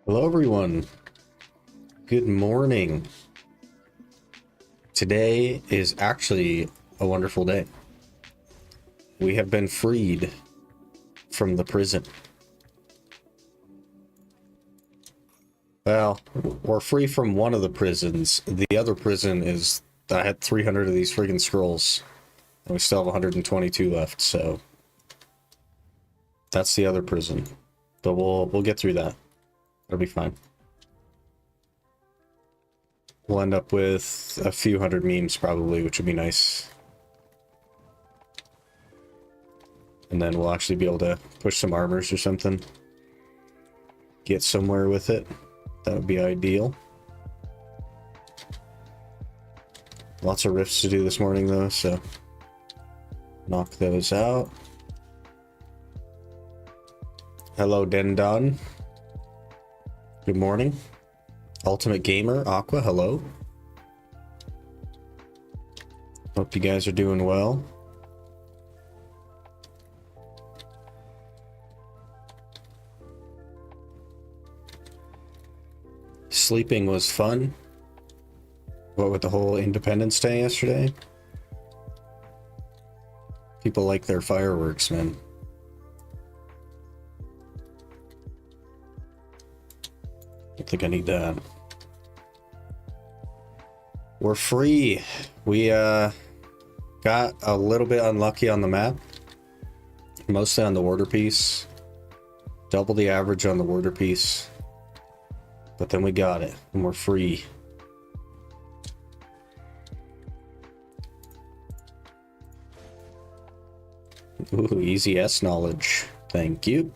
Hello everyone, good morning. Today is actually a wonderful day. We have been freed from the prison. Well, we're free from one of the prisons. The other prison is, I had 300 of these freaking scrolls, and we still have 122 left, so that's the other prison. But we'll get through that. It'll be fine. We'll end up with a few hundred memes probably, which would be nice. And then we'll actually be able to push some armors or something. Get somewhere with it. That would be ideal. Lots of rifts to do this morning though, so knock those out. Hello Dendon. Good morning. Ultimate Gamer, Aqua, hello. Hope you guys are doing well. Sleeping was fun. What with the whole Independence Day yesterday? People like their fireworks, man. I think I need that. We're free. We got a little bit unlucky on the map. Mostly on the warder piece. Double the average on the warder piece. But then we got it, and we're free. Ooh, easy S knowledge. Thank you.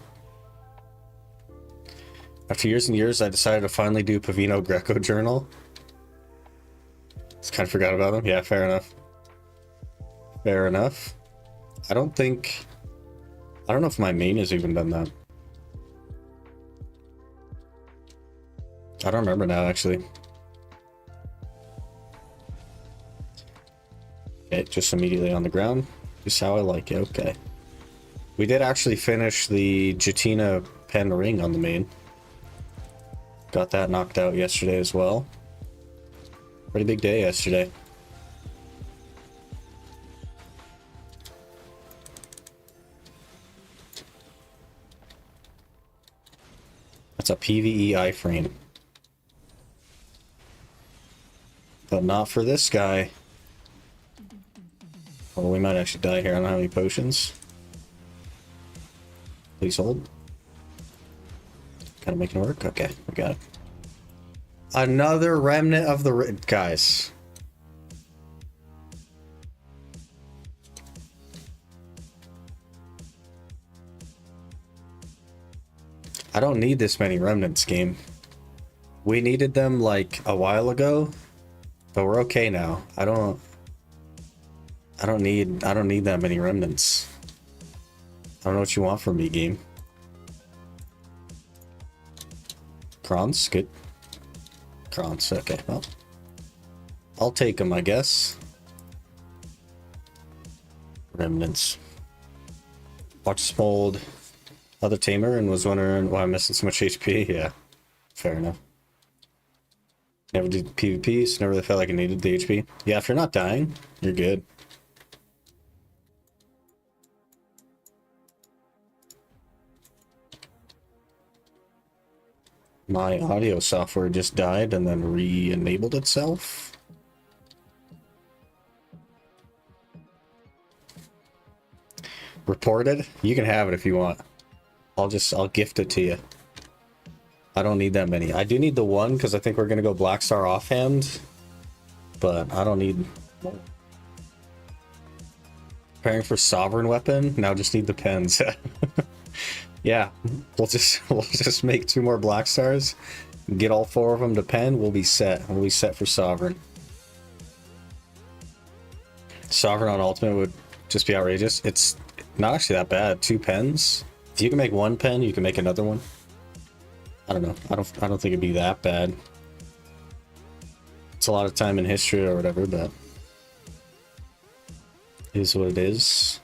After years and years, I decided to finally do Pavino Greco journal. Just kind of forgot about him. Yeah, fair enough. Fair enough. I don't know if my main has even done that. I don't remember now, actually. Okay, just immediately on the ground. Just how I like it, okay. We did actually finish the Jatina pen ring on the main. Got that knocked out yesterday as well. Pretty big day yesterday. That's a PvE iframe. But not for this guy. Well, we might actually die here. I don't have any potions. Please hold. Kind of making it work? Okay, we got it. Another remnant of the... Guys. I don't need this many remnants, game. We needed them like a while ago, but we're okay now. I don't need that many remnants. I don't know what you want from me, game. Krons, good. Krons, okay, well. I'll take them, I guess. Remnants. Watched some old other tamer and was wondering why I'm missing so much HP. Yeah, fair enough. Never did PvP, so never really felt like I needed the HP. Yeah, if you're not dying, you're good. My audio software just died and then re-enabled itself. Reported? You can have it if you want. I'll gift it to you. I don't need that many. I do need the one because I think we're gonna go Black Star offhand, but I don't need more. Preparing for Sovereign Weapon? Now just need the pens. Yeah, we'll just make 2 more Black Stars, get all 4 of them to pen, we'll be set. We'll be set for Sovereign. Sovereign on Ultimate would just be outrageous. It's not actually that bad. 2 pens. If you can make 1 pen, you can make another one. I don't know. I don't think it'd be that bad. It's a lot of time in history or whatever, but it is what it is.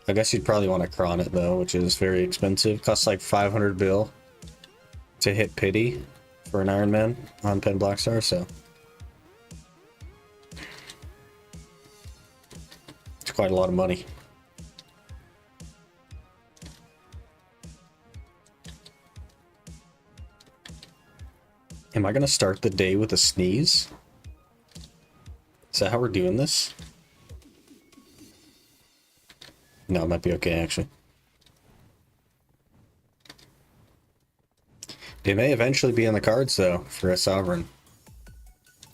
I guess you'd probably want to cron it though, which is very expensive. Costs like 500 bill to hit pity for an Iron Man on Pen Blackstar, so it's quite a lot of money. Am I gonna start the day with a sneeze? Is that how we're doing this? No, it might be okay, actually. They may eventually be in the cards, though, for a Sovereign.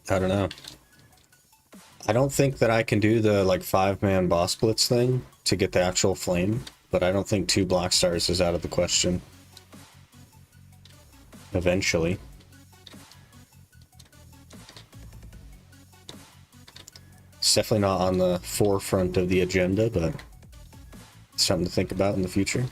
I don't know. I don't think that I can do the, like, 5-man boss blitz thing to get the actual flame, but I don't think 2 Black Stars is out of the question. Eventually. It's definitely not on the forefront of the agenda, but it's something to think about in the future.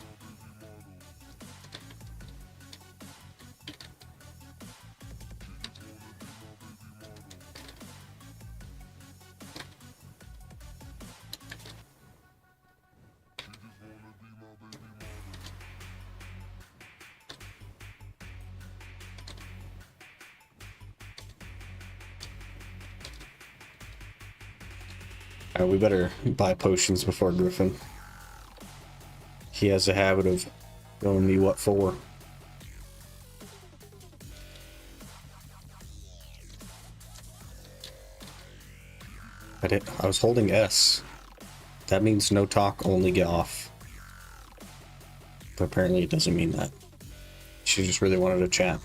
We better buy potions before Griffin. He has a habit of showing me what for. I was holding S. That means no talk, only get off. But apparently it doesn't mean that. She just really wanted to chat.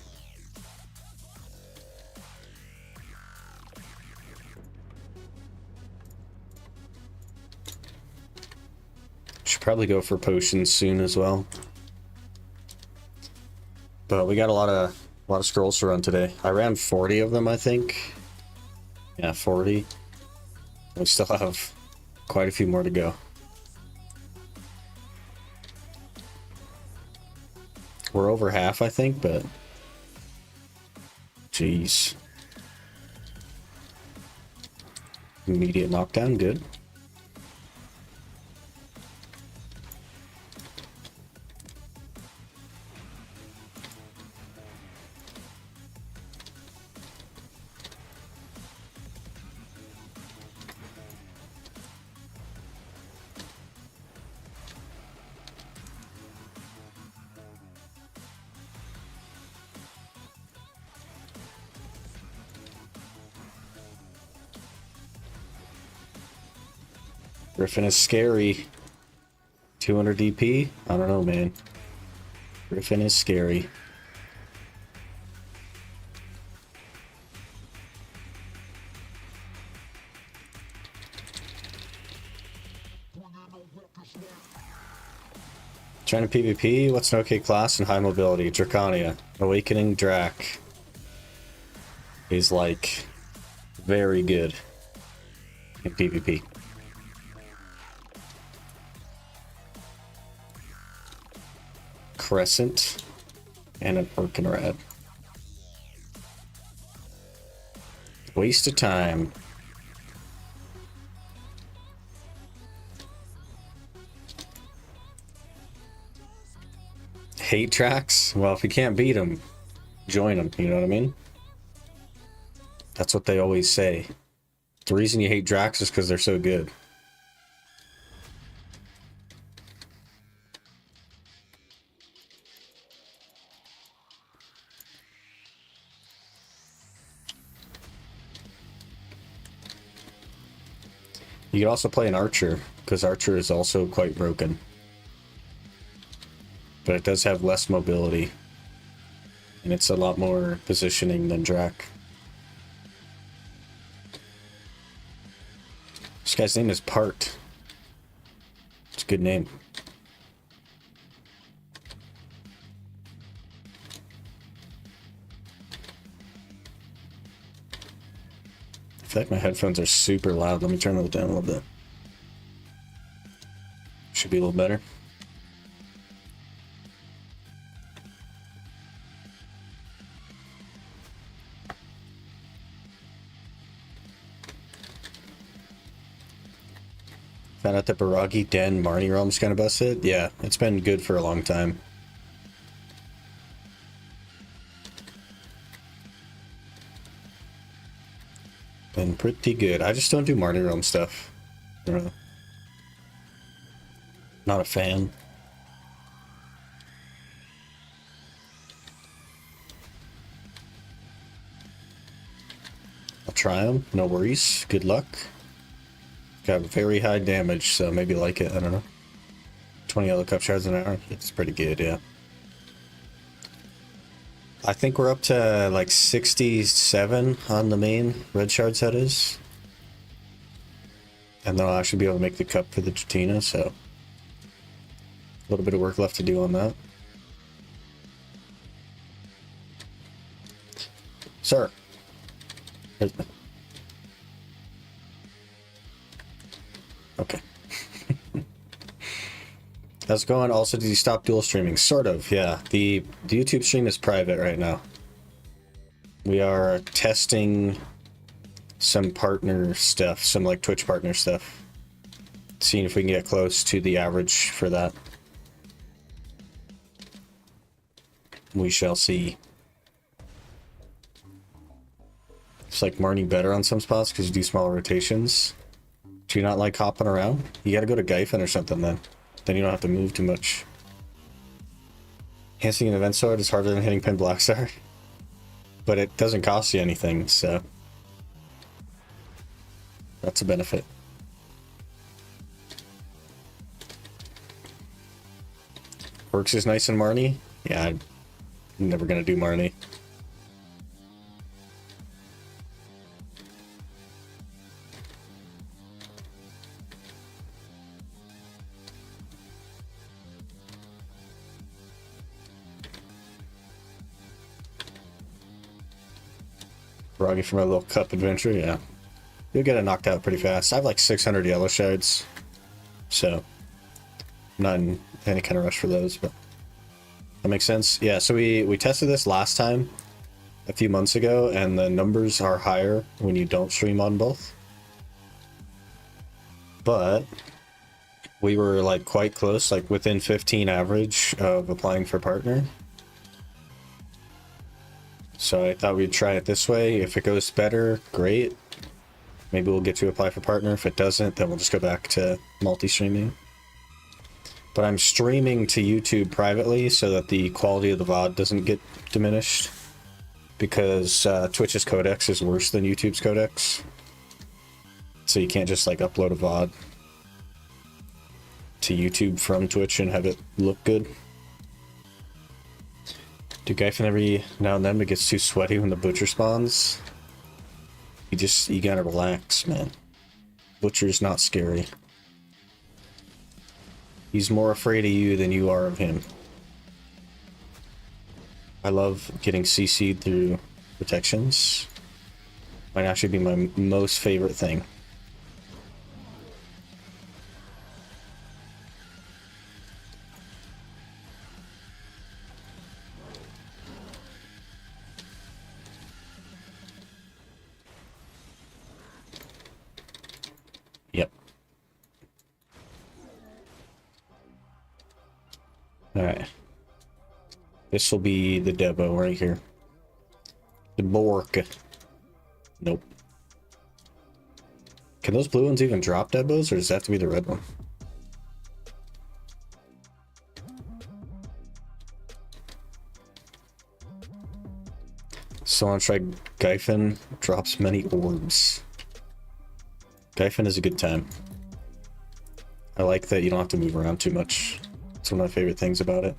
Should probably go for potions soon as well. But we got a lot of scrolls to run today. I ran 40 of them, I think. Yeah, 40. We still have quite a few more to go. We're over half, I think, but jeez. Immediate knockdown, good. Griffin is scary. 200 DP? I don't know, man. Griffin is scary. Trying to PvP? What's an okay class and high mobility? Dracania. Awakening Drac is like very good in PvP. Crescent and an Urkinrad. Waste of time. Hate tracks? Well, if you can't beat them, join them, you know what I mean? That's what they always say. The reason you hate Drax is because they're so good. You can also play an Archer, because Archer is also quite broken. But it does have less mobility. And it's a lot more positioning than Drac. This guy's name is Part. It's a good name. I feel like my headphones are super loud. Let me turn those down a little bit. Should be a little better. Found out that Baragi Den Marnie Realm's kind of busted. Yeah, it's been good for a long time. been pretty good. I just don't do Marty Realm stuff. I don't know. Not a fan. I'll try them. No worries. Good luck. Got very high damage, so maybe like it. I don't know. 20 yellow cup shards an hour. It's pretty good, yeah. I think we're up to like 67 on the main red shards that is. And then I'll actually be able to make the cup for the Tratina, so a little bit of work left to do on that. Sir. Okay. How's it going? Also, did you stop dual streaming? Sort of, yeah. The YouTube stream is private right now. We are testing some partner stuff, some like Twitch partner stuff. Seeing if we can get close to the average for that. We shall see. It's like Marnie better on some spots because you do smaller rotations. Do you not like hopping around? You gotta go to Gyphon or something then. Then you don't have to move too much. Enhancing an event sword is harder than hitting Pin Blackstar. But it doesn't cost you anything, so that's a benefit. Works is nice in Marnie? Yeah, I'm never gonna do Marnie. Froggy for my little cup adventure, yeah. You'll get it knocked out pretty fast. I have like 600 yellow shards, so I'm not in any kind of rush for those, but that makes sense. Yeah, so we tested this last time a few months ago, and the numbers are higher when you don't stream on both. But we were like quite close, like within 15 average of applying for partner. So I thought we'd try it this way. If it goes better, great. Maybe we'll get to apply for partner. If it doesn't, then we'll just go back to multi-streaming. But I'm streaming to YouTube privately so that the quality of the VOD doesn't get diminished. Because Twitch's codecs is worse than YouTube's codecs. So you can't just like upload a VOD to YouTube from Twitch and have it look good. Do Gyphon every now and then, but it gets too sweaty when the butcher spawns. You gotta relax, man. Butcher's not scary. He's more afraid of you than you are of him. I love getting CC'd through protections. Might actually be my most favorite thing. Yep. Alright. This will be the Debo right here. The Bork. Nope. Can those blue ones even drop Debos, or does that have to be the red one? So on try Gyphon drops many orbs. Gyphon is a good time. I like that you don't have to move around too much. It's one of my favorite things about it.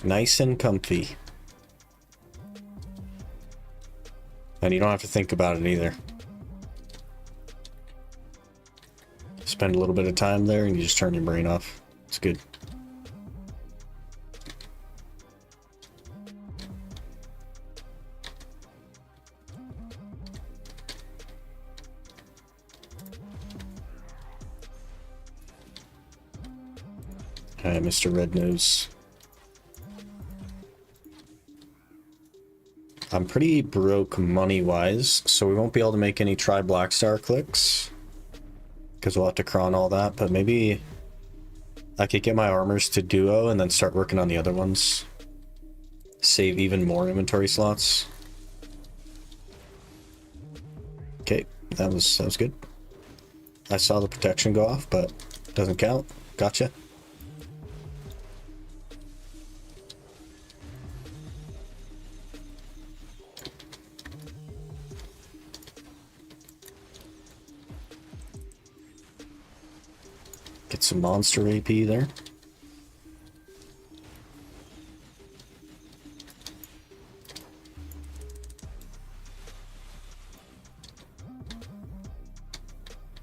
Nice and comfy. And you don't have to think about it either. Spend a little bit of time there and you just turn your brain off. It's good. Alright, Mr. Red Nose. I'm pretty broke money-wise, so we won't be able to make any Try Blackstar clicks. Because we'll have to cron all that, but maybe I could get my armors to duo and then start working on the other ones. Save even more inventory slots. Okay, that was good. I saw the protection go off, but doesn't count. Gotcha. Get some monster AP there.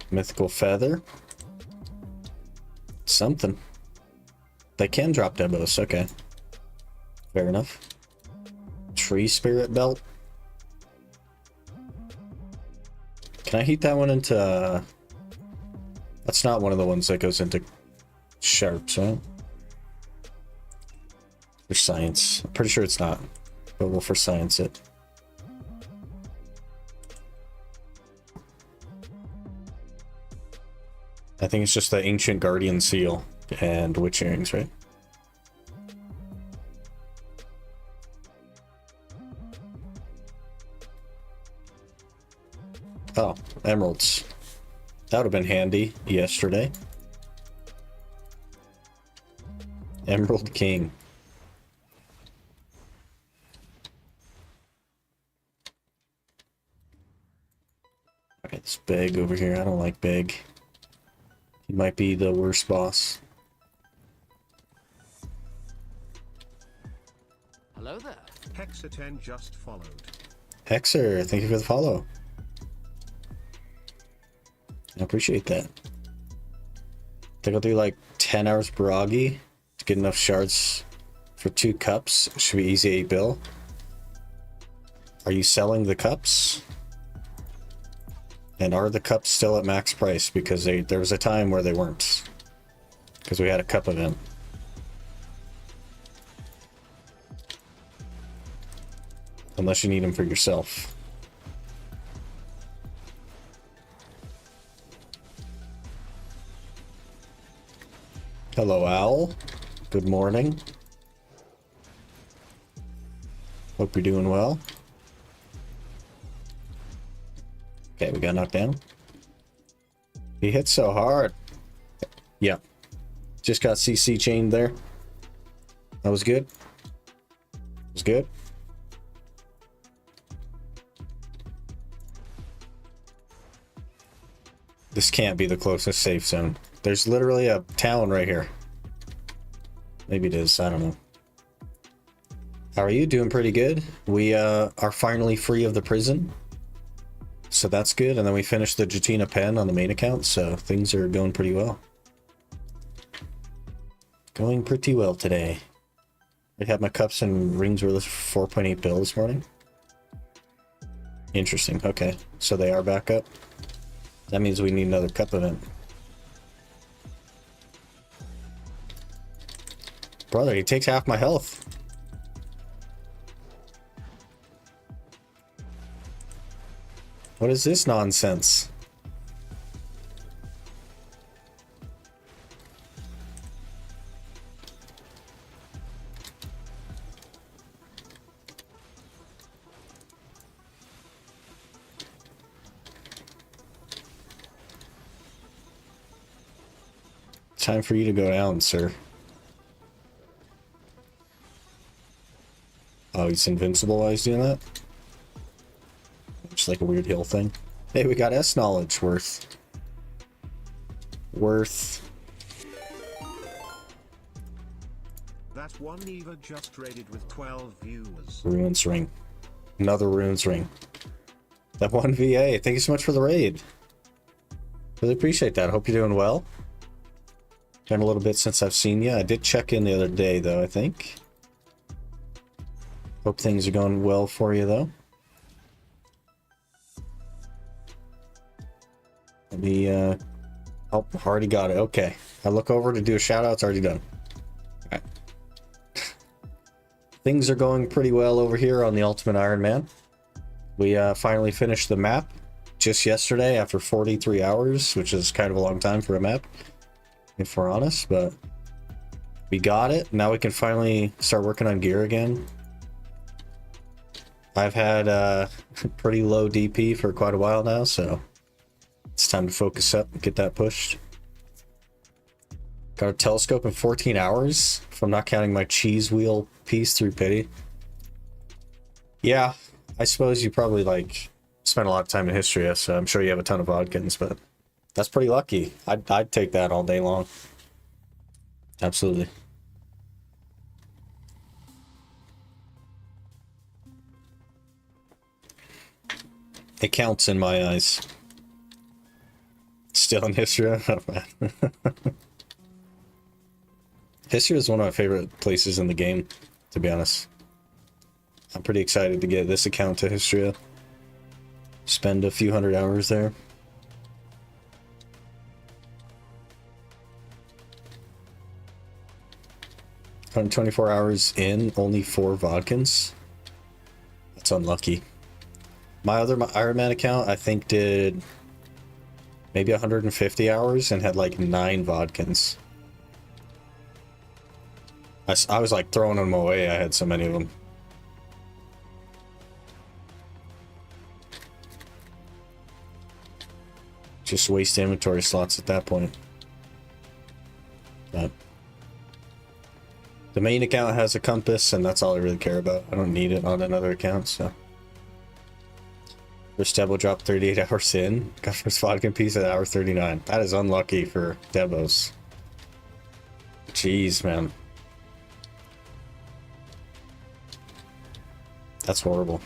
Mythical feather. Something. They can drop debos, okay. Fair enough. Tree spirit belt. Can I heat that one into... That's not one of the ones that goes into sharps, right? For science. I'm pretty sure it's not. But we'll for science it. I think it's just the Ancient Guardian Seal and Witch Earrings, right? Oh, emeralds. That would have been handy yesterday. Emerald King. Okay, this Big over here. I don't like Big. He might be the worst boss. Hello there. Hexa10 just followed. Hexer, thank you for the follow. I appreciate that. I think I'll do like 10 hours Baragi to get enough shards for 2 cups. Should be easy 8 bill. Are you selling the cups? And are the cups still at max price? Because there was a time where they weren't. Because we had a cup event. Unless you need them for yourself. Hello, Owl. Good morning. Hope you're doing well. Okay, we got knocked down. He hit so hard. Yeah. Just got CC chained there. That was good. It was good. This can't be the closest safe zone. There's literally a town right here. Maybe it is. I don't know. How are you? Doing pretty good. We are finally free of the prison. So that's good. And then we finished the Jatina pen on the main account. So things are going pretty well. Going pretty well today. I had my cups and rings worth 4.8 bill this morning. Interesting. Okay. So they are back up. That means we need another cup event. Brother, he takes half my health. What is this nonsense? Time for you to go down, sir. Oh, he's invincible while he's doing that? Just like a weird hill thing. Hey, we got S knowledge worth. That one Eva just raided with 12 viewers. Ruins ring. Another ruins ring. That one VA. Thank you so much for the raid. Really appreciate that. Hope you're doing well. Been a little bit since I've seen you. I did check in the other day, though, I think. Hope things are going well for you, though. Let me, oh, already got it. Okay. I look over to do a shout out. It's already done. All right. Things are going pretty well over here on the Ultimate Iron Man. We finally finished the map just yesterday after 43 hours, which is kind of a long time for a map, if we're honest, but we got it. Now we can finally start working on gear again. I've had pretty low DP for quite a while now, so it's time to focus up and get that pushed. Got a telescope in 14 hours, if I'm not counting my cheese wheel piece through pity. Yeah, I suppose you probably like spent a lot of time in history, so I'm sure you have a ton of Vodkins, but that's pretty lucky. I'd take that all day long. Absolutely. It counts in my eyes. Still in history? Oh, man. History is one of my favorite places in the game, to be honest. I'm pretty excited to get this account to Histria. Spend a few hundred hours there. On 24 hours in, only 4 Vodkins. That's unlucky. My other Iron Man account, I think, did maybe 150 hours and had like 9 Vodkins. I was like throwing them away. I had so many of them. Just waste inventory slots at that point. But the main account has a compass, and that's all I really care about. I don't need it on another account, so. First Debo dropped 38 hours in. Got first vodka piece at hour 39. That is unlucky for Debos. Jeez, man. That's horrible.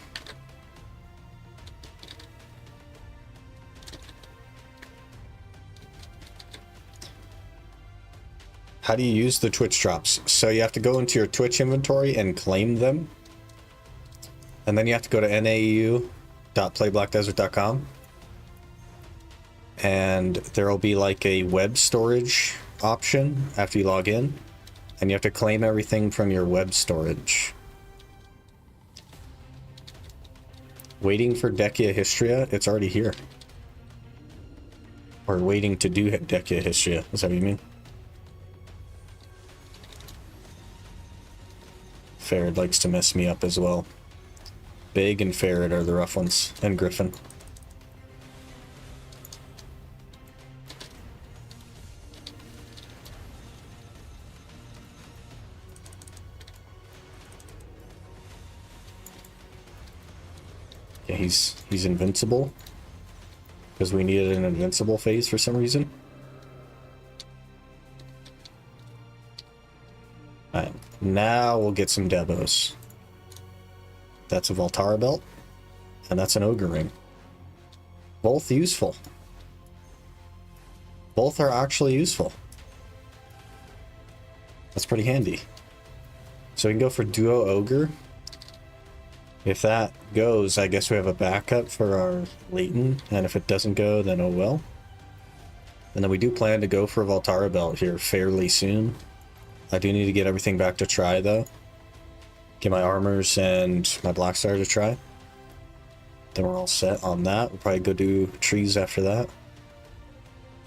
How do you use the Twitch drops? So you have to go into your Twitch inventory and claim them. And then you have to go to naeu.playblackdesert.com. And there will be like a web storage option after you log in. And you have to claim everything from your web storage. Waiting for Decia Histria? It's already here. Or waiting to do Decia Histria. Is that what you mean? Ferret likes to mess me up as well. Big and Ferret are the rough ones. And Griffin. Yeah, he's invincible. Because we needed an invincible phase for some reason. Alright, now we'll get some Debos. That's a Voltara belt. And that's an Ogre ring. Both useful. Both are actually useful. That's pretty handy. So we can go for Duo Ogre. If that goes, I guess we have a backup for our Leighton, and if it doesn't go, then oh well. And then we do plan to go for a Voltara belt here fairly soon. I do need to get everything back to try, though. Get my armors and my Blackstar to try. Then we're all set on that. We'll probably go do trees after that.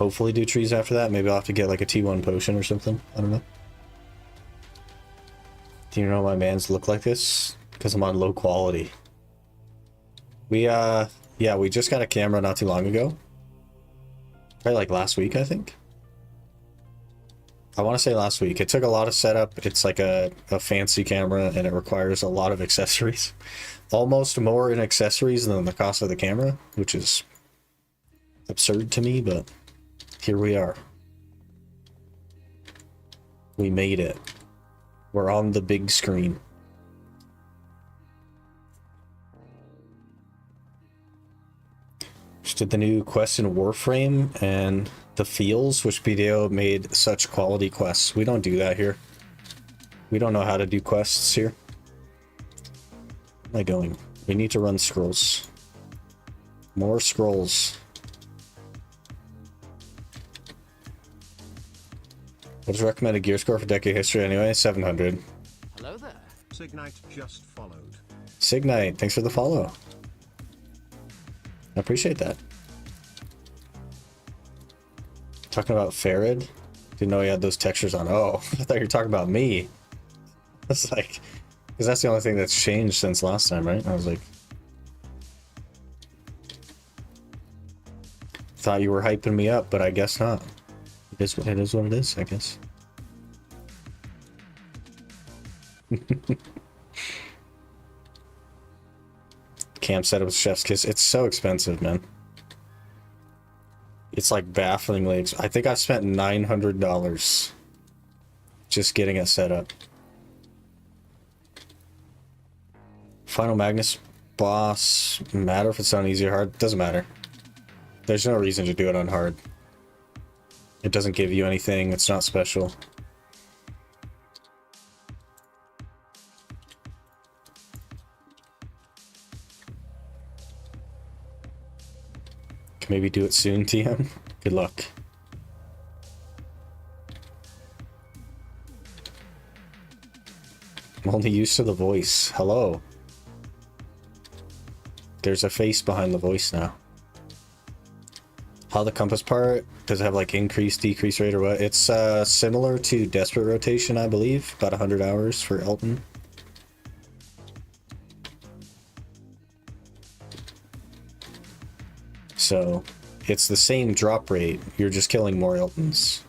Hopefully do trees after that. Maybe I'll have to get like a T1 potion or something. I don't know. Do you know my mans look like this? Because I'm on low quality. Yeah, we just got a camera not too long ago. Probably like last week, I think. I want to say last week. It took a lot of setup. It's like a fancy camera, and it requires a lot of accessories. Almost more in accessories than the cost of the camera, which is absurd to me, but here we are. We made it. We're on the big screen. Just did the new quest in Warframe and the Feels, which BDO made such quality quests. We don't do that here. We don't know how to do quests here. Where am I going? We need to run scrolls. More scrolls. What is recommended gear score for Decade History anyway? 700. Hello there. Signite just followed. Signite, thanks for the follow. I appreciate that. Talking about Farid? Didn't know he had those textures on. Oh, I thought you were talking about me. It's like, because that's the only thing that's changed since last time, right? I was like, Thought you were hyping me up, but I guess not. It is what it is, I guess. Camp setup with Chef's Kiss. It's so expensive, man. It's like bafflingly I think I spent $900 just getting it set up. Final Magnus boss matter if it's on easy or hard? Doesn't matter. There's no reason to do it on hard. It doesn't give you anything. It's not special. Can maybe do it soon, TM. Good luck. I'm only used to the voice. Hello. There's a face behind the voice now. How the compass part, does it have like increase, decrease rate or what? It's similar to Desperate Rotation, I believe. About 100 hours for Elton. So it's the same drop rate. You're just killing more Eltons.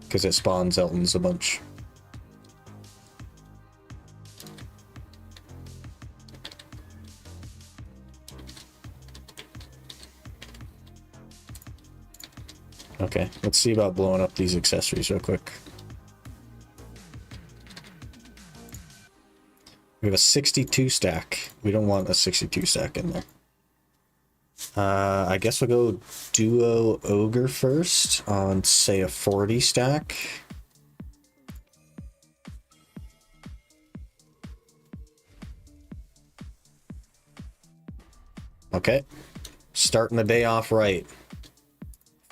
Because it spawns Eltons a bunch. Okay, let's see about blowing up these accessories real quick. We have a 62 stack. We don't want a 62 stack in there. I guess we'll go Duo Ogre first on, say, a 40 stack. Okay, starting the day off right.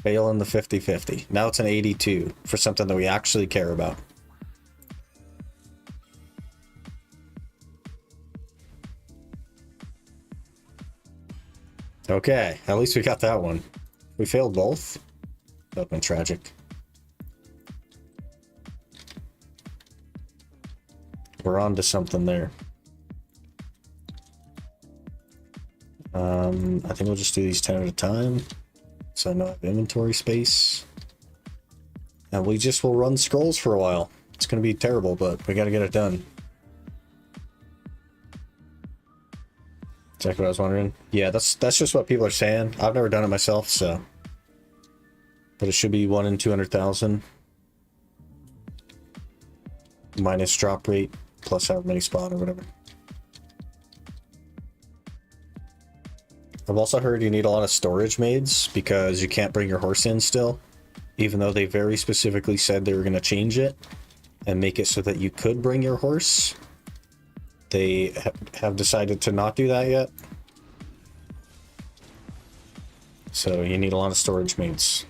Failing the 50-50. Now it's an 82 for something that we actually care about. Okay, at least we got that one. We failed both. That would have been tragic. We're on to something there. I think we'll just do these 10 at a time. So I know I have inventory space. And we just will run scrolls for a while. It's going to be terrible, but we got to get it done. Exactly what I was wondering. Yeah, that's just what people are saying. I've never done it myself, so. But it should be 1 in 200,000. Minus drop rate, plus however many spawn or whatever. I've also heard you need a lot of storage maids because you can't bring your horse in still, even though they very specifically said they were going to change it and make it so that you could bring your horse. They have decided to not do that yet. So you need a lot of storage maids.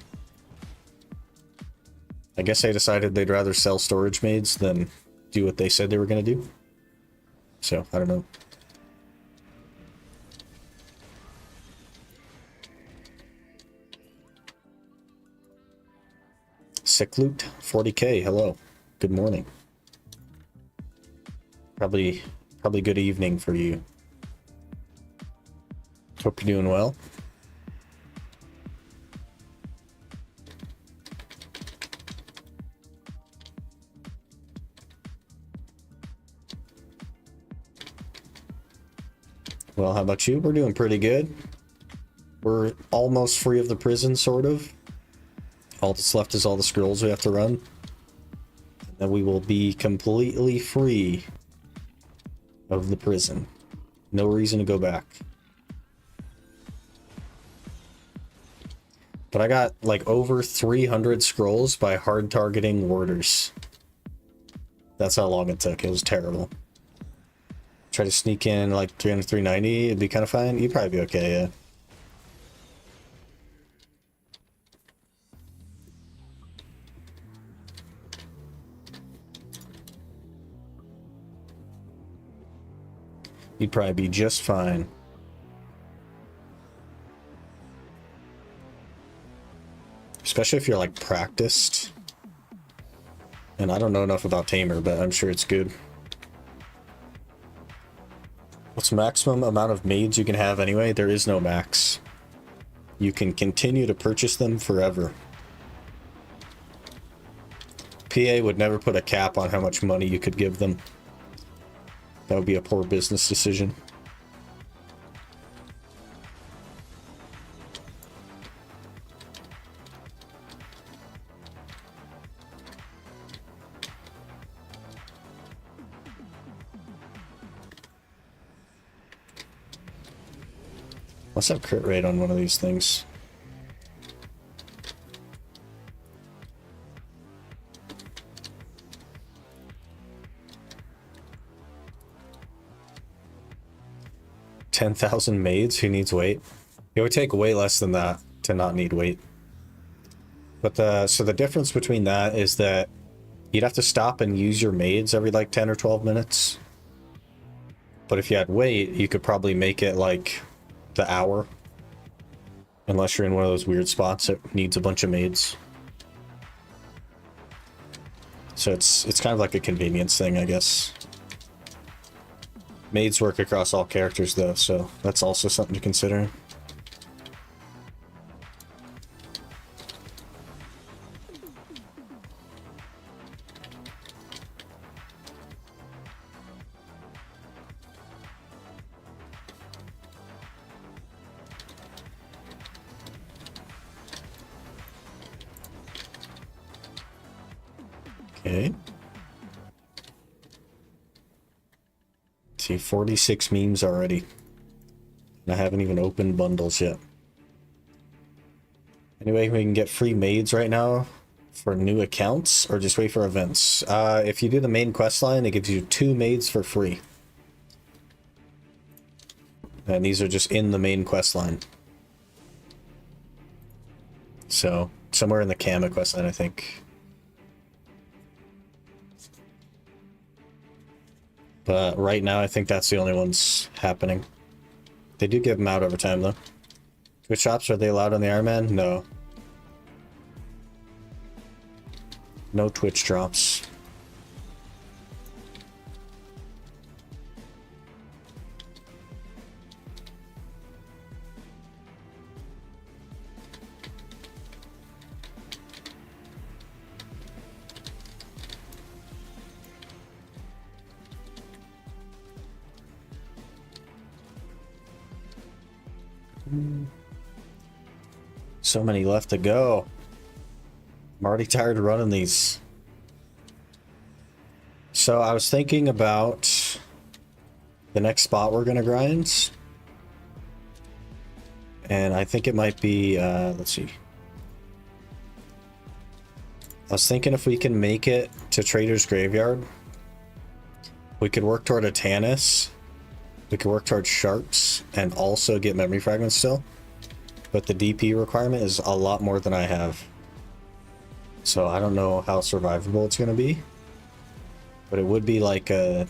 I guess they decided they'd rather sell storage maids than do what they said they were going to do. So, I don't know. Sick loot, 40k, hello. Good morning. Probably good evening for you. Hope you're doing well. Well, how about you? We're doing pretty good. We're almost free of the prison, sort of. All that's left is all the scrolls we have to run. And then we will be completely free of the prison. No reason to go back. But I got like over 300 scrolls by hard targeting warders. That's how long it took. It was terrible. Try to sneak in like 300, 390, it'd be kind of fine. You'd probably be okay, yeah. You'd probably be just fine. Especially if you're like practiced. And I don't know enough about Tamer, but I'm sure it's good. What's the maximum amount of maids you can have anyway? There is no max. you can continue to purchase them forever. PA would never put a cap on how much money you could give them. That would be a poor business decision. Let's have crit rate on one of these things. $10,000 maids who needs weight. It would take way less than that to not need weight. But so the difference between that is that you'd have to stop and use your maids every like 10 or 12 minutes. But if you had weight, you could probably make it like the hour. Unless you're in one of those weird spots that needs a bunch of maids. So it's kind of like a convenience thing, I guess. Maids work across all characters though, so that's also something to consider. Okay. See, 46 memes already. And I haven't even opened bundles yet. Anyway, we can get free maids right now for new accounts, or just wait for events. If you do the main quest line, it gives you 2 maids for free. And these are just in the main quest line. So, somewhere in the Kama quest line, I think. But right now, I think that's the only ones happening. They do give them out over time, though. Twitch shops, are they allowed on the Iron Man? No. No Twitch drops. So many left to go. I'm already tired of running these. So I was thinking about the next spot we're gonna grind. And I think it might be, let's see. I was thinking if we can make it to Trader's Graveyard, we could work toward a Tannis. We could work towards Sharks and also get memory fragments still. But the DP requirement is a lot more than I have. So I don't know how survivable it's going to be. But it would be like a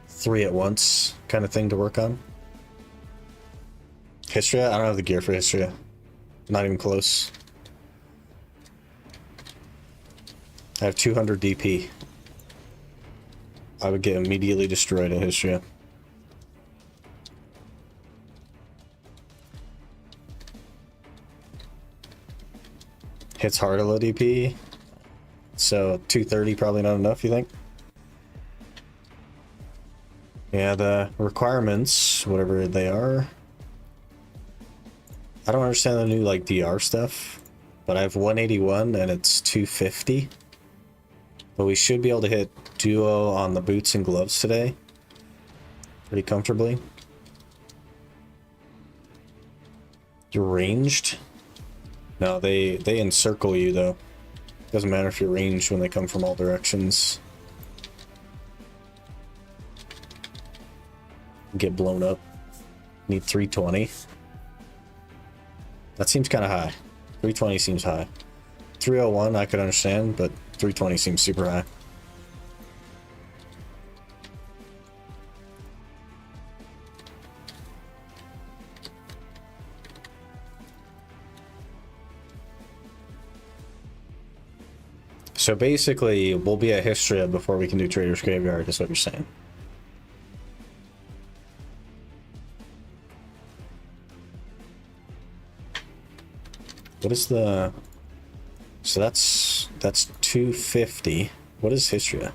3 at once kind of thing to work on. Histria? I don't have the gear for Histria. Not even close. I have 200 DP. I would get immediately destroyed in Histria. Hits hard a low DP. So 230 probably not enough, you think? Yeah, the requirements, whatever they are. I don't understand the new like DR stuff, but I have 181 and it's 250. But we should be able to hit duo on the boots and gloves today. Pretty comfortably. You're ranged? No, they encircle you though. Doesn't matter if you're ranged when they come from all directions. Get blown up. Need 320. That seems kind of high. 320 seems high. 301 I could understand, but 320 seems super high. So basically, we'll be at Histria before we can do Trader's Graveyard, is what you're saying. What is the... So that's 250. What is Histria?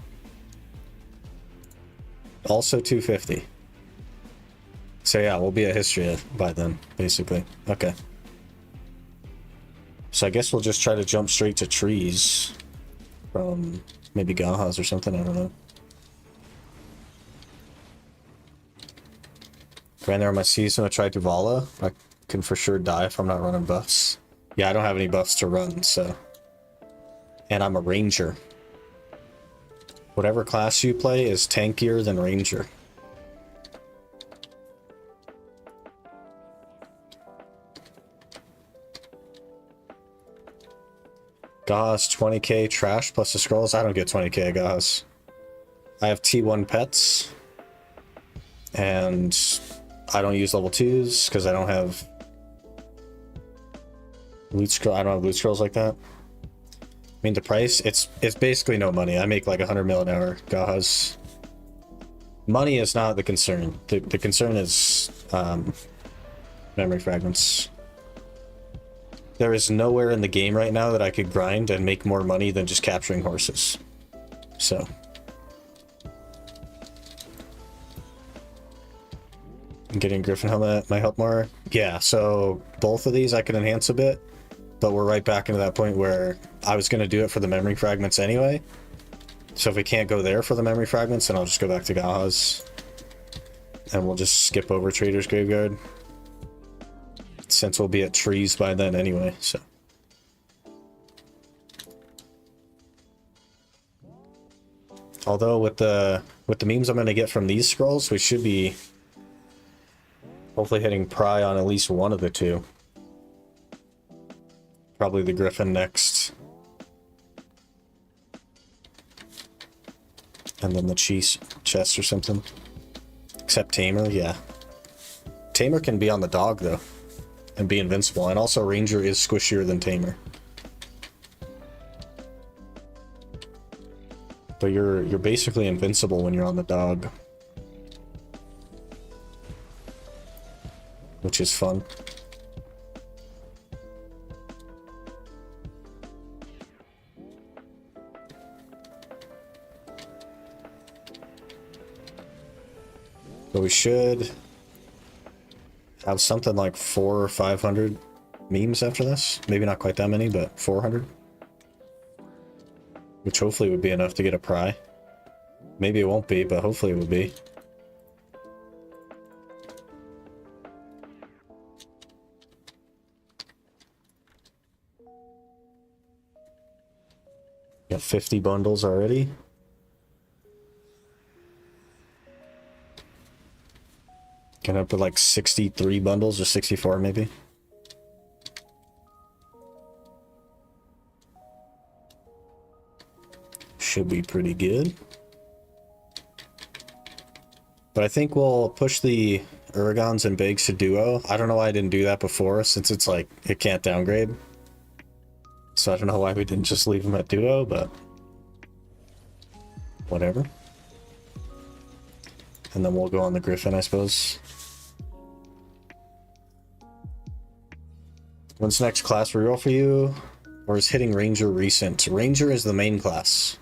Also 250. So yeah, we'll be at Histria by then, basically. Okay. So I guess we'll just try to jump straight to trees from maybe Gahas or something, I don't know. Ran there on my season, I tried Duvala. I can for sure die if I'm not running buffs. Yeah, I don't have any buffs to run, so... And I'm a ranger. Whatever class you play is tankier than ranger. Gahas 20k trash plus the scrolls. I don't get 20k Gahas. I have T1 pets. And I don't use level 2s because I don't have loot scroll. I don't have loot scrolls like that. I mean, the price, it's basically no money. I make like 100 mil an hour. Gahas. Money is not the concern. The concern is memory fragments. There is nowhere in the game right now that I could grind and make more money than just capturing horses. So. I'm getting Griffin helmet might help more. Yeah, so both of these I can enhance a bit, but we're right back into that point where I was going to do it for the memory fragments anyway. So if we can't go there for the memory fragments, then I'll just go back to Gahas. And we'll just skip over Trader's Graveyard. Since we'll be at trees by then anyway, so. Although with the memes I'm going to get from these scrolls, we should be hopefully hitting pry on at least one of the two. Probably the Griffin next. And then the chest or something. Except Tamer, yeah. Tamer can be on the dog though. And be invincible. And also Ranger is squishier than Tamer. But you're basically invincible when you're on the dog. Which is fun. So we should have something like 400 or 500 memes after this. Maybe not quite that many, but 400. Which hopefully would be enough to get a pry. Maybe it won't be, but hopefully it would be. Got 50 bundles already. Gonna up to like 63 bundles or 64 maybe. Should be pretty good. But I think we'll push the Uragons and Bigs to duo. I don't know why I didn't do that before, since it's like, it can't downgrade. So I don't know why we didn't just leave them at duo, but whatever. And then we'll go on the Griffin, I suppose. When's the next class reroll for you? Or is hitting Ranger recent? Ranger is the main class.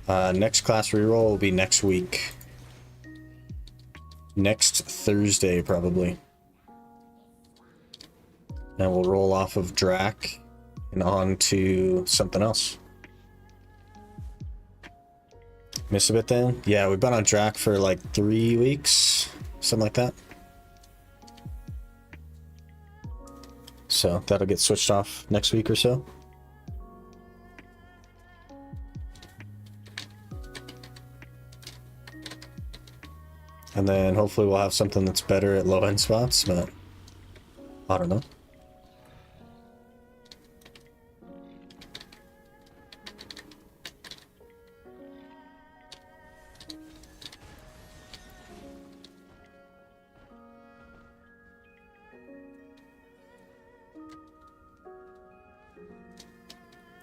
Next class reroll will be next week. Next Thursday, probably. And we'll roll off of Drac and on to something else. Miss a bit then? Yeah, we've been on Drac for like 3 weeks, something like that. So that'll get switched off next week or so. And then hopefully we'll have something that's better at low end spots, but I don't know.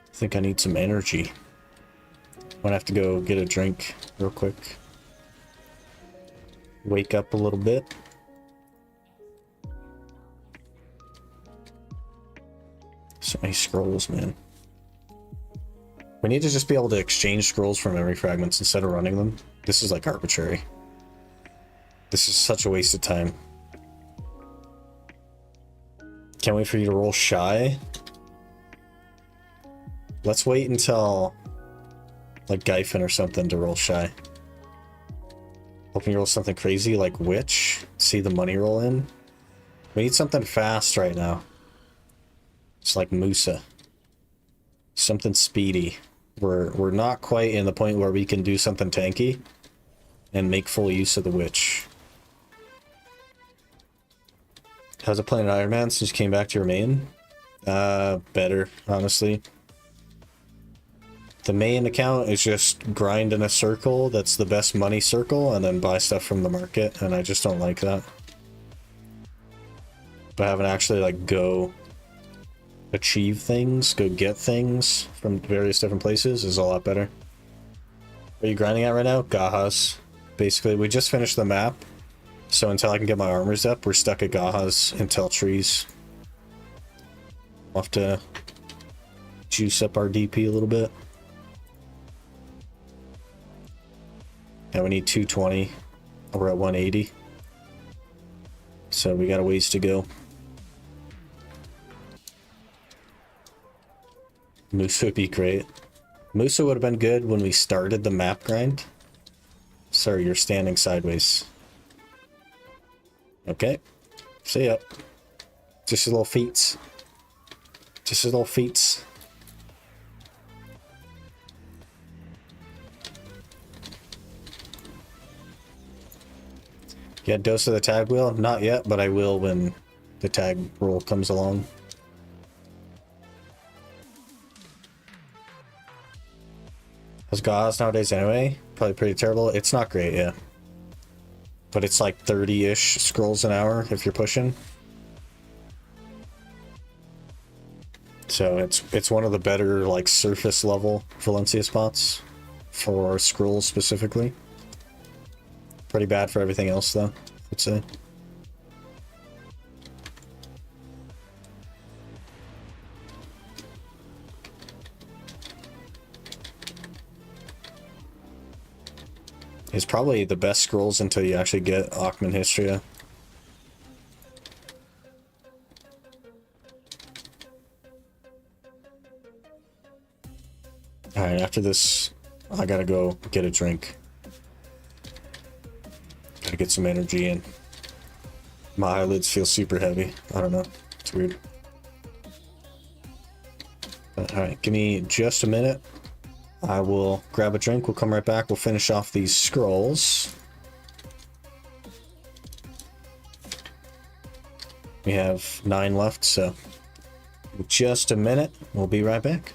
I think I need some energy. I'm gonna have to go get a drink real quick. Wake up a little bit. So many scrolls, man. We need to just be able to exchange scrolls for memory fragments instead of running them. This is like arbitrary. This is such a waste of time. Can't wait for you to roll shy. Let's wait until like Gyphon or something to roll shy. Hoping you roll something crazy like Witch. See the money roll in. We need something fast right now. It's like Musa. Something speedy. We're not quite in the point where we can do something tanky and make full use of the Witch. How's it playing Iron Man since you came back to your main? Better, honestly. The main account is just grind in a circle that's the best money circle and then buy stuff from the market, and I just don't like that. But having to actually like go achieve things, go get things from various different places is a lot better. What are you grinding at right now? Gahas. Basically, we just finished the map, so until I can get my armors up, we're stuck at Gahas until trees. We'll have to juice up our DP a little bit. Yeah, we need 220. We're at 180. So we got a ways to go. Musa would be great. Musa would have been good when we started the map grind. Sorry, you're standing sideways. Okay. See ya. Just his little feet. Just his little feet. Get dose of the tag wheel? Not yet, but I will when the tag roll comes along. How's Gauze nowadays anyway? Probably pretty terrible. It's not great, yeah. But it's like 30-ish scrolls an hour if you're pushing. So it's one of the better like surface level Valencia spots for scrolls specifically. Pretty bad for everything else though, I'd say. It's probably the best scrolls until you actually get Akhman Histria. Alright, after this, I gotta go get a drink. Gotta get some energy in. My eyelids feel super heavy. I don't know. It's weird. Alright, give me just a minute. I will grab a drink. We'll come right back. We'll finish off these scrolls. We have 9 left, so just a minute. We'll be right back.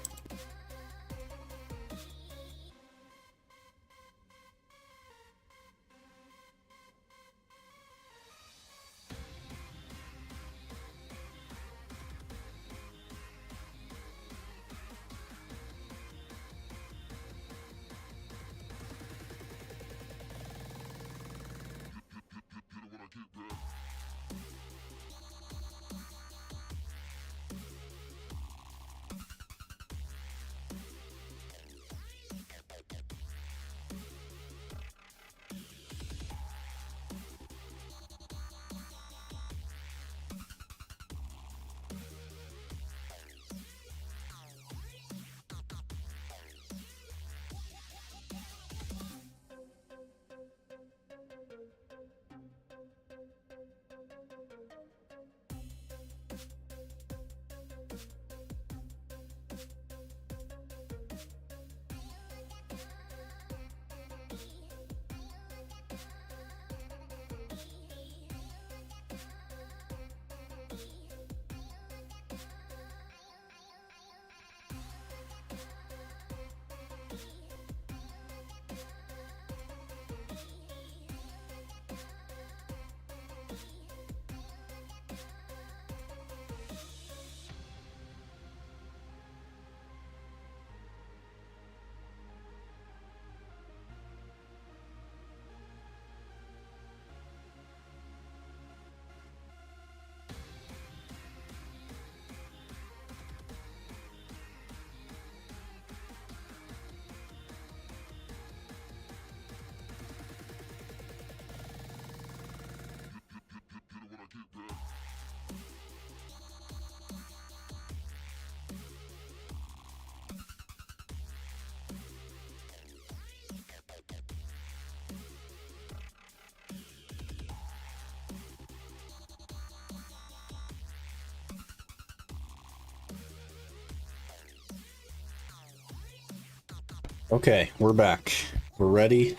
Okay, we're back. We're ready.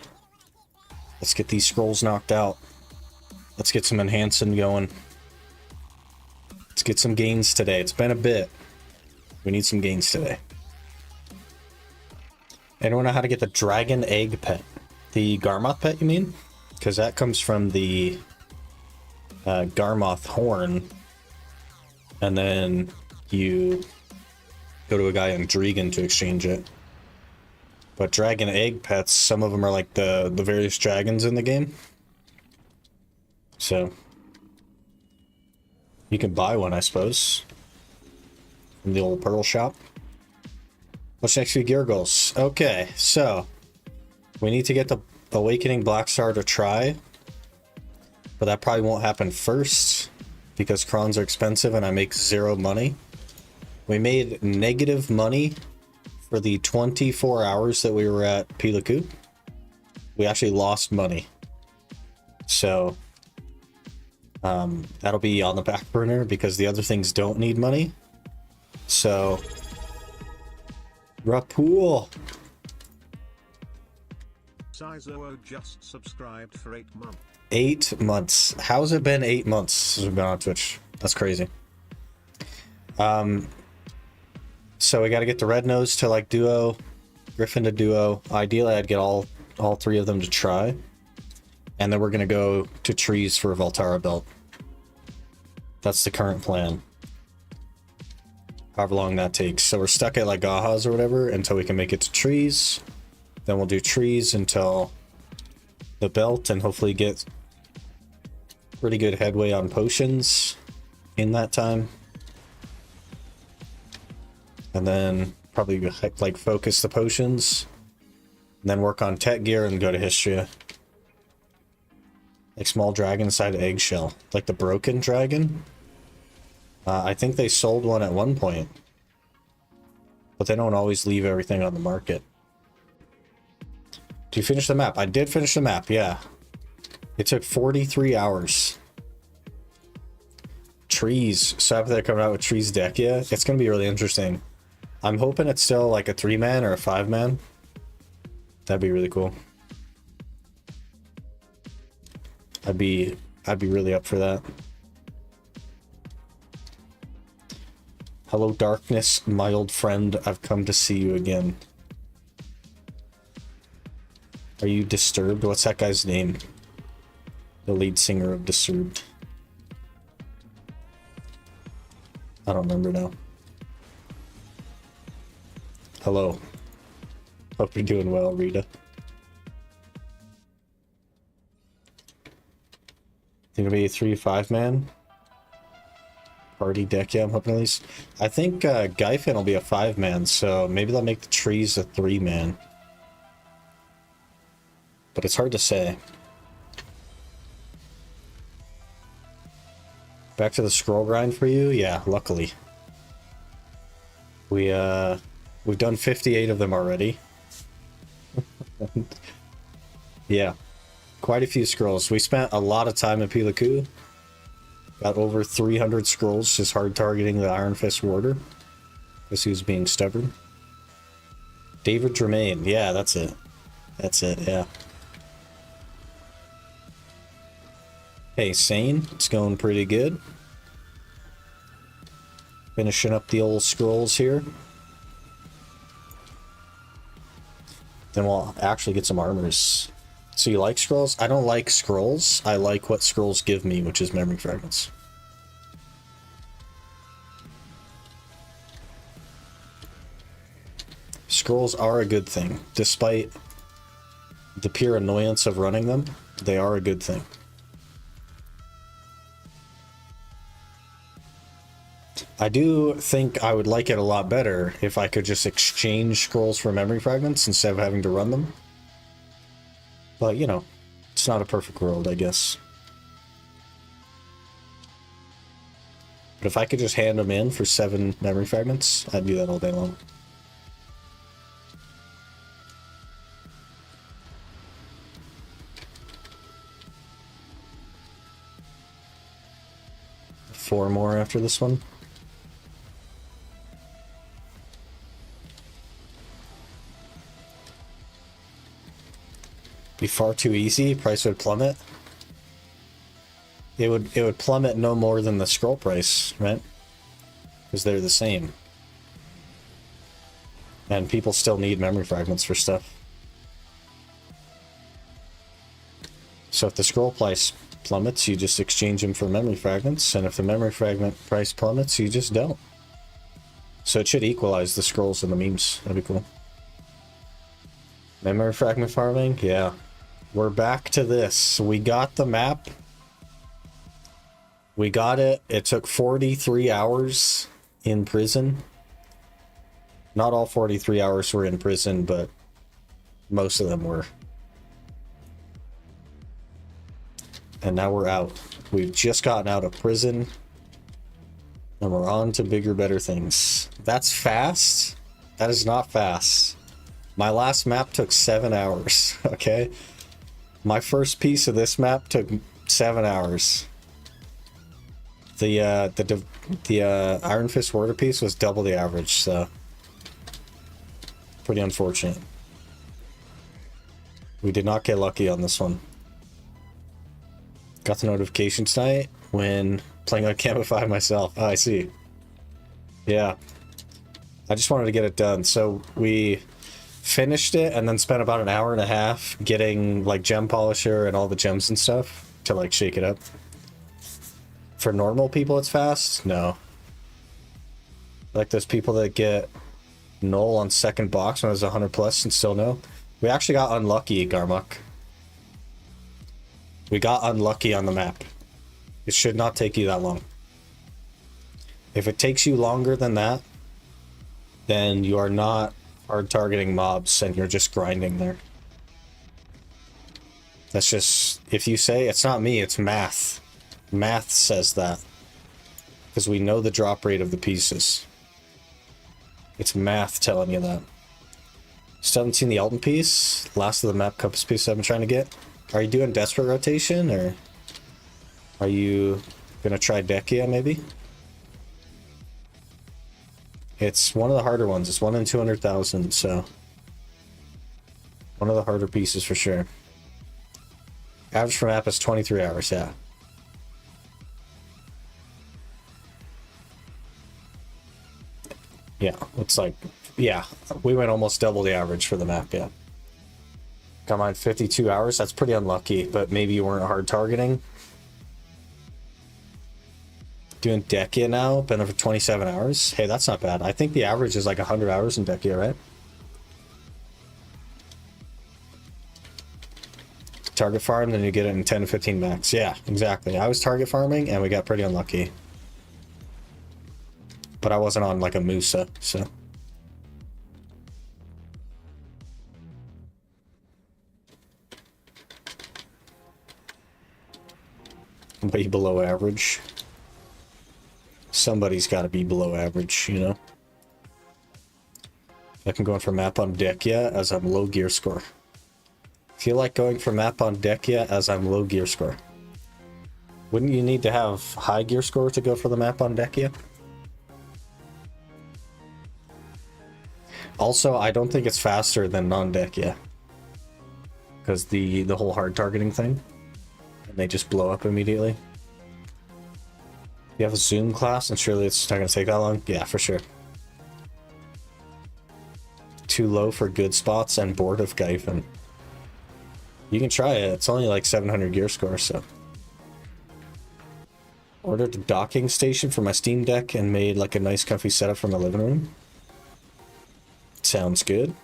Let's get these scrolls knocked out. Let's get some enhancing going. Let's get some gains today. It's been a bit. We need some gains today. Anyone know how to get the dragon egg pet? The Garmoth pet, you mean? Because that comes from the Garmoth horn. And then you go to a guy in Dregan to exchange it. But dragon egg pets, some of them are like the various dragons in the game. So you can buy one, I suppose, from the old Pearl shop. What's next for gear goals? Okay, so we need to get the Awakening Blackstar to try, but that probably won't happen first because crons are expensive and I make 0 money. We made negative money for the 24 hours that we were at Pilaku. We actually lost money. So that'll be on the back burner because the other things don't need money. So Rapool. Sizo just subscribed for 8 months. 8 months. How's it been 8 months since we've been on Twitch? That's crazy. So we got to get the Red Nose to like duo, Griffin to duo. Ideally, I'd get all 3 of them to try. And then we're going to go to trees for a Voltara belt. That's the current plan. However long that takes. So we're stuck at like Gahas or whatever until we can make it to trees. Then we'll do trees until the belt and hopefully get pretty good headway on potions in that time. And then probably like focus the potions. And then work on tech gear and go to Histria. Like small dragon inside eggshell. Like the broken dragon. I think they sold one at one point. But they don't always leave everything on the market. Did you finish the map? I did finish the map, yeah. It took 43 hours. Trees. So after they're coming out with Trees deck, yeah. It's going to be really interesting. I'm hoping it's still like a 3-man or a 5-man. That'd be really cool. I'd be really up for that. Hello, darkness, my old friend. I've come to see you again. Are you Disturbed? What's that guy's name? The lead singer of Disturbed. I don't remember now. Hello. Hope you're doing well, Rita. Think it'll be a 3-5-man party deck. Yeah, I'm hoping at least. I think Guyfin will be a 5-man, so maybe they'll make the trees a 3-man. But it's hard to say. Back to the scroll grind for you? Yeah, luckily. We've done 58 of them already. Yeah. Quite a few scrolls. We spent a lot of time at Pilaku. Got over 300 scrolls just hard targeting the Iron Fist Warder. Because he was being stubborn. David Tremaine. Yeah, that's it. That's it, yeah. Hey, Sane. It's going pretty good. Finishing up the old scrolls here. Then we'll actually get some armors. So you like scrolls? I don't like scrolls. I like what scrolls give me, which is memory fragments. Scrolls are a good thing. Despite the pure annoyance of running them, they are a good thing. I do think I would like it a lot better if I could just exchange scrolls for memory fragments instead of having to run them. But, you know, it's not a perfect world, I guess. But if I could just hand them in for 7 memory fragments, I'd do that all day long. Four more after this one. Be far too easy, price would plummet. It would plummet no more than the scroll price, right? Because they're the same. And people still need memory fragments for stuff. So if the scroll price plummets, you just exchange them for memory fragments, and if the memory fragment price plummets, you just don't. So it should equalize the scrolls and the memes. That'd be cool. Memory fragment farming? Yeah. We're back to this. We got the map. We got it. It took 43 hours in prison. Not all 43 hours were in prison, but most of them were. And now we're out. We've just gotten out of prison. And we're on to bigger, better things. That's fast? That is not fast. My last map took 7 hours, okay? My first piece of this map took 7 hours. The Iron Fist Warder piece was double the average, so... Pretty unfortunate. We did not get lucky on this one. Got the notification tonight when playing on Camify myself. Oh, I see. Yeah. I just wanted to get it done. So we finished it and then spent about an hour and a half getting like gem polisher and all the gems and stuff to like shake it up. For normal people it's fast? No. Like those people that get null on second box when it was 100 plus and still no. We actually got unlucky, Garmuk. We got unlucky on the map. It should not take you that long. If it takes you longer than that, then you are not hard targeting mobs and you're just grinding there. That's just, if you say, it's not me, it's math. Math says that. Because we know the drop rate of the pieces. It's math telling you that. Still haven't seen the Alton piece. Last of the map compass piece I've been trying to get. Are you doing Desperate Rotation, or are you gonna try Dekia maybe? It's one of the harder ones. It's 1 in 200,000, so one of the harder pieces for sure. Average for map is 23 hours, yeah. Yeah, it's like, yeah, we went almost double the average for the map, yeah. Come on, 52 hours, that's pretty unlucky, but maybe you weren't hard targeting. Doing Dekia now, been there for 27 hours. Hey, that's not bad. I think the average is like 100 hours in Dekia, right? Target farm, then you get it in 10 to 15 max. Yeah, exactly. I was target farming and we got pretty unlucky. But I wasn't on like a Musa, so. Way below average. Somebody's got to be below average, you know? I can go in for map on Dekia as I'm low gear score. Feel like going for map on Dekia as I'm low gear score. Wouldn't you need to have high gear score to go for the map on Dekia? Also, I don't think it's faster than non-Dekia. Because the whole hard targeting thing. And they just blow up immediately. You have a Zoom class, and surely it's not going to take that long? Yeah, for sure. Too low for good spots and bored of Gaifen. You can try it. It's only like 700 gear score, so. Ordered a docking station for my Steam Deck and made like a nice comfy setup for my living room. Sounds good.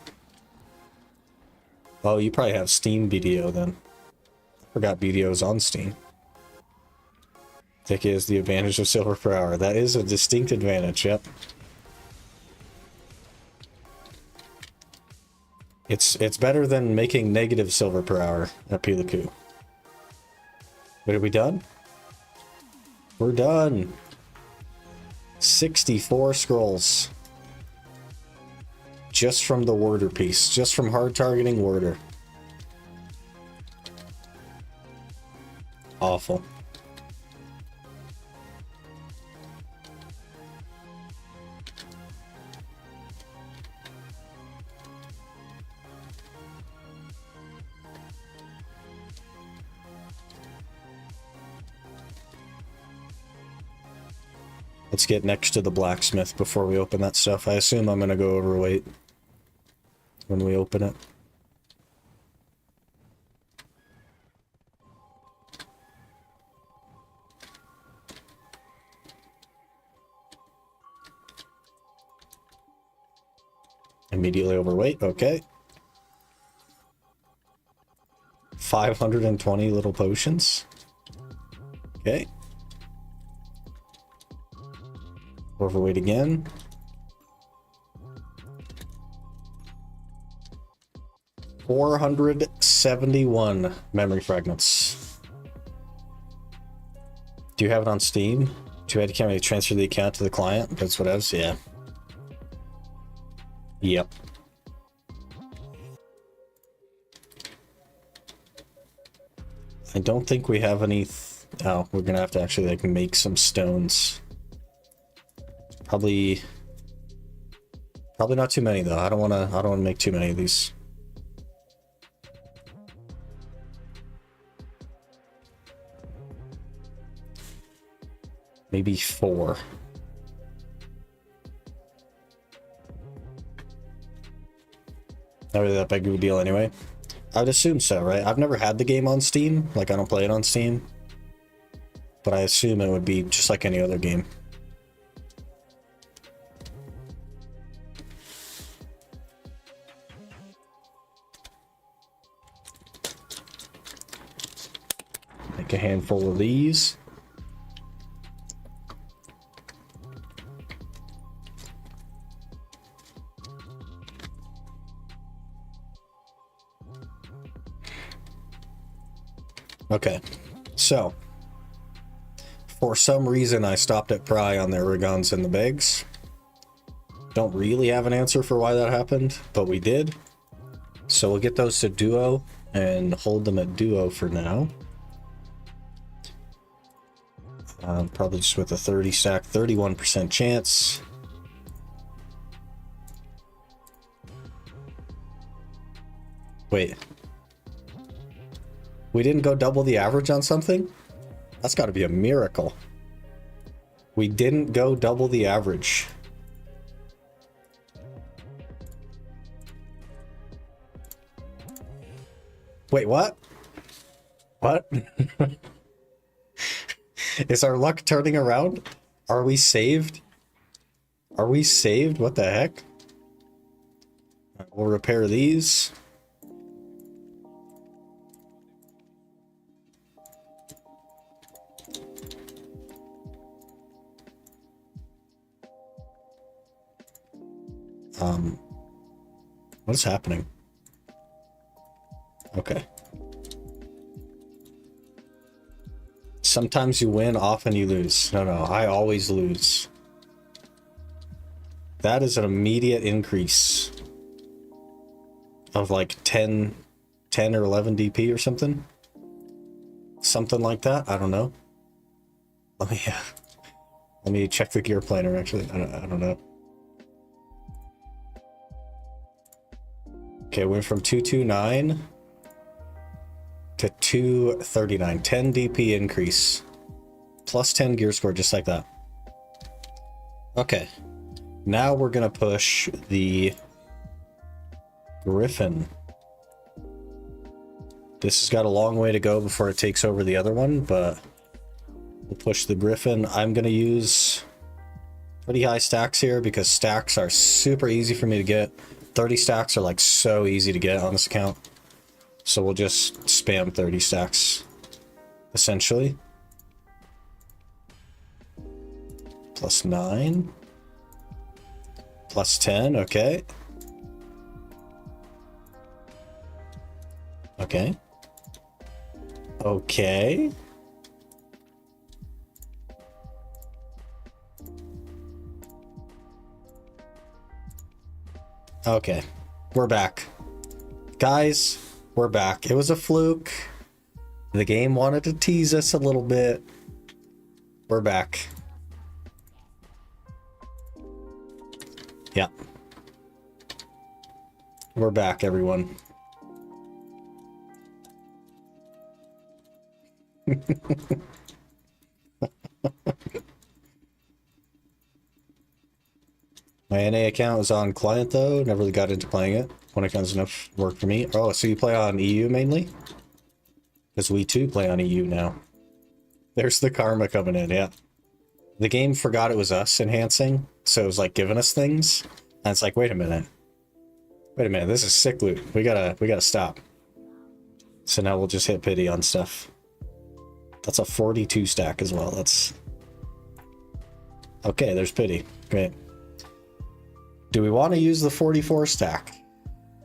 Oh, you probably have Steam BDO then. Forgot BDO's on Steam. Thick is the advantage of silver per hour. That is a distinct advantage, yep. It's better than making negative silver per hour at Pilaku. But are we done? We're done. 64 scrolls. Just from the warder piece. Just from hard targeting warder. Awful. Let's get next to the blacksmith before we open that stuff. I assume I'm gonna go overweight when we open it. Immediately overweight, okay. 520 little potions. Okay. Overweight again. $471 memory fragments. Do you have it on Steam? Too bad you can't really transfer the account to the client. That's what I was, yeah. Yep. I don't think we have any. Oh, we're gonna have to actually like make some stones. Probably not too many though. I don't wanna make too many of these. Maybe 4. Not really that big of a deal anyway. I would assume so, right? I've never had the game on Steam. Like, I don't play it on Steam. But I assume it would be just like any other game. Make a handful of these. Okay, so for some reason I stopped at Pry on the Origons and the Begs. Don't really have an answer for why that happened, but we did. So we'll get those to Duo and hold them at Duo for now. Probably just with a 30 stack, 31% chance. Wait. We didn't go double the average on something? That's got to be a miracle. We didn't go double the average. Wait, what? What? Is our luck turning around? Are we saved? Are we saved? What the heck? We'll repair these. What is happening? Okay. Sometimes you win, often you lose. No, I always lose. That is an immediate increase of like 10 or 11 DP or something. Something like that. I don't know. Let me check the gear planner actually. I don't know. Okay, went from 229 to 239. 10 DP increase. Plus 10 gear score, just like that. Okay. Now we're gonna push the Griffin. This has got a long way to go before it takes over the other one, but we'll push the Griffin. I'm gonna use pretty high stacks here because stacks are super easy for me to get. 30 stacks are like so easy to get on this account. So we'll just spam 30 stacks, essentially. Plus 9. Plus 10, okay. Okay. Okay. Okay. We're back. Guys, we're back. It was a fluke. The game wanted to tease us a little bit. We're back. Yeah. We're back, everyone. My NA account is on client though. Never really got into playing it. One account's enough work for me. Oh, so you play on EU mainly? Because we too play on EU now. There's the karma coming in, yeah. The game forgot it was us enhancing, so it was like giving us things. And it's like, wait a minute. Wait a minute, this is sick loot. We gotta stop. So now we'll just hit pity on stuff. That's a 42 stack as well. That's... Okay, there's pity. Great. Do we want to use the 44 stack?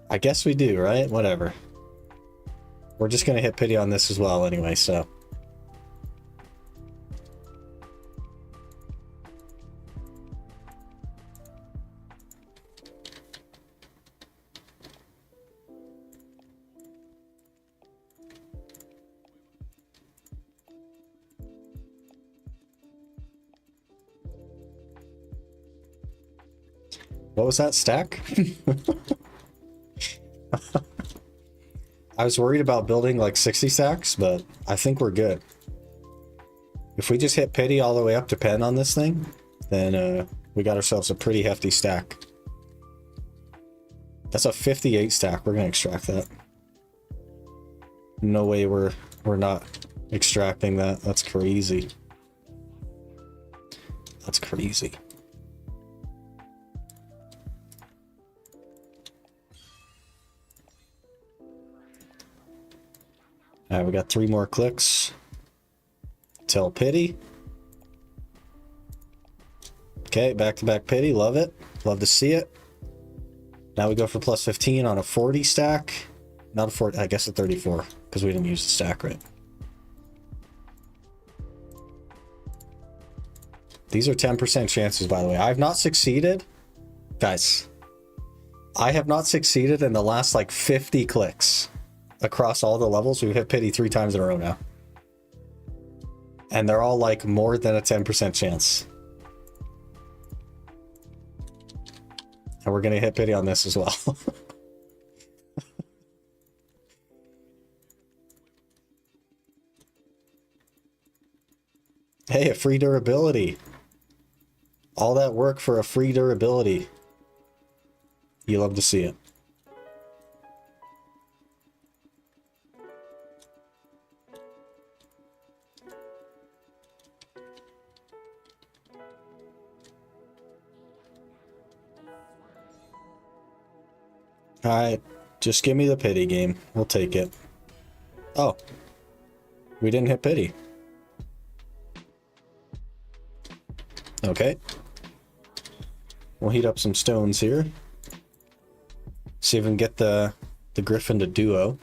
I guess we do, right? Whatever. We're just gonna hit pity on this as well anyway, so... What was that stack? I was worried about building like 60 stacks, but I think we're good. If we just hit pity all the way up to pen on this thing, then we got ourselves a pretty hefty stack. That's a 58 stack. We're gonna extract that. No way we're not extracting that. That's crazy. That's crazy. Alright, we got 3 more clicks. Tell pity. Okay, back-to-back pity. Love it. Love to see it. Now we go for plus 15 on a 40 stack. Not a 40, I guess a 34, because we didn't use the stack, right? These are 10% chances, by the way. I've not succeeded. Guys, I have not succeeded in the last, like, 50 clicks. Across all the levels, we've hit pity 3 times in a row now. And they're all like more than a 10% chance. And we're gonna hit pity on this as well. Hey, a free durability. All that work for a free durability. You love to see it. Alright, just give me the pity game. We'll take it. Oh. We didn't hit pity. Okay. We'll heat up some stones here. See if we can get the griffin to duo.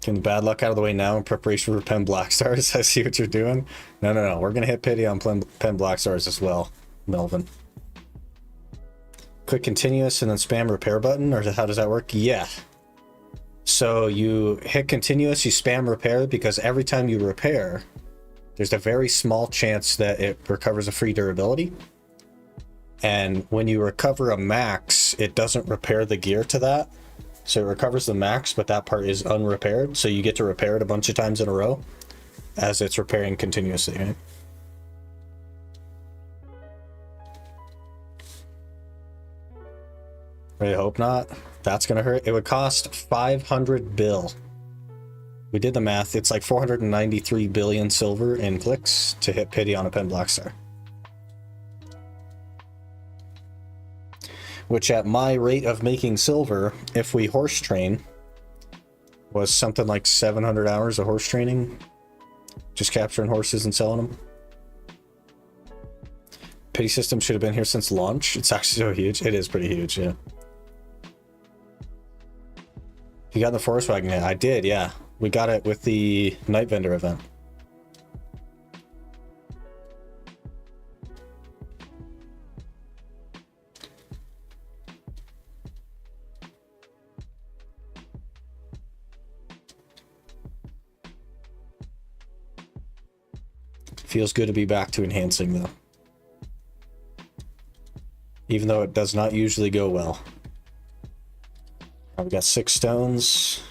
Getting bad luck out of the way now in preparation for Pen Black Stars. I see what you're doing. No. We're going to hit pity on Pen Black Stars as well. Melvin. Click continuous and then spam repair button, or how does that work? Yeah. So you hit continuous, you spam repair, because every time you repair, there's a very small chance that it recovers a free durability. And when you recover a max, it doesn't repair the gear to that. So it recovers the max, but that part is unrepaired. So you get to repair it a bunch of times in a row as it's repairing continuously, right? I hope not. That's gonna hurt. It would cost 500 bill. We did the math. It's like 493 billion silver in clicks to hit pity on a Pen Black Star. Which at my rate of making silver, if we horse train, was something like 700 hours of horse training. Just capturing horses and selling them. Pity system should have been here since launch. It's actually so huge. It is pretty huge, yeah. You got the forest wagon? I did, yeah. We got it with the Night Vendor event. Feels good to be back to enhancing, though. Even though it does not usually go well. We got 6 stones.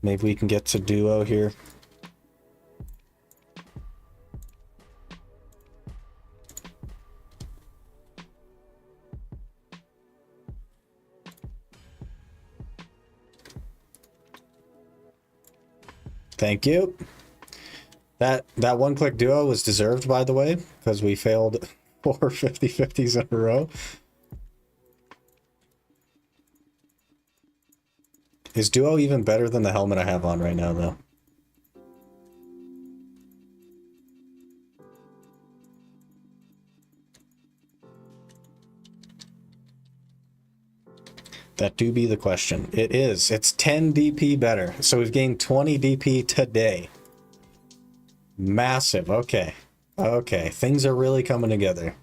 Maybe we can get to duo here. Thank you. That one-click duo was deserved, by the way, because we failed 4 50-50s in a row. Is duo even better than the helmet I have on right now, though? That do be the question. It is. It's 10 DP better. So we've gained 20 DP today. Massive. Okay. Okay. Things are really coming together.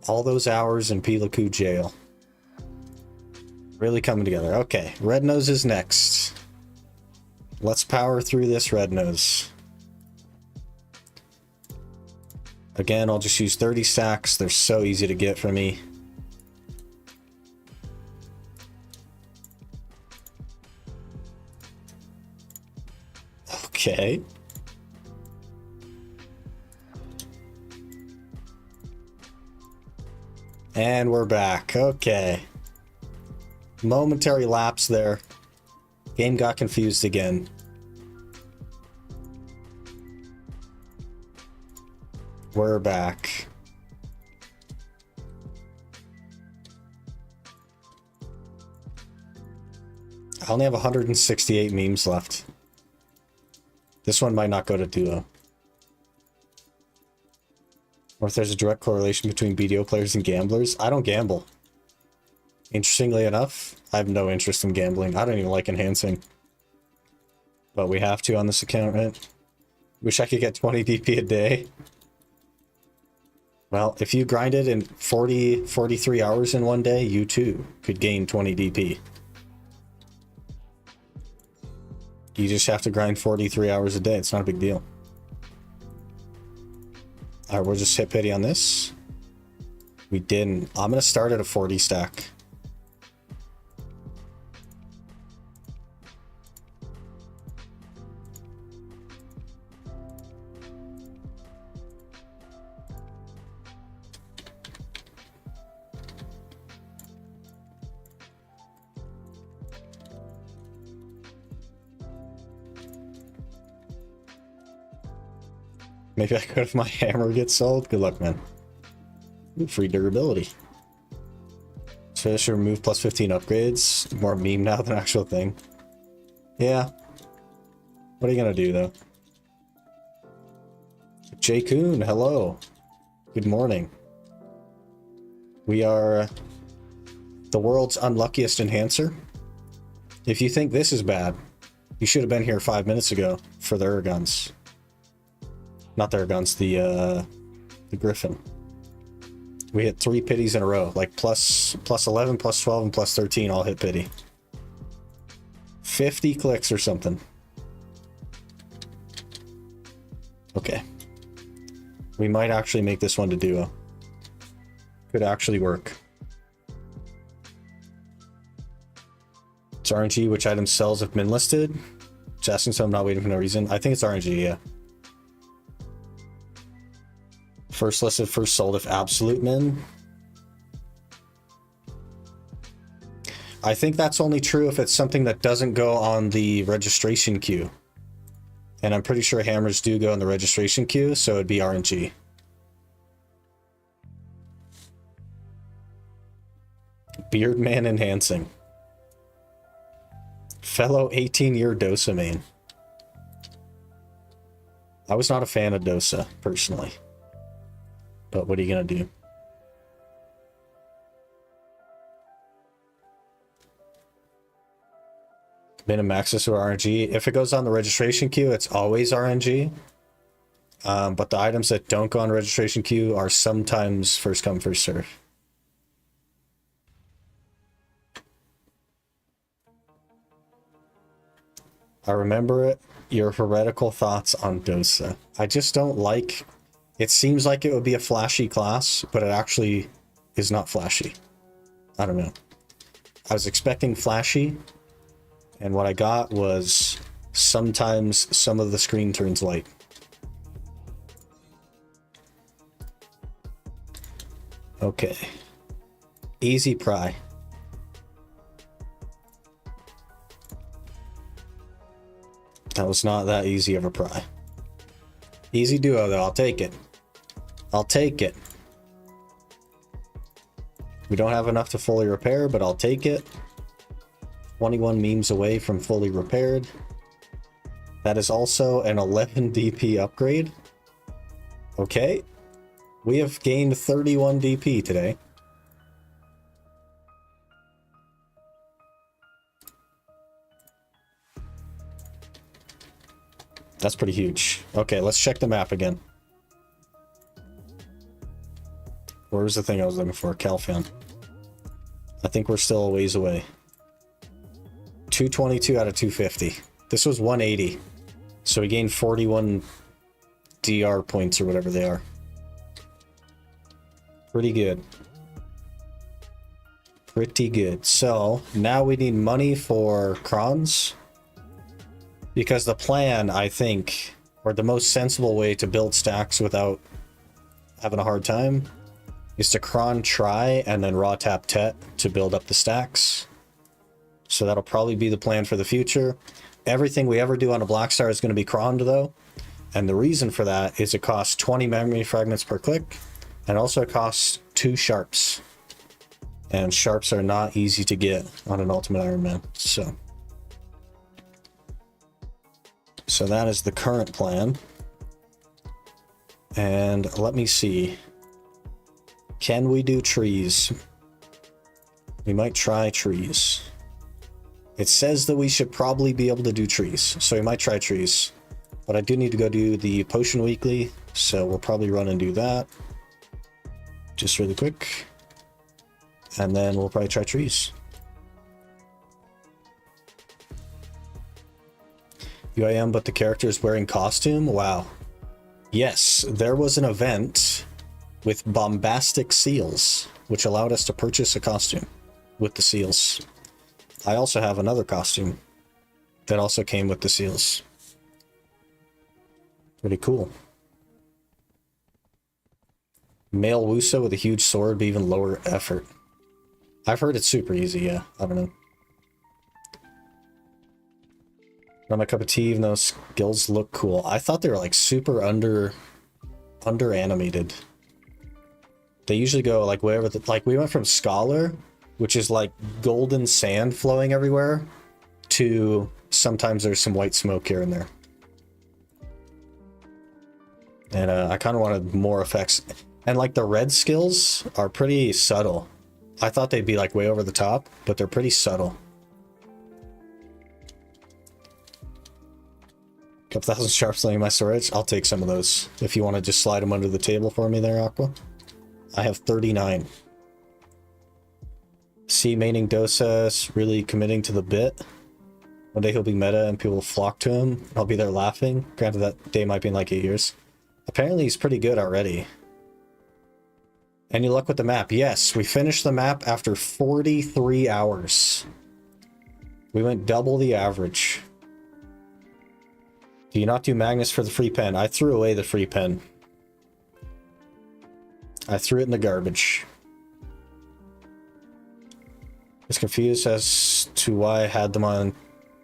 All those hours in Pilaku jail. Really coming together. Okay. Red Nose is next. Let's power through this Red Nose. Again, I'll just use 30 stacks. They're so easy to get for me. Okay. And we're back. Okay. Momentary lapse there. Game got confused again. We're back. I only have 168 memes left. This one might not go to duo. Or if there's a direct correlation between BDO players and gamblers. I don't gamble. Interestingly enough, I have no interest in gambling. I don't even like enhancing. But we have to on this account, right? Wish I could get 20 DP a day. Well, if you grinded in 43 hours in one day, you too could gain 20 DP. You just have to grind 43 hours a day. It's not a big deal. Alright, we'll just hit pity on this. We didn't. I'm going to start at a 40 stack. Maybe I could if my hammer gets sold. Good luck, man. Ooh, free durability. Finish remove plus 15 upgrades. More meme now than actual thing. Yeah. What are you gonna do, though? Jay Kuhn, hello. Good morning. We are the world's unluckiest enhancer. If you think this is bad, you should have been here 5 minutes ago for the Urguns. Not their guns, the Griffin. We hit 3 pities in a row, like plus 11, plus 12, and plus 13 all hit pity. 50 clicks or something. Okay. We might actually make this one to duo. Could actually work. It's RNG, which item sells if min listed? Just asking, so I'm not waiting for no reason. I think it's RNG, yeah. First listed, first sold if absolute min. I think that's only true if it's something that doesn't go on the registration queue. And I'm pretty sure hammers do go in the registration queue, so it'd be RNG. Beardman enhancing. Fellow 18-year Dosa main. I was not a fan of Dosa, personally. But what are you gonna do? Min and maxes or RNG. If it goes on the registration queue, it's always RNG. But the items that don't go on registration queue are sometimes first come, first serve. I remember it. Your heretical thoughts on Dosa. I just don't like... It seems like it would be a flashy class, but it actually is not flashy. I don't know. I was expecting flashy, and what I got was sometimes some of the screen turns white. Okay. Easy pry. That was not that easy of a pry. Easy duo though, I'll take it. I'll take it. We don't have enough to fully repair, but I'll take it. 21 memes away from fully repaired. That is also an 11 DP upgrade. Okay. We have gained 31 DP today. That's pretty huge. Okay, let's check the map again. Where was the thing I was looking for? Calphan. I think we're still a ways away. 222 out of 250. This was 180. So we gained 41 DR points or whatever they are. Pretty good. Pretty good. So now we need money for crons. Because the plan, I think, or the most sensible way to build stacks without having a hard time is to cron try and then raw tap tet to build up the stacks. So that'll probably be the plan for the future. Everything we ever do on a Black Star is going to be croned though. And the reason for that is it costs 20 memory fragments per click, and also it costs 2 sharps. And sharps are not easy to get on an Ultimate Iron Man. So that is the current plan. And let me see. Can we do trees? We might try trees. It says that we should probably be able to do trees, so we might try trees. But I do need to go do the potion weekly, so we'll probably run and do that. Just really quick. And then we'll probably try trees. UIM, but the character is wearing costume? Wow. Yes, there was an event with bombastic seals, which allowed us to purchase a costume with the seals. I also have another costume that also came with the seals. Pretty cool. Male Wusa with a huge sword, but even lower effort. I've heard it's super easy, yeah. I don't know. Not my cup of tea, even though skills look cool. I thought they were like super under animated. They usually go like wherever like we went from Scholar, which is like golden sand flowing everywhere, to sometimes there's some white smoke here and there. And I kind of wanted more effects. And like the red skills are pretty subtle. I thought they'd be like way over the top, but they're pretty subtle. Couple thousand sharps laying in my storage. I'll take some of those. If you want to just slide them under the table for me there, Aqua. I have 39. See, maining Dosas, really committing to the bit. One day he'll be meta and people will flock to him. I'll be there laughing. Granted, that day might be in like 8 years. Apparently he's pretty good already. Any luck with the map? Yes, we finished the map after 43 hours. We went double the average. Do you not do Magnus for the free pen? I threw away the free pen. I threw it in the garbage. I was confused as to why I had them on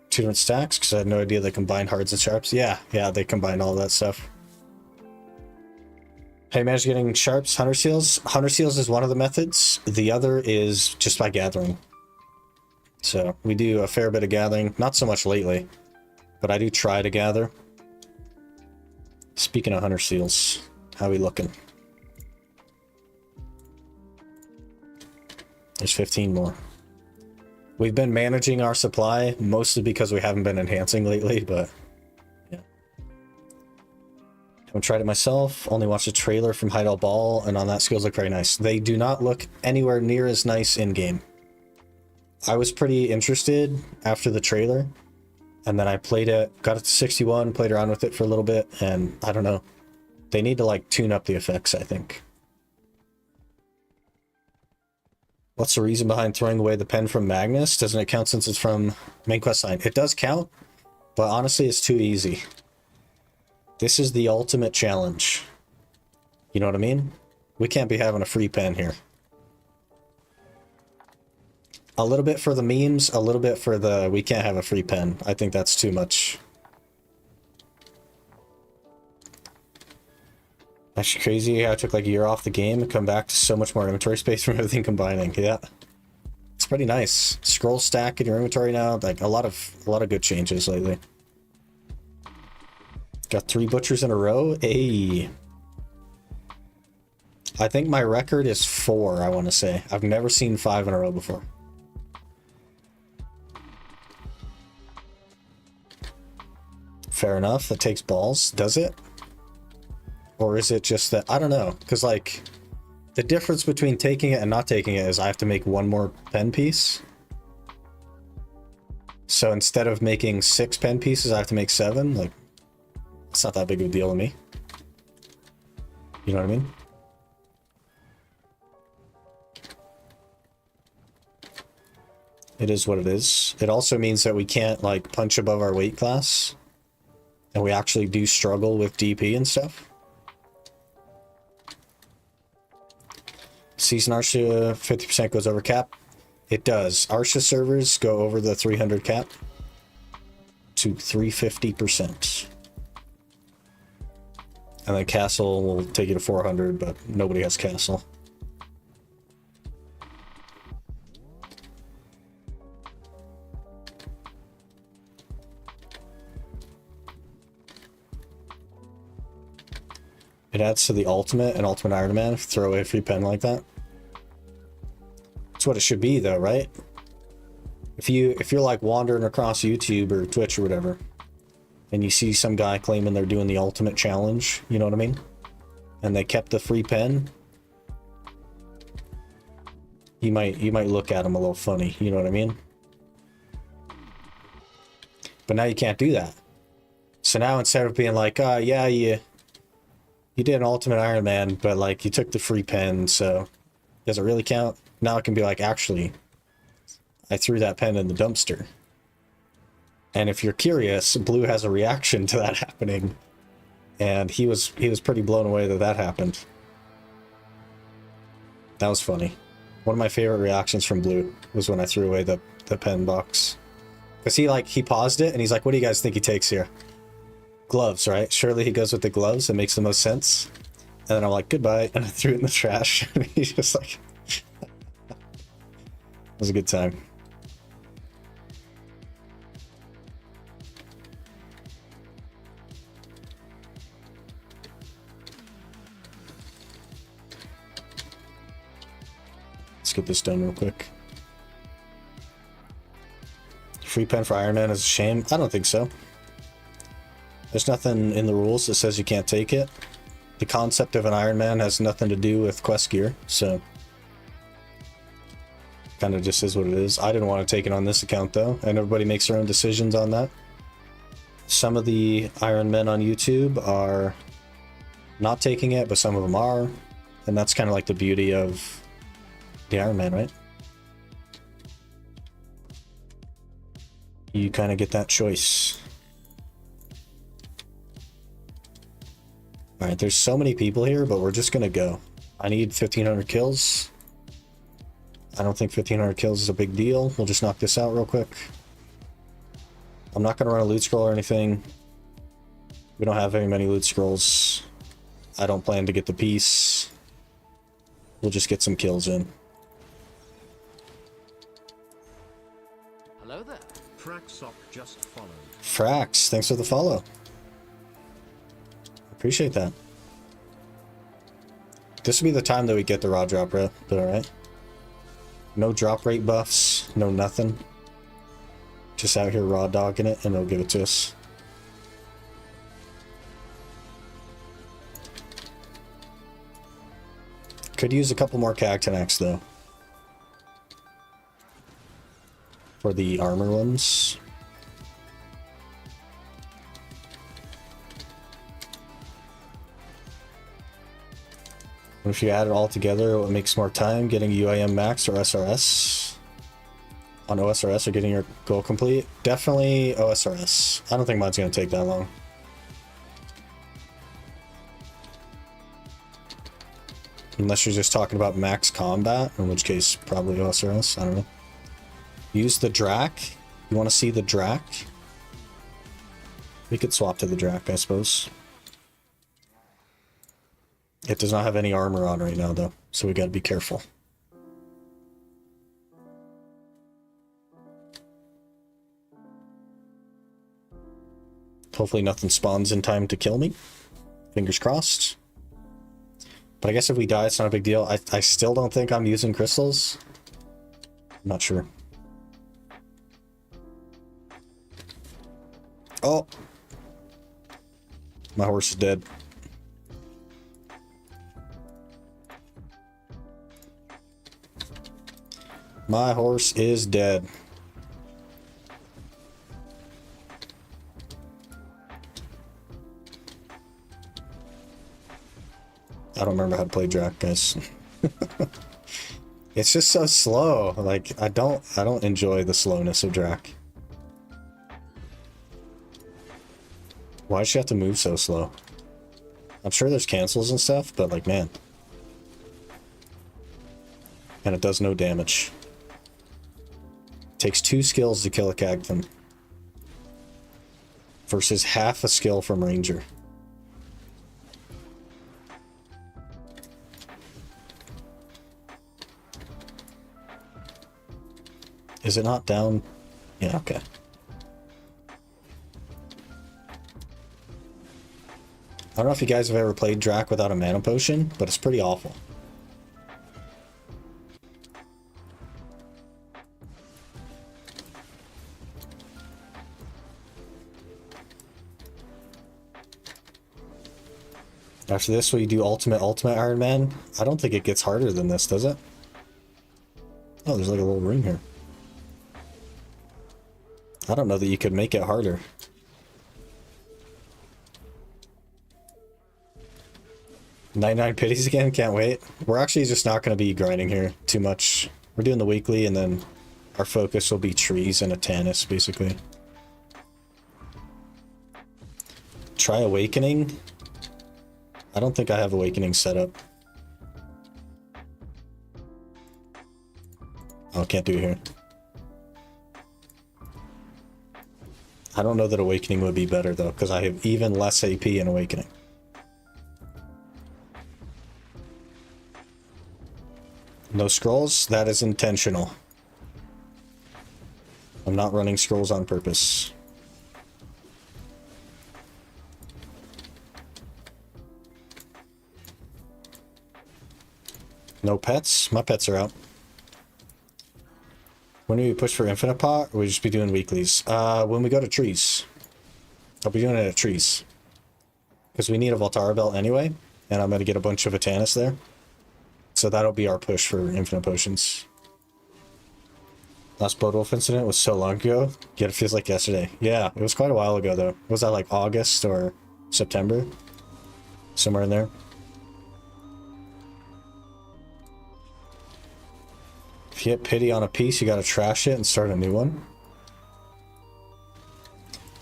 2 different stacks, because I had no idea they combined hards and sharps. Yeah, they combine all that stuff. How you manage getting sharps? Hunter seals? Hunter seals is one of the methods. The other is just by gathering. So we do a fair bit of gathering. Not so much lately, but I do try to gather. Speaking of hunter seals, how are we looking? There's 15 more. We've been managing our supply, mostly because we haven't been enhancing lately, but yeah. Haven't tried it myself, only watched a trailer from Heidel Ball, and on that skills look very nice. They do not look anywhere near as nice in-game. I was pretty interested after the trailer, and then I played it, got it to 61, played around with it for a little bit, and I don't know. They need to like tune up the effects, I think. What's the reason behind throwing away the pen from Magnus? Doesn't it count since it's from main quest line? It does count, but honestly it's too easy. This is the ultimate challenge. You know what I mean? We can't be having a free pen here. A little bit for the memes, a little bit for the we can't have a free pen. I think that's too much. Actually crazy how I took like a year off the game and come back to so much more inventory space from everything combining. Yeah. It's pretty nice. Scroll stack in your inventory now. Like a lot of good changes lately. Got 3 butchers in a row. Hey. I think my record is 4, I want to say. I've never seen 5 in a row before. Fair enough. That takes balls. Does it? Or is it just that? I don't know. Because, like, the difference between taking it and not taking it is I have to make 1 more pen piece. So instead of making 6 pen pieces, I have to make 7. Like, it's not that big of a deal to me. You know what I mean? It is what it is. It also means that we can't, like, punch above our weight class. And we actually do struggle with DP and stuff. Season Arsha 50% goes over cap. It does. Arsha servers go over the 300 cap to 350%. And then Castle will take you to 400, but nobody has Castle. It adds to the ultimate and Ultimate Iron Man if you throw away a free pen like that. That's what it should be though, right? If you're like wandering across YouTube or Twitch or whatever, and you see some guy claiming they're doing the ultimate challenge, you know what I mean? And they kept the free pen, you might look at them a little funny, you know what I mean? But now you can't do that. So now instead of being like, yeah, you did an Ultimate Iron Man, but like you took the free pen, so does it really count? Now it can be like, actually, I threw that pen in the dumpster. And if you're curious, Blue has a reaction to that happening, and he was pretty blown away that that happened. That was funny. One of my favorite reactions from Blue was when I threw away the pen box, because he paused it and he's like, "What do you guys think he takes here?" Gloves, right? Surely he goes with the gloves. It makes the most sense. And then I'm like, goodbye, and I threw it in the trash. And he's just like, it was a good time. Let's get this done real quick. Free pen for Iron Man is a shame. I don't think so. There's nothing in the rules that says you can't take it. The concept of an Iron Man has nothing to do with quest gear, so kind of just is what it is. I didn't want to take it on this account though, and everybody makes their own decisions on that. Some of the Iron Men on YouTube are not taking it, but some of them are, and that's kind of like the beauty of the Iron Man, right? You kind of get that choice. Alright, there's so many people here, but we're just gonna go. I need 1,500 kills. I don't think 1,500 kills is a big deal. We'll just knock this out real quick. I'm not gonna run a loot scroll or anything. We don't have very many loot scrolls. I don't plan to get the piece. We'll just get some kills in. Hello there. Fraxoc just followed. Frax, thanks for the follow. Appreciate that. This will be the time that we get the raw drop rate, but alright. No drop rate buffs, no nothing. Just out here raw dogging it, and they'll give it to us. Could use a couple more Cactanax though. For the armor ones. If you add it all together, what makes more time? Getting UIM max or SRS? On OSRS or getting your goal complete? Definitely OSRS. I don't think mine's going to take that long. Unless you're just talking about max combat, in which case probably OSRS, I don't know. Use the Drac. You want to see the Drac? We could swap to the Drac, I suppose. It does not have any armor on right now, though, so we gotta be careful. Hopefully nothing spawns in time to kill me. Fingers crossed. But I guess if we die, it's not a big deal. I still don't think I'm using crystals. I'm not sure. Oh! My horse is dead. My horse is dead. I don't remember how to play Drac, guys. It's just so slow. Like, I don't enjoy the slowness of Drac. Why does she have to move so slow? I'm sure there's cancels and stuff, but like, man. And it does no damage. Takes 2 skills to kill a Cagtham. Versus half a skill from Ranger. Is it not down? Yeah, okay. I don't know if you guys have ever played Drac without a mana potion, but it's pretty awful. After this, will you do Ultimate Iron Man? I don't think it gets harder than this, does it? Oh, there's like a little room here. I don't know that you could make it harder. $99 pities again, can't wait. We're actually just not going to be grinding here too much. We're doing the weekly, and then our focus will be trees and a Tannis, basically. Try Awakening. I don't think I have Awakening set up. Oh, can't do it here. I don't know that Awakening would be better, though, because I have even less AP in Awakening. No scrolls? That is intentional. I'm not running scrolls on purpose. No pets? My pets are out. When do we push for Infinite Pot, or we just be doing weeklies? When we go to trees. I'll be doing it at trees. Because we need a Voltara belt anyway, and I'm going to get a bunch of Atanis there. So that'll be our push for Infinite Potions. Last Blood Wolf incident was so long ago, yet it feels like yesterday. Yeah, it was quite a while ago though. Was that like August or September? Somewhere in there. If you hit pity on a piece, you gotta trash it and start a new one.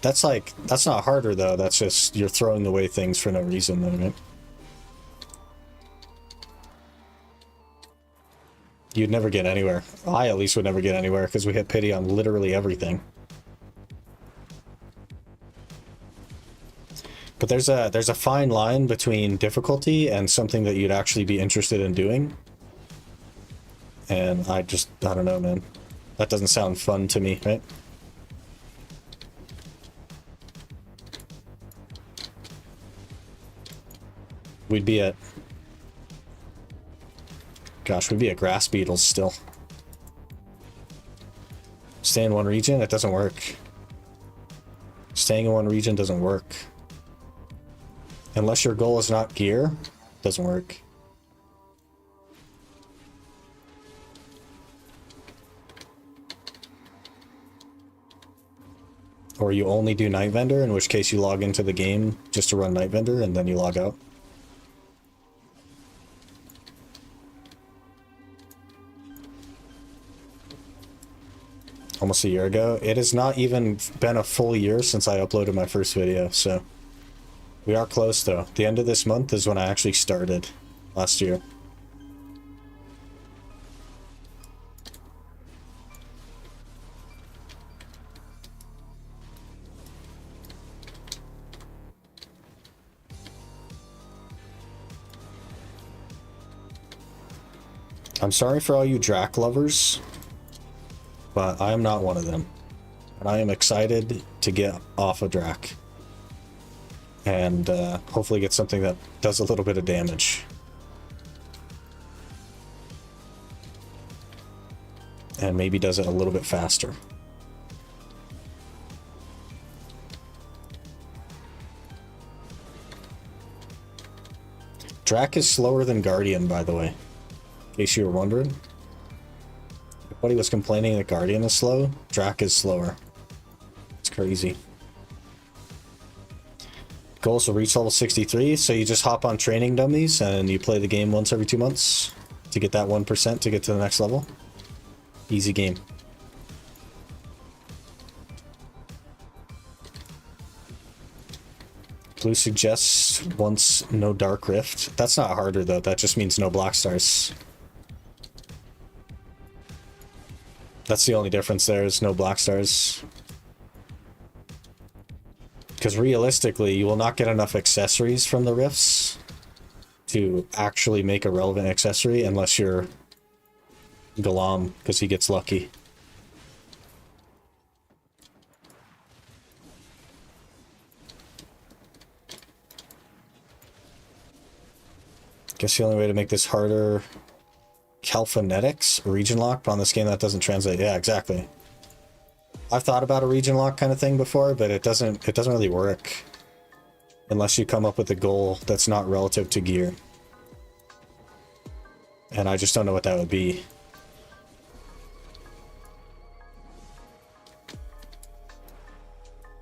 That's like, that's not harder though, that's just, you're throwing away things for no reason though, right? You'd never get anywhere. I at least would never get anywhere because we hit pity on literally everything. But there's a fine line between difficulty and something that you'd actually be interested in doing. And I don't know, man. That doesn't sound fun to me, right? We'd be at... Gosh, we'd be at grass beetles still. Stay in one region? It doesn't work. Staying in one region doesn't work. Unless your goal is not gear, it doesn't work. Or you only do Night Vendor, in which case you log into the game just to run Night Vendor and then you log out. Almost a year ago. It has not even been a full year since I uploaded my first video, so we are close though. The end of this month is when I actually started last year. I'm sorry for all you Drac lovers, but I am not one of them. And I am excited to get off of Drac. And hopefully get something that does a little bit of damage. And maybe does it a little bit faster. Drac is slower than Guardian, by the way. In case you were wondering. Everybody was complaining that Guardian is slow. Drac is slower. It's crazy. Goals to reach level 63, so you just hop on training dummies and you play the game once every 2 months to get that 1% to get to the next level. Easy game. Blue suggests once no Dark Rift. That's not harder though, that just means no Black Stars. That's the only difference there, is no Black Stars. Because realistically, you will not get enough accessories from the rifts to actually make a relevant accessory unless you're Galam, because he gets lucky. Guess the only way to make this harder, Calphonetics, region lock, but on this game that doesn't translate. Yeah, exactly. I've thought about a region lock kind of thing before, but it doesn't really work unless you come up with a goal that's not relative to gear. And I just don't know what that would be.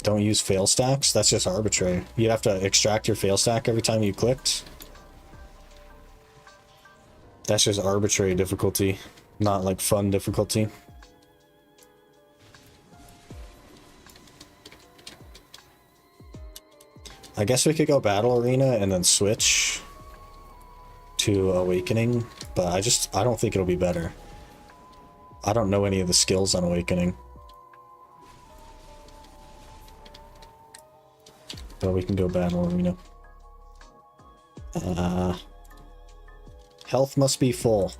Don't use fail stacks? That's just arbitrary. You'd have to extract your fail stack every time you clicked. That's just arbitrary difficulty, not like fun difficulty. I guess we could go Battle Arena and then switch to Awakening, but I don't think it'll be better. I don't know any of the skills on Awakening. But we can go Battle Arena. Health must be full.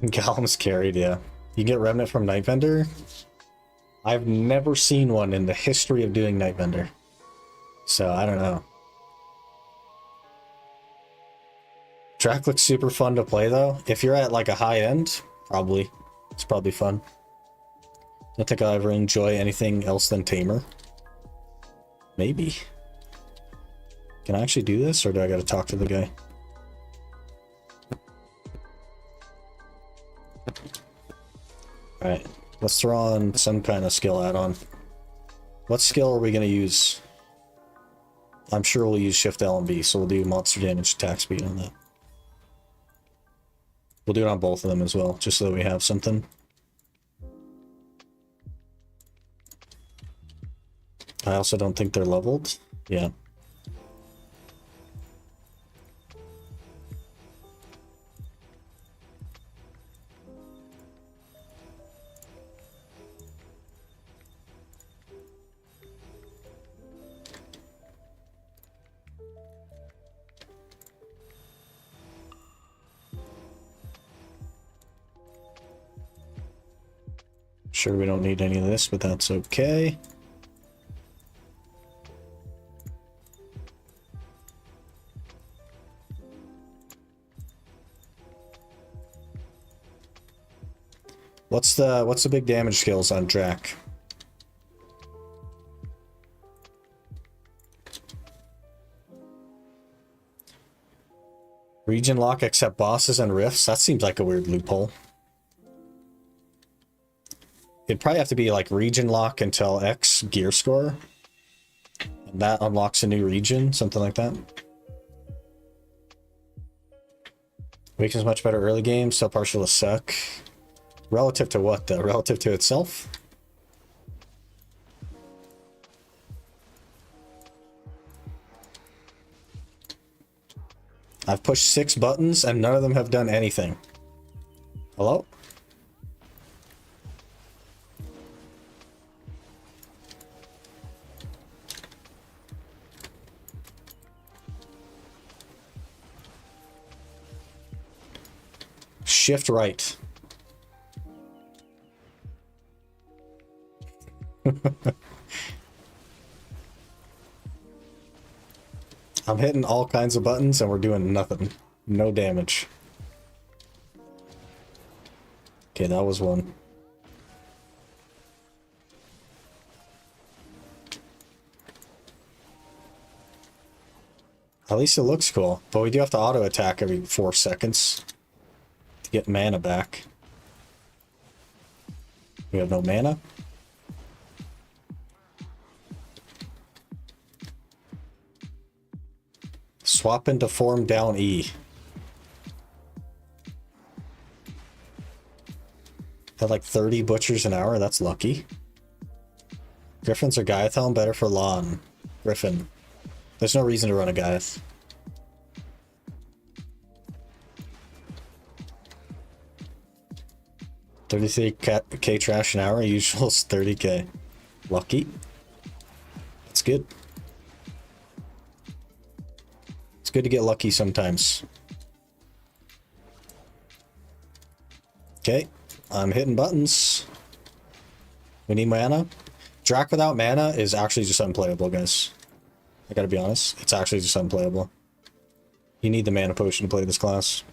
Galam's carried, yeah. You get Remnant from Nightbender? I've never seen one in the history of doing Nightbender. So, I don't know. Drac looks super fun to play, though. If you're at, like, a high end, probably. It's probably fun. Don't think I'll ever enjoy anything else than Tamer. Maybe. Can I actually do this, or do I gotta talk to the guy? Alright, let's throw on some kind of skill add-on. What skill are we going to use? I'm sure we'll use Shift L and B, so we'll do monster damage attack speed on that. We'll do it on both of them as well, just so that we have something. I also don't think they're leveled. Yeah. Sure, we don't need any of this, but that's okay. What's the big damage skills on Drac? Region lock except bosses and rifts? That seems like a weird loophole. It'd probably have to be like region lock until X gear score. And that unlocks a new region, something like that. Weakness much better early game, still partial to suck. Relative to what though? Relative to itself? I've pushed 6 buttons and none of them have done anything. Hello? Shift right. I'm hitting all kinds of buttons and we're doing nothing. No damage. Okay, that was one. At least it looks cool, but we do have to auto attack every 4 seconds to get mana back. We have no mana. Swap into form down E. At like 30 butchers an hour, that's lucky. Griffins or Gaiathon better for lawn. Griffin. There's no reason to run a Gaiath. $33K trash an hour, usual's 30K. Lucky. That's good. It's good to get lucky sometimes. Okay, I'm hitting buttons. We need mana. Drac without mana is actually just unplayable, guys. I gotta be honest, it's actually just unplayable. You need the mana potion to play this class.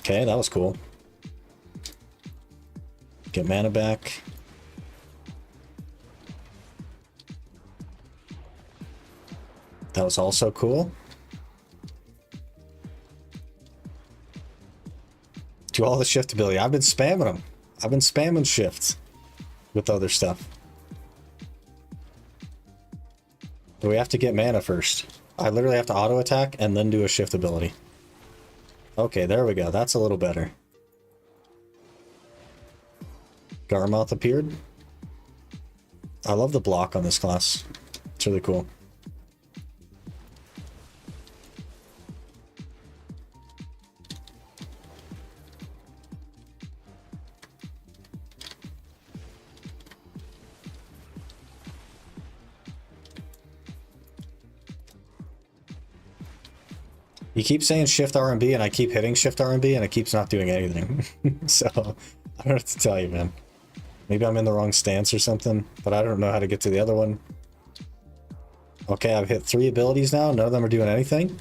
Okay, that was cool. Get mana back. That was also cool. Do all the shift ability. I've been spamming them. I've been spamming shifts with other stuff. But we have to get mana first. I literally have to auto attack and then do a shift ability. Okay, there we go. That's a little better. Garmoth appeared. I love the block on this class. It's really cool. You keep saying shift RMB and I keep hitting shift RMB and it keeps not doing anything. So, I don't know what to tell you, man. Maybe I'm in the wrong stance or something, but I don't know how to get to the other one. Okay, I've hit 3 abilities now. None of them are doing anything.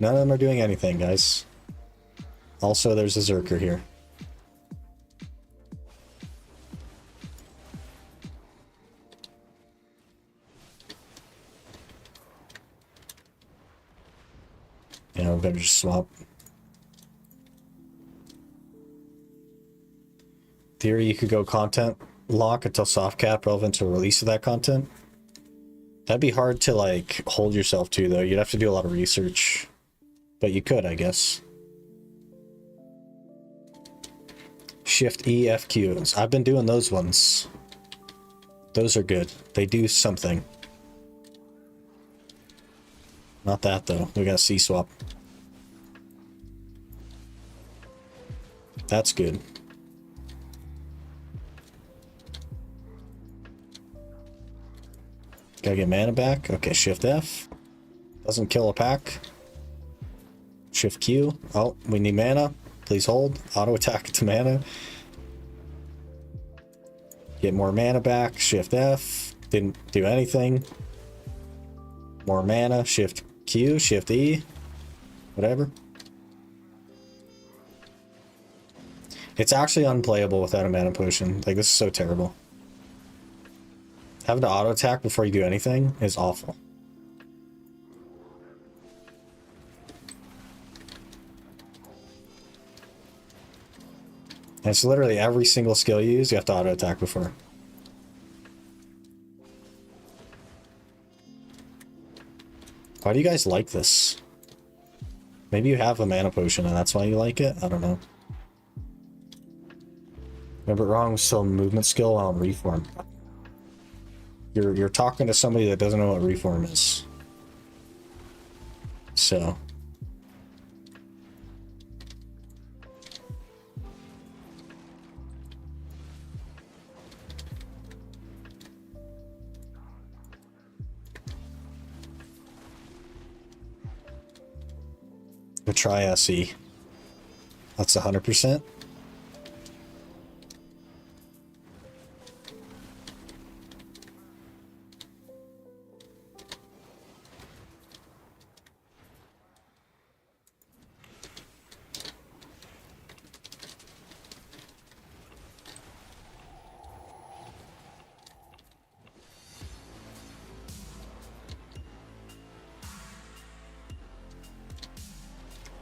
None of them are doing anything, guys. Also, there's a Zerker here. Yeah, we better just swap. Theory, you could go content lock until soft cap relevant to release of that content. That'd be hard to like hold yourself to though. You'd have to do a lot of research. But you could, I guess. Shift E, F, Q. I've been doing those ones. Those are good. They do something. Not that though. We got a C swap. That's good. Gotta get mana back. Okay, Shift F. Doesn't kill a pack. Shift Q. Oh, we need mana. Please hold. Auto attack to mana. Get more mana back. Shift F. Didn't do anything. More mana. Shift Q. Shift E. Whatever. It's actually unplayable without a mana potion. Like, this is so terrible. Having to auto attack before you do anything is awful. And it's literally every single skill you use, you have to auto attack before. Why do you guys like this? Maybe you have a mana potion and that's why you like it? I don't know. Remember, wrong was still movement skill on reform. You're talking to somebody that doesn't know what reform is. So. We'll try SE. That's 100%.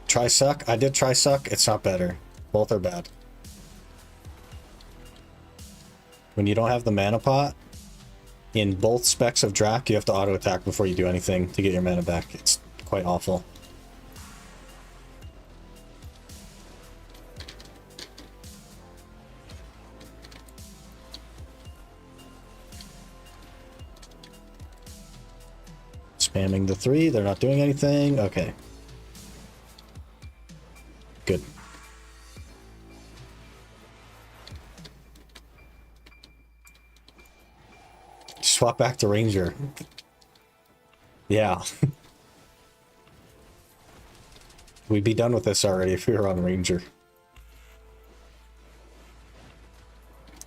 Try suck? I did try suck. It's not better. Both are bad. When you don't have the mana pot, in both specs of Drac, you have to auto attack before you do anything to get your mana back. It's quite awful. Spamming the 3, they're not doing anything. Okay. Good. Swap back to Ranger. Yeah. We'd be done with this already if we were on Ranger.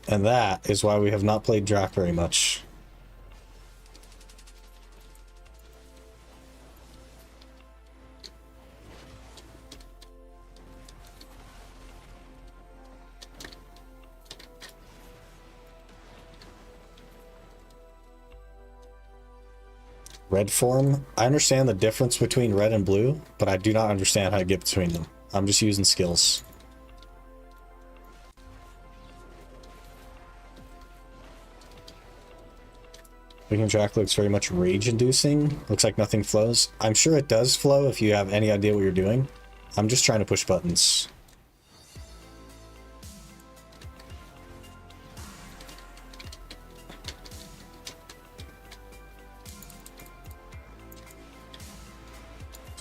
And that is why we have not played Drac very much. Red form, I understand the difference between red and blue, but I do not understand how to get between them. I'm just using skills. Wicked Drac looks very much rage-inducing. Looks like nothing flows. I'm sure it does flow if you have any idea what you're doing. I'm just trying to push buttons.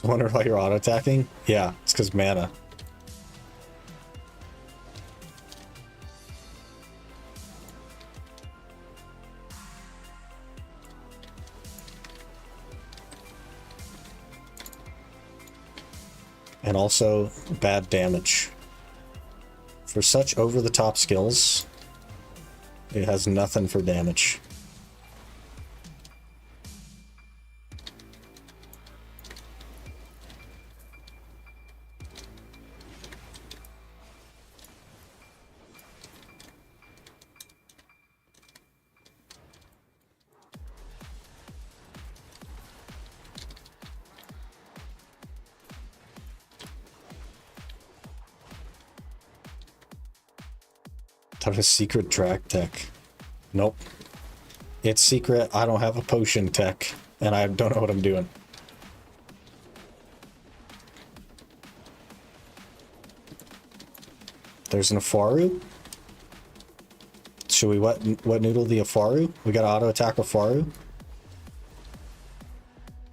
I wonder why you're auto-attacking? Yeah, it's because mana. And also, bad damage. For such over-the-top skills, it has nothing for damage. Thought it was secret Drac tech. Nope. It's secret. I don't have a potion tech, and I don't know what I'm doing. There's an Afaru. Should we what noodle the Afaru? We got auto attack Afaru.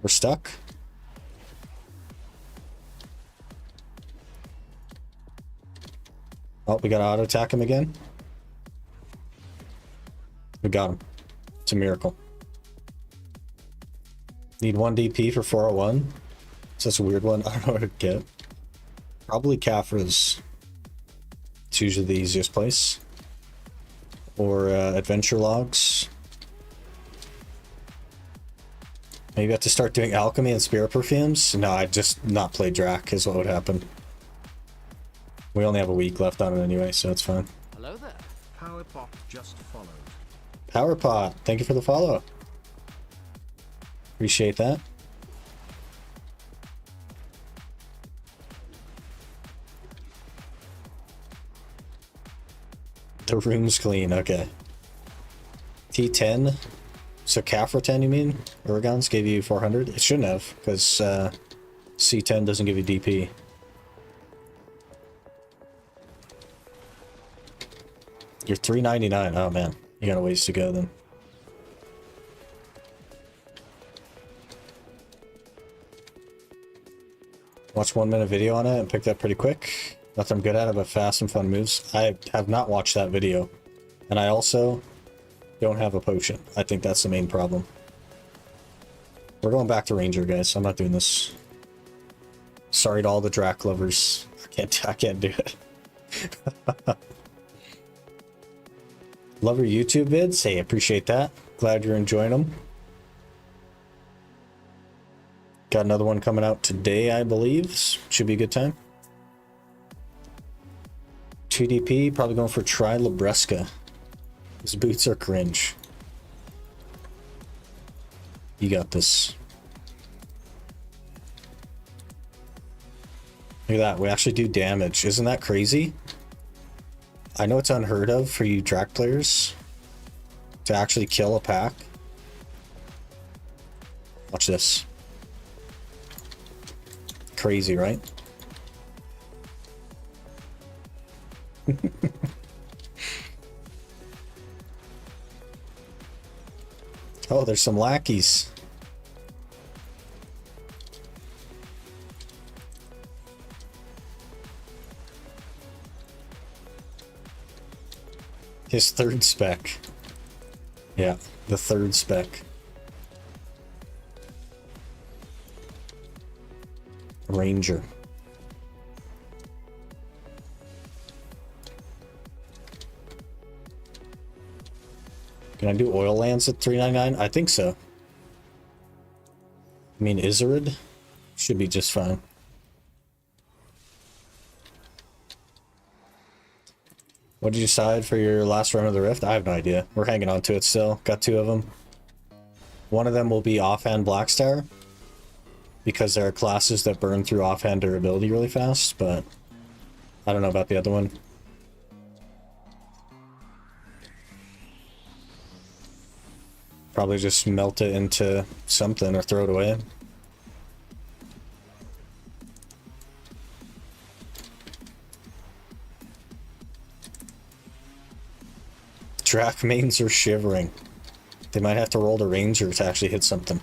We're stuck. Oh, we got to auto attack him again. We got him. It's a miracle. Need 1 DP for 401. So that's a weird one. I don't know what to get. Probably Kafra's. It's usually the easiest place. Or adventure logs. Maybe I have to start doing alchemy and spirit perfumes. No, I'd just not play Drac is what would happen. We only have a week left on it anyway, so it's fine. Hello there. PowerPop just followed. PowerPot, thank you for the follow. Appreciate that. The room's clean, okay. T10. So Kafra 10, you mean? Oregons gave you 400? It shouldn't have, because C10 doesn't give you DP. You're 399. Oh man, you got a ways to go then. Watch 1 minute video on it and picked up pretty quick. Nothing I'm good at it, but fast and fun moves. I have not watched that video. And I also don't have a potion. I think that's the main problem. We're going back to Ranger, guys. I'm not doing this. Sorry to all the Drac lovers. I can't do it. Love your YouTube vids. Hey, appreciate that. Glad you're enjoying them. Got another one coming out today, I believe. Should be a good time. 2DP, probably going for Tri Labresca. His boots are cringe. You got this. Look at that, we actually do damage. Isn't that crazy? I know it's unheard of for you Drac players to actually kill a pack. Watch this. Crazy, right? Oh, there's some lackeys. His third spec. Yeah, the third spec. Ranger. Can I do oil lands at 399? I think so. I mean, Izarid should be just fine. What did you decide for your last run of the Rift? I have no idea. We're hanging on to it still. Got 2 of them. One of them will be offhand Blackstar, because there are classes that burn through offhand durability really fast, but I don't know about the other one. Probably just melt it into something or throw it away. Drac mains are shivering. They might have to roll the Ranger to actually hit something.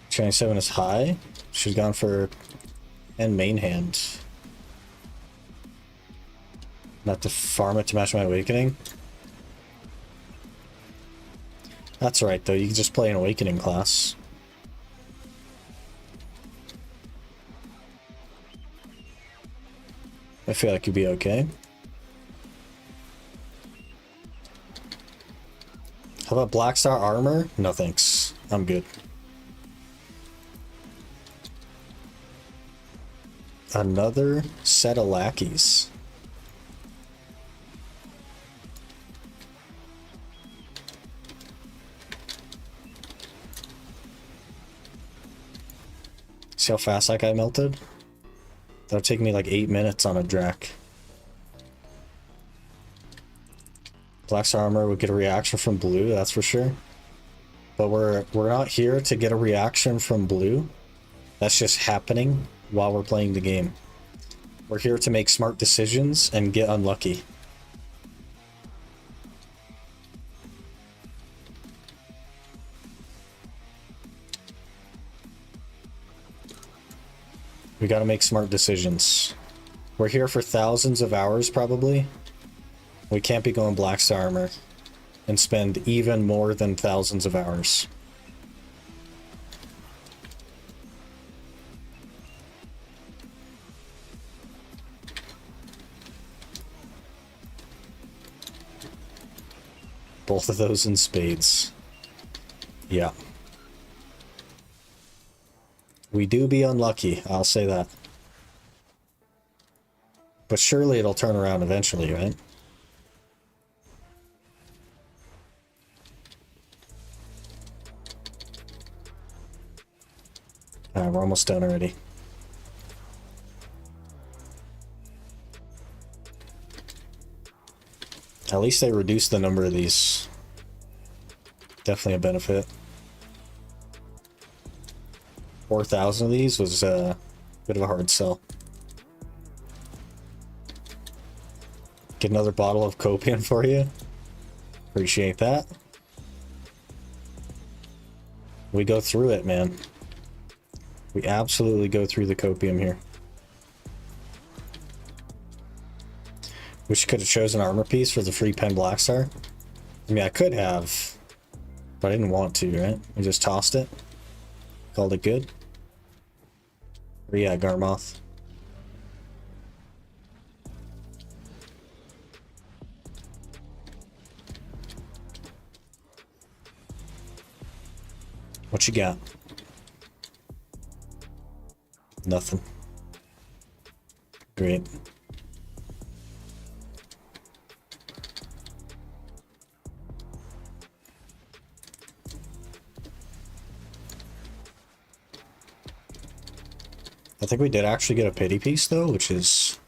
Training 7 is high. She's gone for and main hand. Not to farm it to match my awakening. That's right though, you can just play an awakening class. I feel like you'd be okay. How about Blackstar armor? No thanks. I'm good. Another set of lackeys. See how fast that guy melted? That'll take me like 8 minutes on a Drac. Blackstar armor would get a reaction from blue, that's for sure. But we're not here to get a reaction from blue. That's just happening while we're playing the game. We're here to make smart decisions and get unlucky. We gotta make smart decisions. We're here for thousands of hours, probably. We can't be going Blackstar armor and spend even more than thousands of hours. Both of those in spades. Yeah. We do be unlucky, I'll say that. But surely it'll turn around eventually, right? Alright, we're almost done already. At least they reduced the number of these. Definitely a benefit. 4,000 of these was a bit of a hard sell. Get another bottle of copium for you. Appreciate that. We go through it, man. We absolutely go through the copium here. Wish you could have chosen armor piece for the free pen black star. I mean, I could have, but I didn't want to, right? I just tossed it. Called it good. Or yeah, Garmoth. What you got? Nothing. Great. I think we did actually get a pity piece though, which is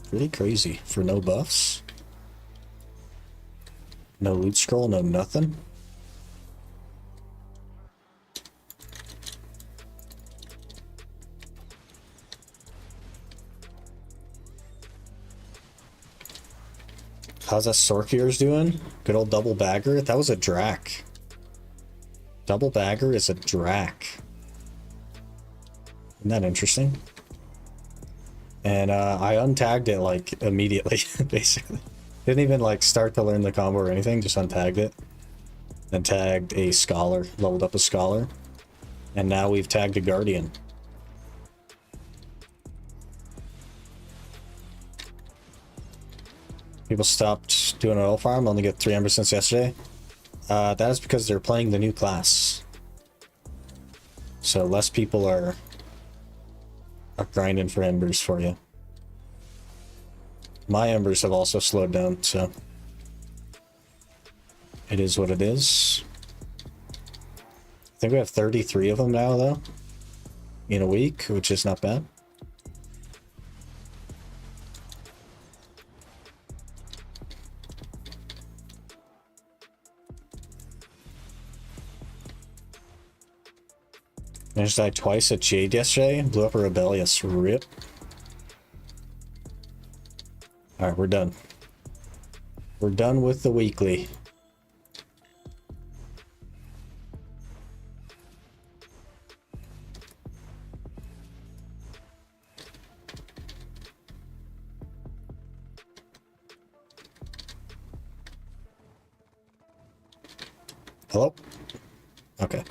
pretty crazy for no buffs. No loot scroll, no nothing. How's that Sorkier's doing? Good old double bagger. That was a Drac. Double bagger is a Drac. Isn't that interesting? And I untagged it like immediately, basically. Didn't even like start to learn the combo or anything, just untagged it. Then tagged a Scholar, leveled up a Scholar. And now we've tagged a Guardian. People stopped doing an oil farm, only get 3 embers since yesterday. That is because they're playing the new class. So less people are grinding for embers for you. My embers have also slowed down, so it is what it is. I think we have 33 of them now, though, in a week, which is not bad. I just died twice at Jade yesterday. Blew up a Rebellious. RIP. Alright, we're done. We're done with the weekly. Hello? Okay.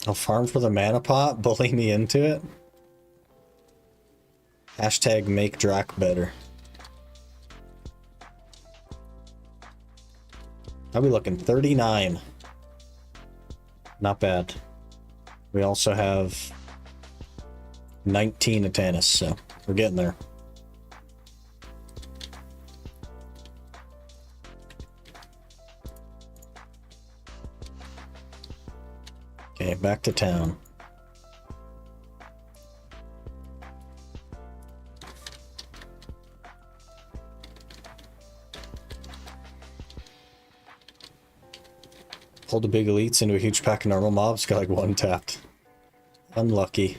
I'll farm for the mana pot, bully me into it. Hashtag make Drac better. I'll be looking 39. Not bad. We also have 19 Atanis, so we're getting there. Okay, back to town. Pulled the big elites into a huge pack of normal mobs, got like one tapped. Unlucky.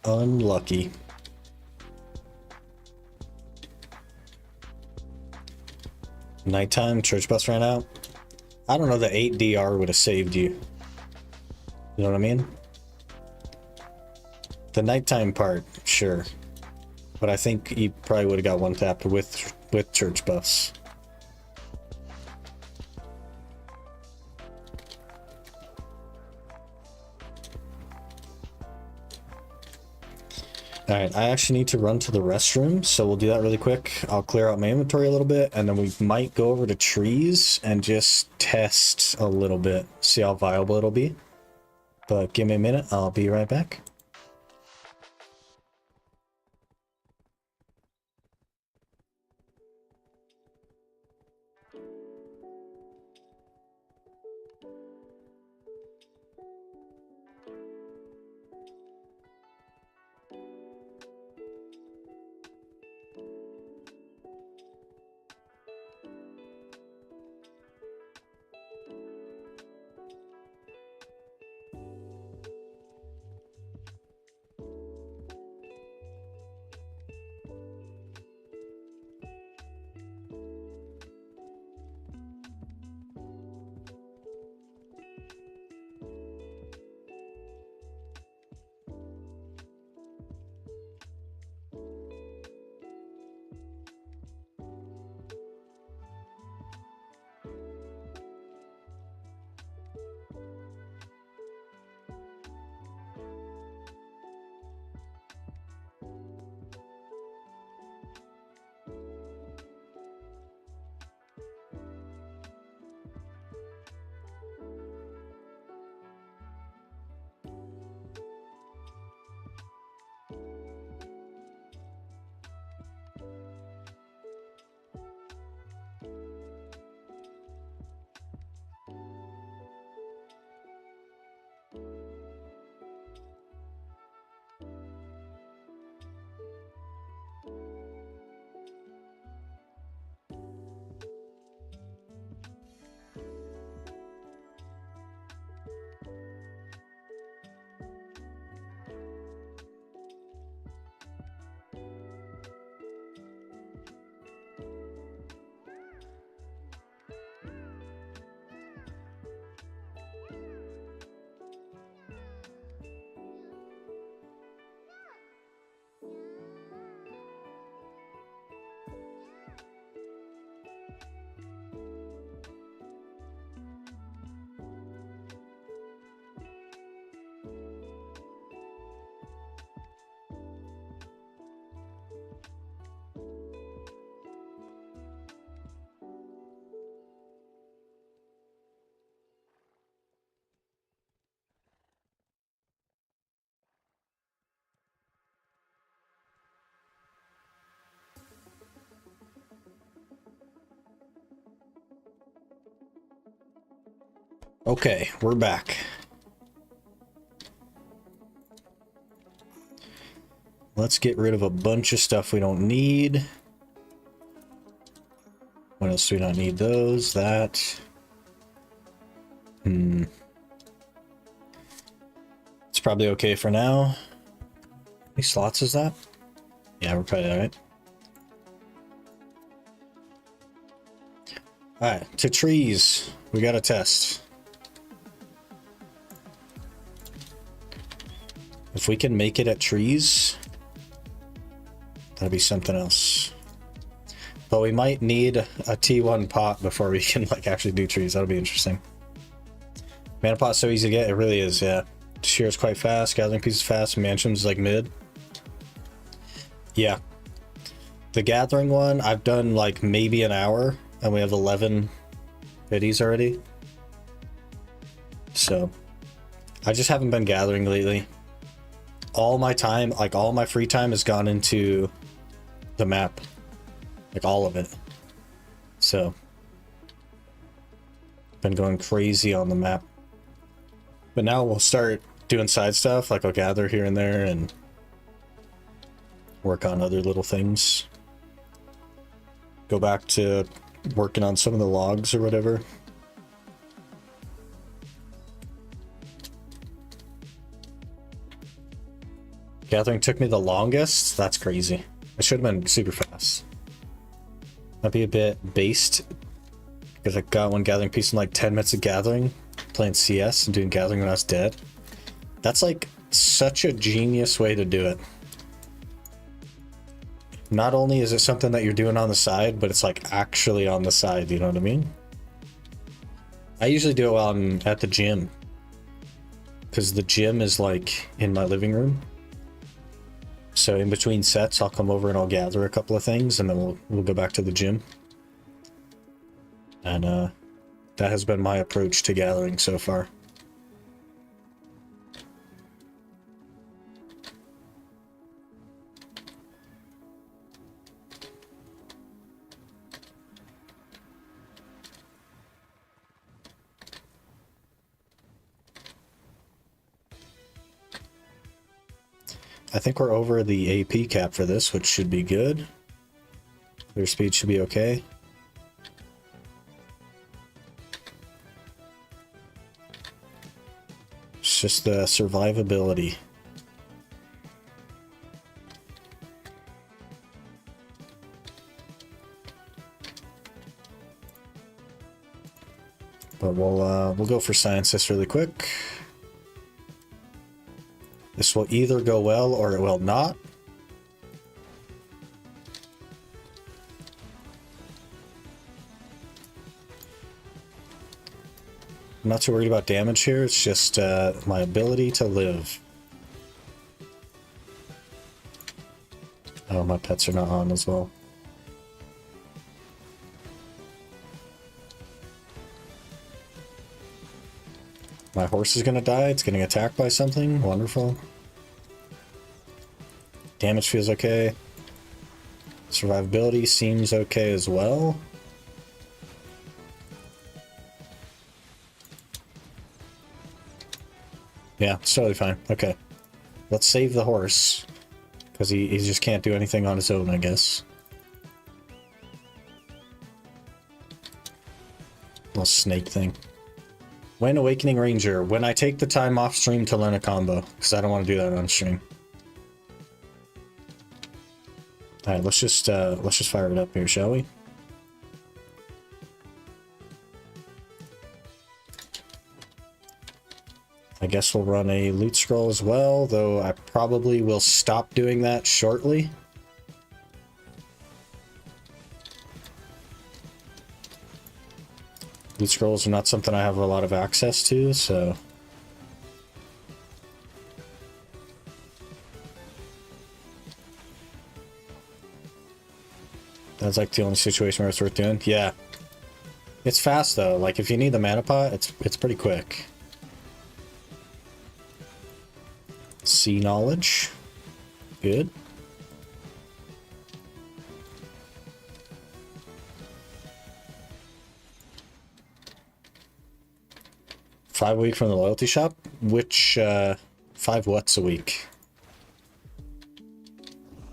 Unlucky. Nighttime, church bus ran out. I don't know that 8 DR would have saved you. You know what I mean? The nighttime part, sure. But I think he probably would have got one tapped with church buffs. Alright, I actually need to run to the restroom, so we'll do that really quick. I'll clear out my inventory a little bit, and then we might go over to trees and just test a little bit, see how viable it'll be. But give me a minute, I'll be right back. Okay, we're back. Let's get rid of a bunch of stuff we don't need. What else do we not need? Those, that. It's probably okay for now. How many slots is that? Yeah, we're probably alright. Alright, to trees. We got a test. If we can make it at trees, that'd be something else. But we might need a T1 pot before we can like actually do trees. That'll be interesting. Mana pot's so easy to get. It really is, yeah. Shear's quite fast. Gathering pieces fast. Mansion's like mid. Yeah. The gathering one, I've done like maybe an hour, and we have 11 biddies already. So, I just haven't been gathering lately. All my time, like all my free time has gone into the map. Like all of it. So, been going crazy on the map. But now we'll start doing side stuff, like I'll gather here and there and work on other little things. Go back to working on some of the logs or whatever. Gathering took me the longest? That's crazy. I should have been super fast. Might be a bit based because I got one gathering piece in like 10 minutes of gathering, playing CS and doing gathering when I was dead. That's like such a genius way to do it. Not only is it something that you're doing on the side, but it's like actually on the side, you know what I mean? I usually do it while I'm at the gym, because the gym is like in my living room. So in between sets, I'll come over and I'll gather a couple of things, and then we'll go back to the gym. And that has been my approach to gathering so far. I think we're over the AP cap for this, which should be good. Their speed should be okay. It's just the survivability. But we'll go for scientist really quick. This will either go well or it will not. I'm not too worried about damage here, it's just my ability to live. Oh, my pets are not on as well. My horse is gonna die, it's getting attacked by something, wonderful. Damage feels okay. Survivability seems okay as well. Yeah, it's totally fine. Okay. Let's save the horse. Because he just can't do anything on his own, I guess. Little snake thing. When Awakening Ranger. When I take the time off stream to learn a combo. Because I don't want to do that on stream. Alright, let's just fire it up here, shall we? I guess we'll run a loot scroll as well, though I probably will stop doing that shortly. Loot scrolls are not something I have a lot of access to, so... That's like the only situation where it's worth doing. Yeah. It's fast though, like if you need the mana pot, it's pretty quick. Sea knowledge. Good. 5 a week from the loyalty shop? Which, 5 what's a week?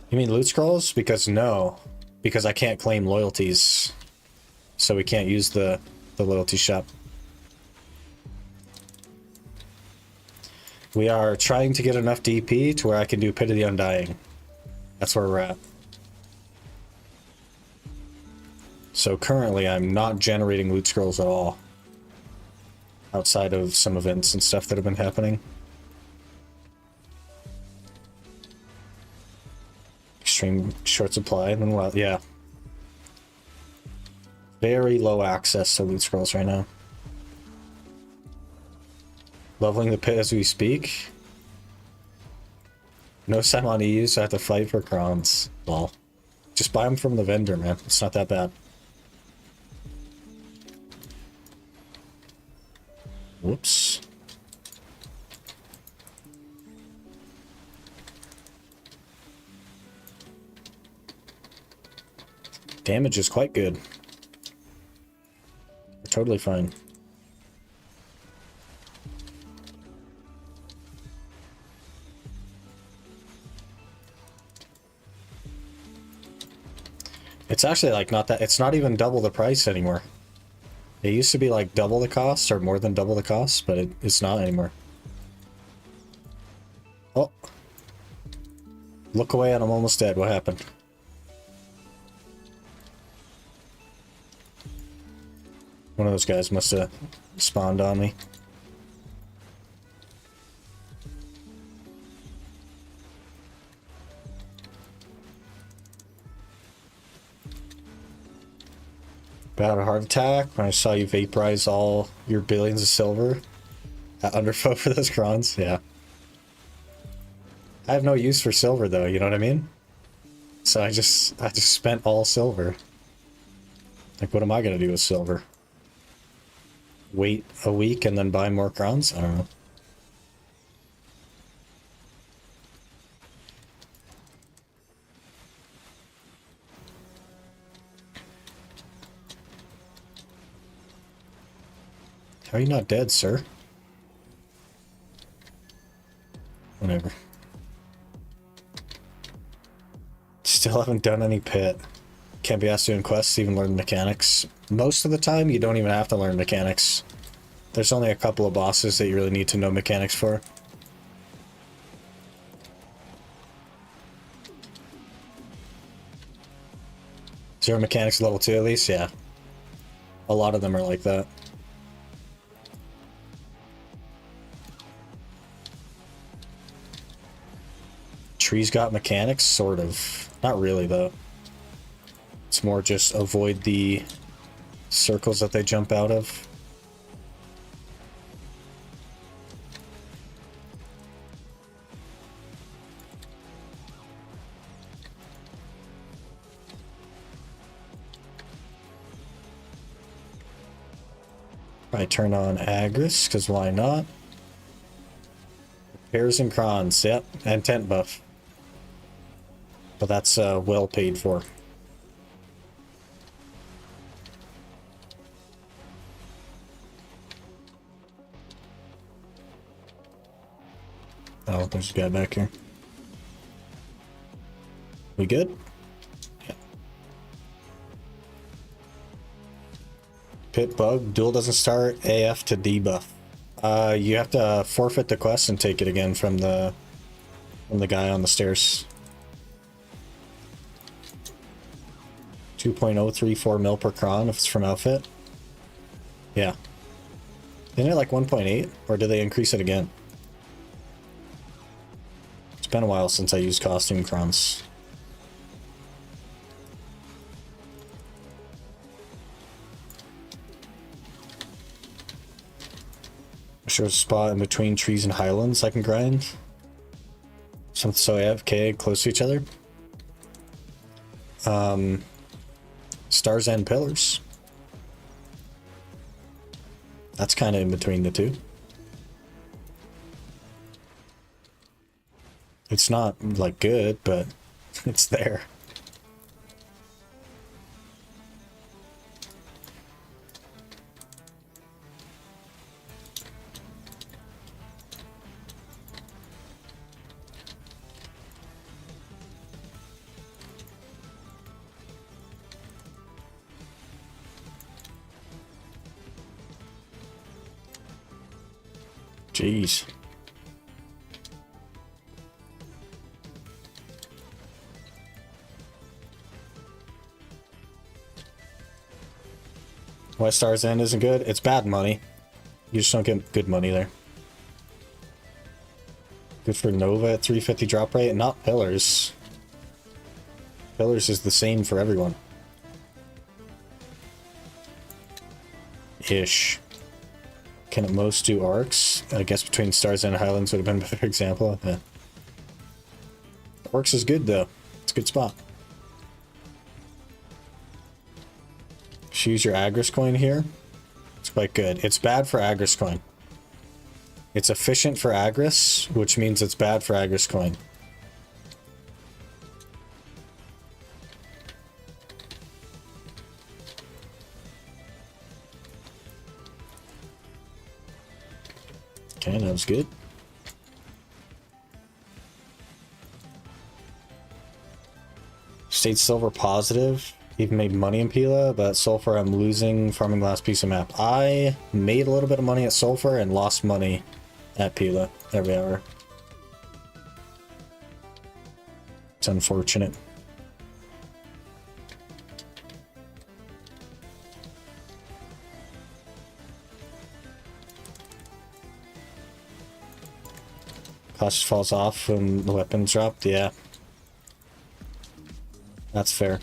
You mean loot scrolls? Because no. Because I can't claim loyalties. So we can't use the loyalty shop. We are trying to get enough DP to where I can do Pit of the Undying. That's where we're at. So currently I'm not generating loot scrolls at all. Outside of some events and stuff that have been happening. Extreme short supply, and then well, yeah. Very low access to loot scrolls right now. Leveling the pit as we speak. No Simon EU, so I have to fight for crowns. Well, just buy them from the vendor, man. It's not that bad. Whoops. Damage is quite good. We're totally fine. It's actually like not that, it's not even double the price anymore. It used to be like double the cost or more than double the cost, but it's not anymore. Oh. Look away and I'm almost dead. What happened? One of those guys must have spawned on me. About a heart attack when I saw you vaporize all your billions of silver at underfoot for those crons. Yeah. I have no use for silver though, you know what I mean? So I just spent all silver. Like, what am I gonna do with silver? Wait a week and then buy more crowns? I don't know. How are you not dead, sir? Whatever. Still haven't done any pit. Can't be asked doing quests, even learn mechanics. Most of the time, you don't even have to learn mechanics. There's only a couple of bosses that you really need to know mechanics for. Zero mechanics level 2 at least? Yeah. A lot of them are like that. Trees got mechanics? Sort of. Not really, though. It's more just avoid the circles that they jump out of. I turn on Agris, because why not? Repairs and crons, yep, and tent buff. But that's well paid for. Oh, there's a guy back here. We good? Yeah. Pit bug, duel doesn't start, AF to debuff. You have to forfeit the quest and take it again from the guy on the stairs. 2.034 mil per cron if it's from outfit. Yeah. Isn't it like 1.8? Or did they increase it again? It's been a while since I used costume crons. There's a spot in between trees and highlands I can grind. So I have K close to each other. Stars and pillars. That's kind of in between the two. It's not like good, but it's there. Jeez. Why Star's End isn't good? It's bad money. You just don't get good money there. Good for Nova at 350 drop rate, not Pillars. Pillars is the same for everyone. Ish. Can at most do arcs? I guess between Stars and Highlands would have been a better example. Yeah. Arcs is good though. It's a good spot. Choose your Agris coin here. It's quite good. It's bad for Agris coin. It's efficient for Agris, which means it's bad for Agris coin. Okay, that was good. Stayed silver positive. Even made money in Pila, but Sulfur I'm losing farming last piece of map. I made a little bit of money at Sulfur and lost money at Pila every hour. It's unfortunate. Cost falls off when the weapons dropped, yeah. That's fair.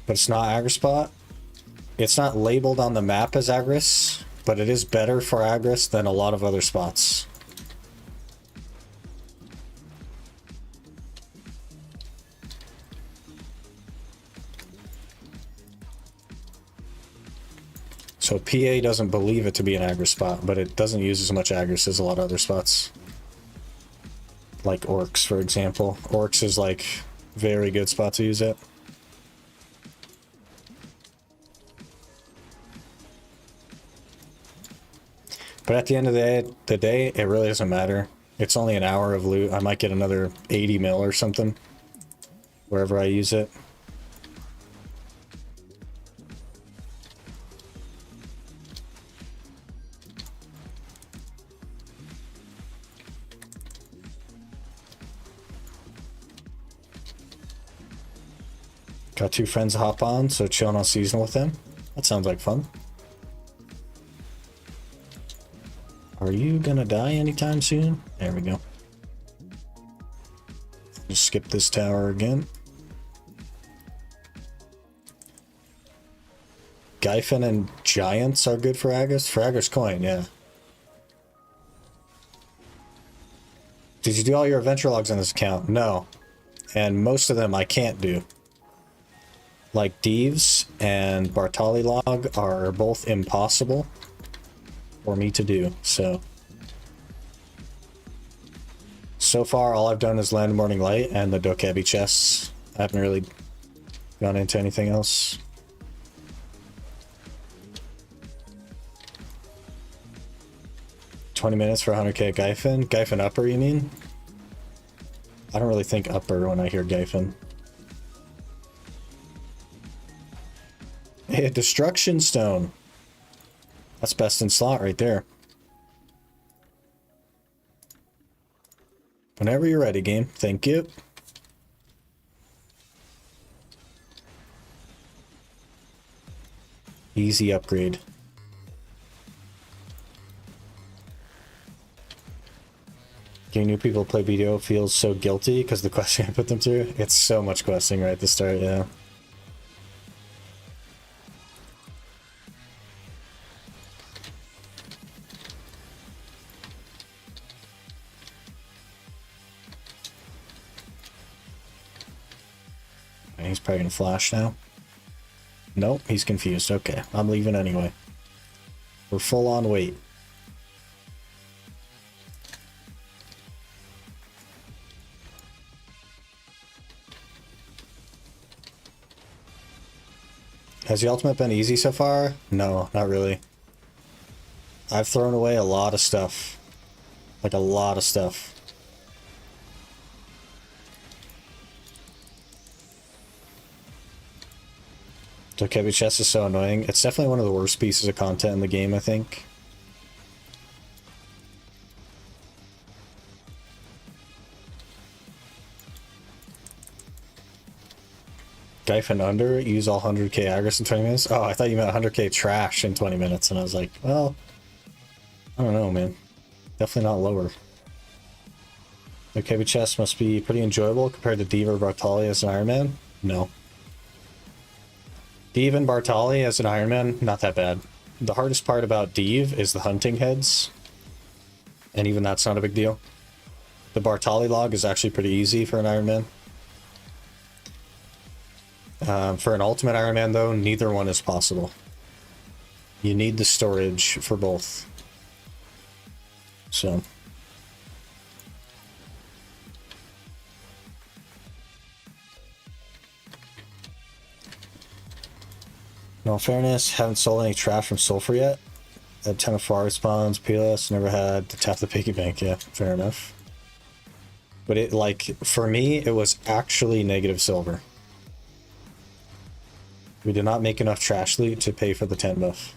But it's not Agris spot. It's not labeled on the map as Agris, but it is better for Agris than a lot of other spots. So PA doesn't believe it to be an Agris spot, but it doesn't use as much Agris as a lot of other spots. Like Orcs, for example. Orcs is like very good spot to use it. But at the end of the day, it really doesn't matter. It's only an hour of loot. I might get another 80 mil or something wherever I use it. Got 2 friends to hop on, so chilling on seasonal with them. That sounds like fun. Are you gonna die anytime soon? There we go. Just skip this tower again. Gyfin and Giants are good for Agris? For Agris coin, yeah. Did you do all your adventure logs on this account? No. And most of them I can't do. Like Deeves and Bartali log are both impossible for me to do, so far all I've done is Land Morning Light and the Dokebi chests. I haven't really gone into anything else. $20 minutes for 100k at Gyfin? Gyfin upper, you mean? I don't really think upper when I hear Gyfin. Hey, a Destruction Stone. That's best in slot right there. Whenever you're ready, game. Thank you. Easy upgrade. Getting new people to play BDO feels so guilty because the question I put them through. It's so much questing right at the start, yeah. He's probably gonna flash now. Nope, he's confused. Okay, I'm leaving anyway. We're full on wait. Has the ultimate been easy so far? No, not really. I've thrown away a lot of stuff. Like a lot of stuff. Dokebi chest is so annoying. It's definitely one of the worst pieces of content in the game, I think. Gyfin under, use all 100k aggross in 20 minutes. Oh, I thought you meant 100k trash in 20 minutes, and I was like, well, I don't know, man. Definitely not lower. The KB chest must be pretty enjoyable compared to Diva or Bartali as an Iron Man. No. Diva and Bartali as an Iron Man, not that bad. The hardest part about Div is the hunting heads, and even that's not a big deal. The Bartali log is actually pretty easy for an Iron Man. For an Ultimate Iron Man, though, neither one is possible. You need the storage for both. So. In all fairness, haven't sold any trash from Sulfur yet. Had 10 of far spawns, PLS, never had to tap the piggy bank. Yeah, fair enough. But it, like, for me, it was actually negative silver. We did not make enough trash loot to pay for the 10 buff.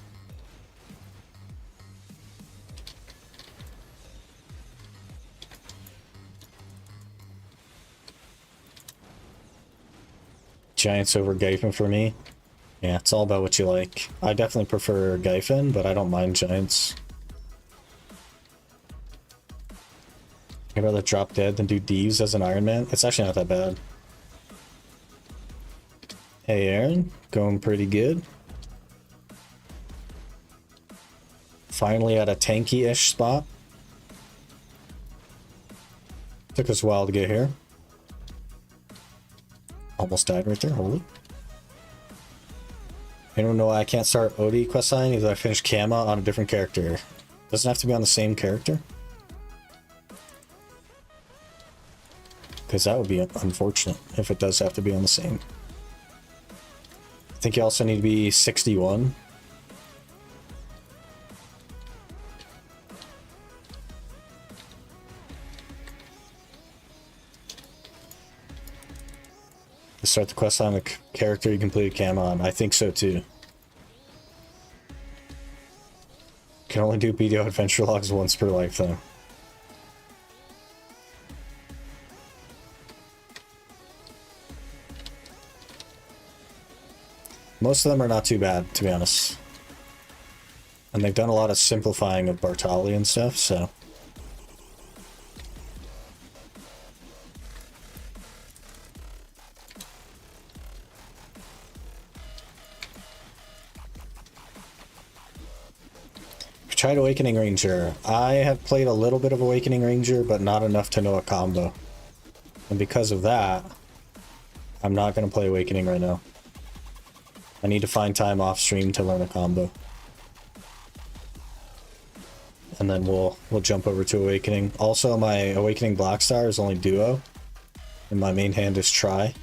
Giants over Gyfin for me. Yeah, it's all about what you like. I definitely prefer Gyfin, but I don't mind Giants. I'd rather drop dead than do Divs as an Iron Man. It's actually not that bad. Hey Aaron, going pretty good. Finally at a tanky-ish spot. Took us a while to get here. Almost died right there, holy. Anyone know why I can't start OD questline because I finished Kama on a different character? Doesn't have to be on the same character? Because that would be unfortunate if it does have to be on the same. I think you also need to be 61. To start the quest on a character you completed Cam on. I think so too. Can only do BDO adventure logs once per lifetime. Most of them are not too bad, to be honest. And they've done a lot of simplifying of Bartali and stuff, so. Tried Awakening Ranger. I have played a little bit of Awakening Ranger, but not enough to know a combo. And because of that, I'm not going to play Awakening right now. I need to find time off stream to learn a combo. And then we'll jump over to Awakening. Also, my Awakening Blackstar is only duo. And my main hand is Tri.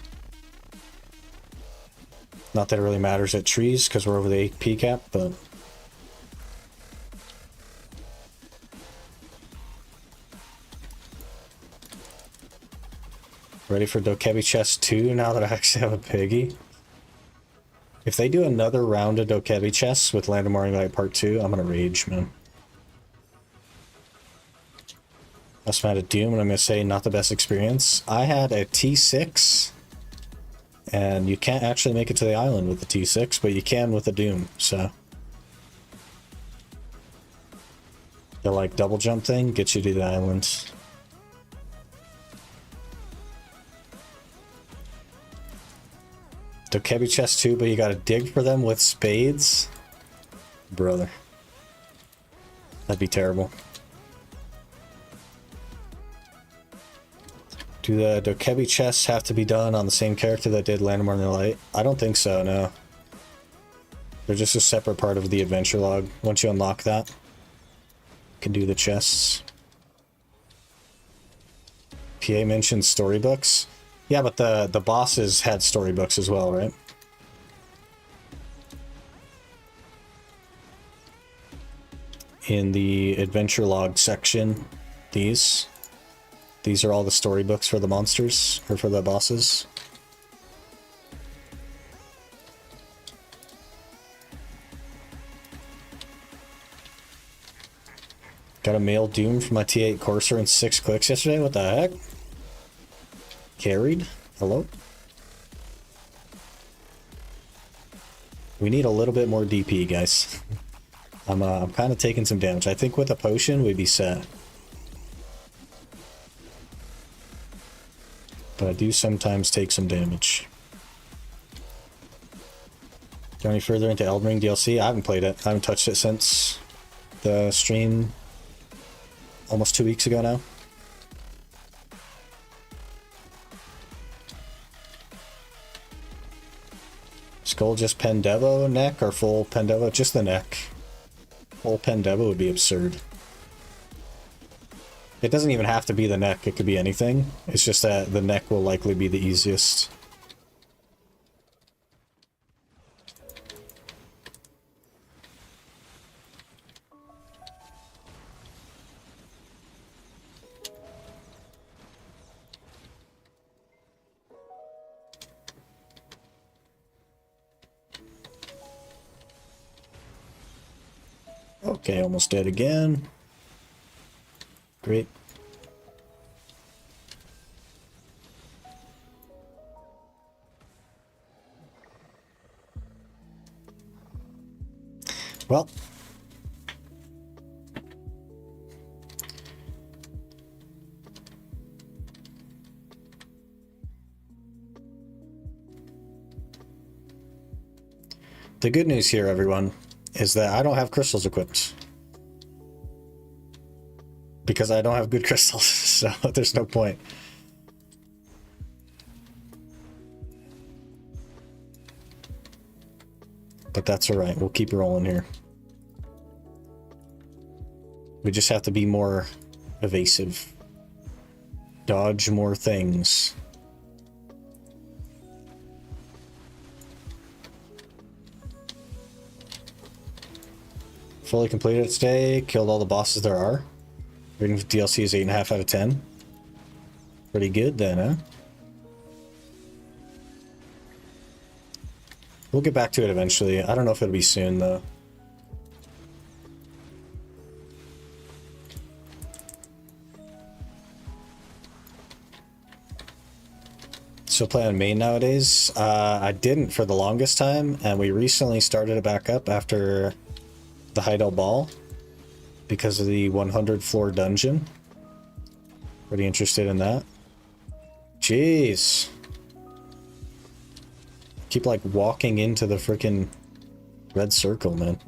Not that it really matters at trees, because we're over the AP cap, but... Ready for Dokebi Chest 2 now that I actually have a piggy? If they do another round of Dokebi Chests with Land of Morning Light Part 2, I'm gonna rage, man. That's mad at Doom, and I'm gonna say not the best experience. I had a T6, and you can't actually make it to the island with the T6, but you can with the Doom, so. The like double jump thing gets you to the island. Dokebi chest too, but you gotta dig for them with spades? Brother. That'd be terrible. Do the Dokebi chests have to be done on the same character that did Land of Morning Light? I don't think so, no. They're just a separate part of the adventure log. Once you unlock that, you can do the chests. PA mentioned storybooks. Yeah, but the bosses had storybooks as well, right? In the adventure log section, these are all the storybooks for the monsters, or for the bosses. Got a male Doom for my T8 Corsair in 6 clicks yesterday, what the heck? Carried? Hello? We need a little bit more DP, guys. I'm kind of taking some damage. I think with a potion, we'd be set. But I do sometimes take some damage. Go any further into Elden Ring DLC? I haven't played it. I haven't touched it since the stream almost 2 weeks ago now. Skull just Pendevo neck or full Pendevo? Just the neck. Full Pendevo would be absurd. It doesn't even have to be the neck, it could be anything. It's just that the neck will likely be the easiest. Okay, almost dead again. Great. Well. The good news here, everyone, is that I don't have crystals equipped. Because I don't have good crystals, so there's no point. But that's alright, we'll keep rolling here. We just have to be more evasive. Dodge more things. Fully completed it today, killed all the bosses there are. Rating for DLC is 8.5 out of 10. Pretty good then, huh? We'll get back to it eventually. I don't know if it'll be soon, though. Still play on main nowadays? I didn't for the longest time, and we recently started it back up after the Heidel Ball because of the 100 floor dungeon. Pretty interested in that. Jeez. Keep like walking into the freaking red circle, man.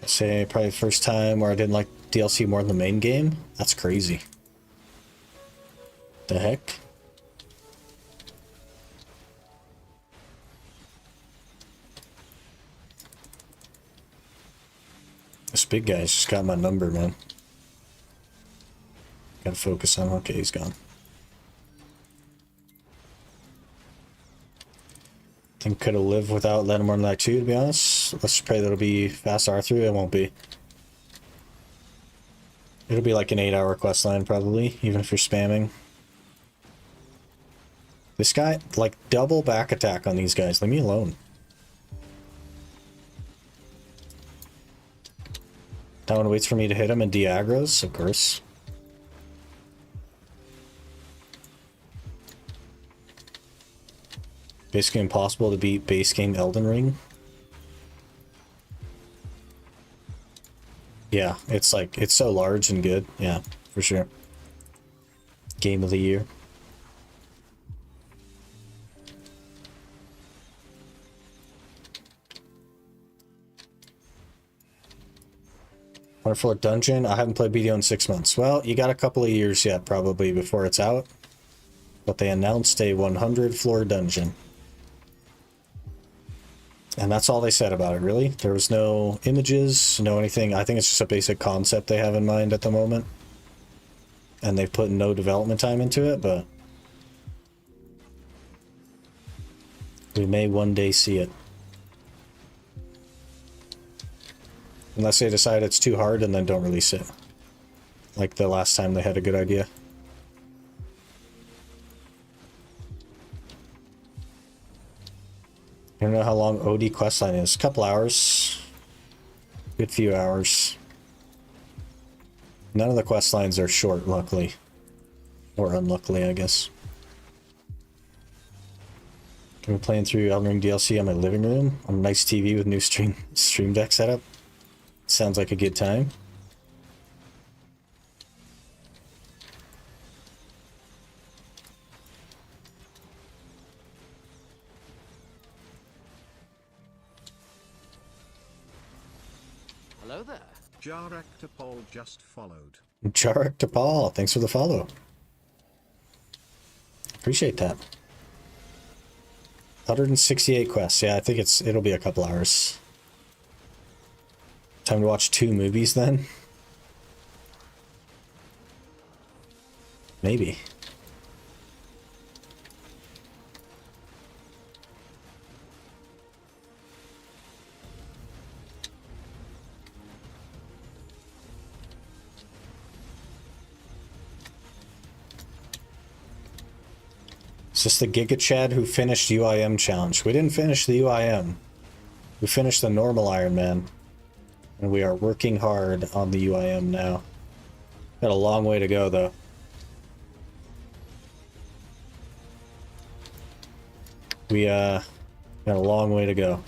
Say probably the first time where I didn't like DLC more than the main game. That's crazy. The heck? This big guy's just got my number, man. Gotta focus on. Okay, he's gone. Think could have lived without letting more than that too, to be honest. Let's pray that it'll be fast R3. It won't be. It'll be like an 8-hour quest line probably, even if you're spamming. This guy, like double back attack on these guys. Leave me alone. That one waits for me to hit him and de-aggros, of course. Basically impossible to beat base game Elden Ring. Yeah, it's like, it's so large and good. Yeah, for sure. Game of the year. Wonderful Dungeon. I haven't played BDO in 6 months. Well, you got a couple of years yet, probably, before it's out. But they announced a 100 floor dungeon. And that's all they said about it, really. There was no images, no anything. I think it's just a basic concept they have in mind at the moment. And they've put no development time into it, but we may one day see it. Unless they decide it's too hard and then don't release it. Like the last time they had a good idea. long OD questline is. A couple hours. Good few hours. None of the quest lines are short, luckily. Or unluckily, I guess. I'm playing through Elden Ring DLC on my living room on a nice TV with new stream deck setup. Sounds like a good time. Hello there. Jarek to Paul just followed. Jarek to Paul, thanks for the follow. Appreciate that. 168 quests. Yeah, I think it'll be a couple hours. Time to watch 2 movies then? Maybe. Is this the Giga Chad who finished UIM challenge? We didn't finish the UIM. We finished the normal Ironman. And we are working hard on the UIM now. Got a long way to go though. We got a long way to go.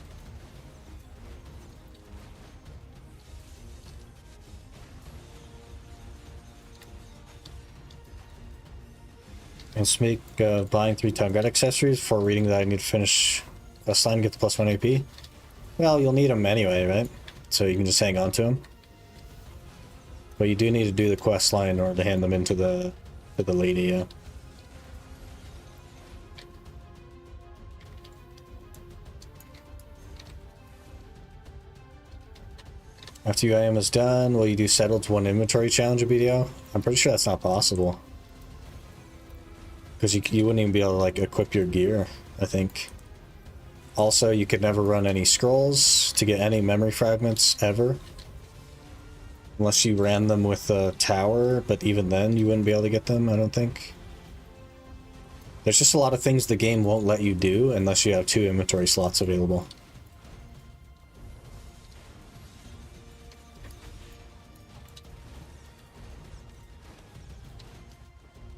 And Smeek buying 3 Tongue Gut accessories before reading that I need to finish quest line, get the +1 AP. Well, you'll need them anyway, right? So you can just hang on to them. But you do need to do the quest line in order to hand them into the lady, yeah. After UIM is done, will you do settled to 1 inventory challenge video? I'm pretty sure that's not possible. Because you wouldn't even be able to like equip your gear, I think. Also, you could never run any scrolls to get any memory fragments ever. Unless you ran them with a tower, but even then you wouldn't be able to get them, I don't think. There's just a lot of things the game won't let you do unless you have 2 inventory slots available.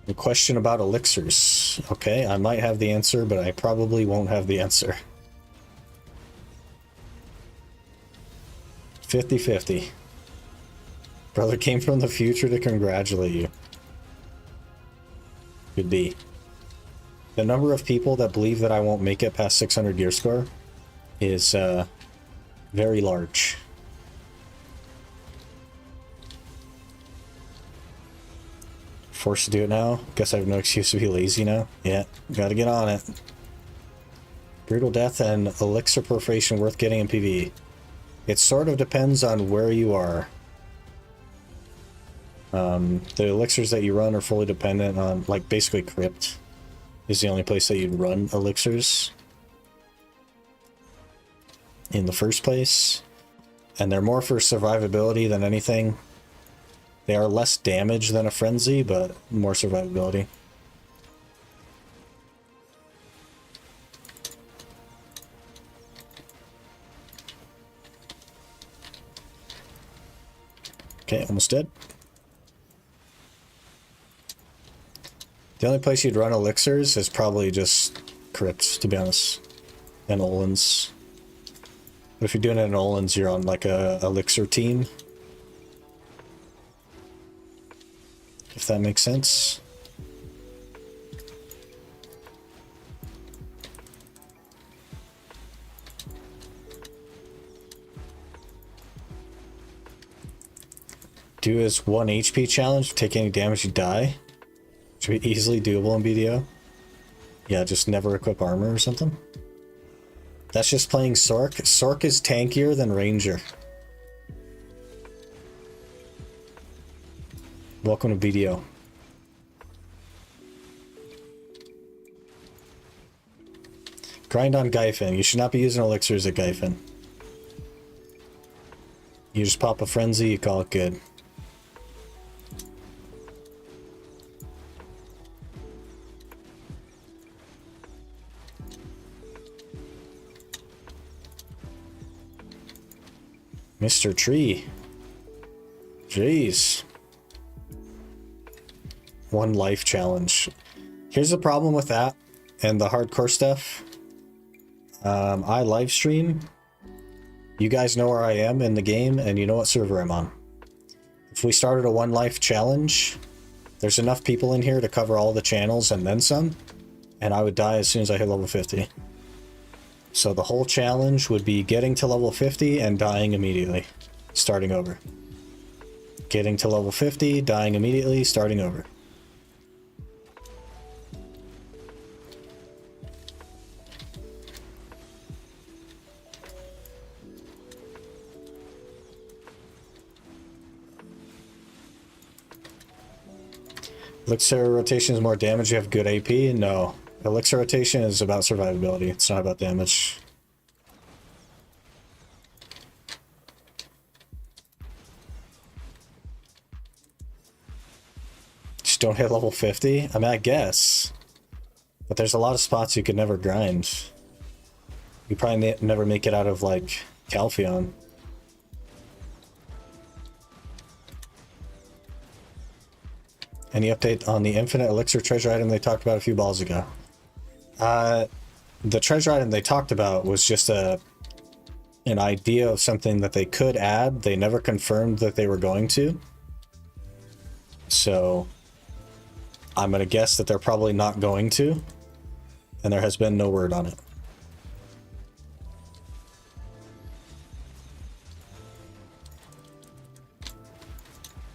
A question about elixirs. Okay, I might have the answer, but I probably won't have the answer. 50-50. Brother came from the future to congratulate you. Could be. The number of people that believe that I won't make it past 600 gear score is very large. Forced to do it now. Guess I have no excuse to be lazy now. Yeah, gotta get on it. Brutal death and elixir perforation worth getting in PvE. It sort of depends on where you are. The elixirs that you run are fully dependent on, like, basically Crypt is the only place that you'd run elixirs in the first place. And they're more for survivability than anything. They are less damage than a frenzy, but more survivability. Okay, almost dead. The only place you'd run elixirs is probably just Crypts, to be honest. And Olins. But if you're doing it in Olins, you're on like a elixir team. If that makes sense. Do his 1 HP challenge, take any damage you die. Should be easily doable in BDO. Yeah, just never equip armor or something. That's just playing Sork. Sork is tankier than Ranger. Welcome to BDO. Grind on Gyfin. You should not be using elixirs at Gyfin. You just pop a frenzy, you call it good. Mr. Tree. Jeez. One life challenge. Here's the problem with that and the hardcore stuff. I live stream. You guys know where I am in the game and you know what server I'm on. If we started a one life challenge, there's enough people in here to cover all the channels and then some, and I would die as soon as I hit level 50. So the whole challenge would be getting to level 50 and dying immediately, starting over. Getting to level 50, dying immediately, starting over. Elixir rotation is more damage, you have good AP? No. Elixir rotation is about survivability, it's not about damage. Just don't hit level 50? I mean, I guess. But there's a lot of spots you could never grind. You probably never make it out of, like, Calpheon. Any update on the infinite elixir treasure item they talked about a few balls ago? The treasure item they talked about was just an idea of something that they could add. They never confirmed that they were going to. So I'm going to guess that they're probably not going to. And there has been no word on it.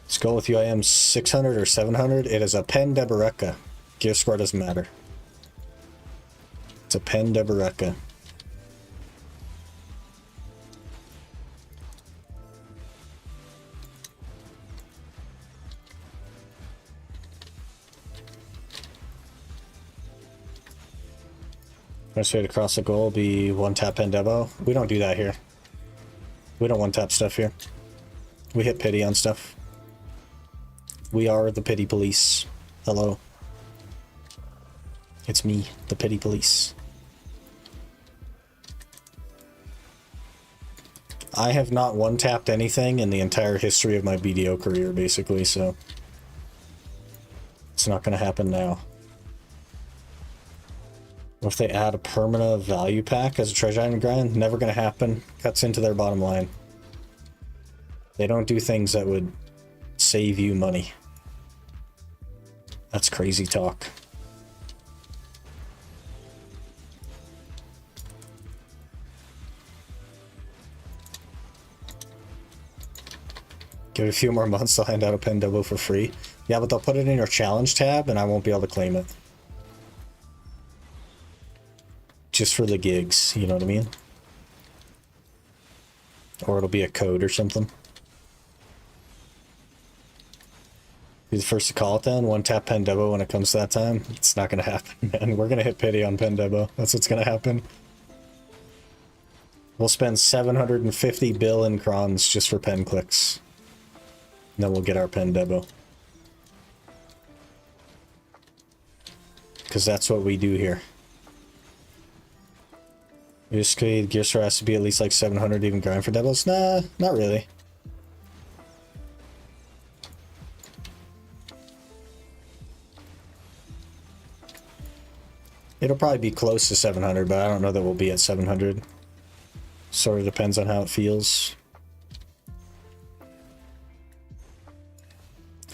Let's go with UIM 600 or 700. It is a Pen de Barreca. Gear score doesn't matter. It's a Pen de Barreca. Best way to cross the goal be one tap Pen Devo. We don't do that here. We don't one tap stuff here. We hit pity on stuff. We are the pity police. Hello. It's me, the pity police. I have not one-tapped anything in the entire history of my BDO career, basically, so it's not going to happen now. What if they add a permanent value pack as a treasure item grind? Never going to happen. Cuts into their bottom line. They don't do things that would save you money. That's crazy talk. Give it a few more months, they'll hand out a Pen Devo for free. Yeah, but they'll put it in your challenge tab and I won't be able to claim it. Just for the gigs, you know what I mean? Or it'll be a code or something. Be the first to call it then. One tap Pen Devo when it comes to that time. It's not going to happen, man. We're going to hit pity on Pen Devo. That's what's going to happen. We'll spend 750 bill in crons just for pen clicks. And then we'll get our Pen Devo. Because that's what we do here. Basically, Gear Store has to be at least like 700 to even grind for Devos? Nah, not really. It'll probably be close to 700, but I don't know that we'll be at 700. Sort of depends on how it feels.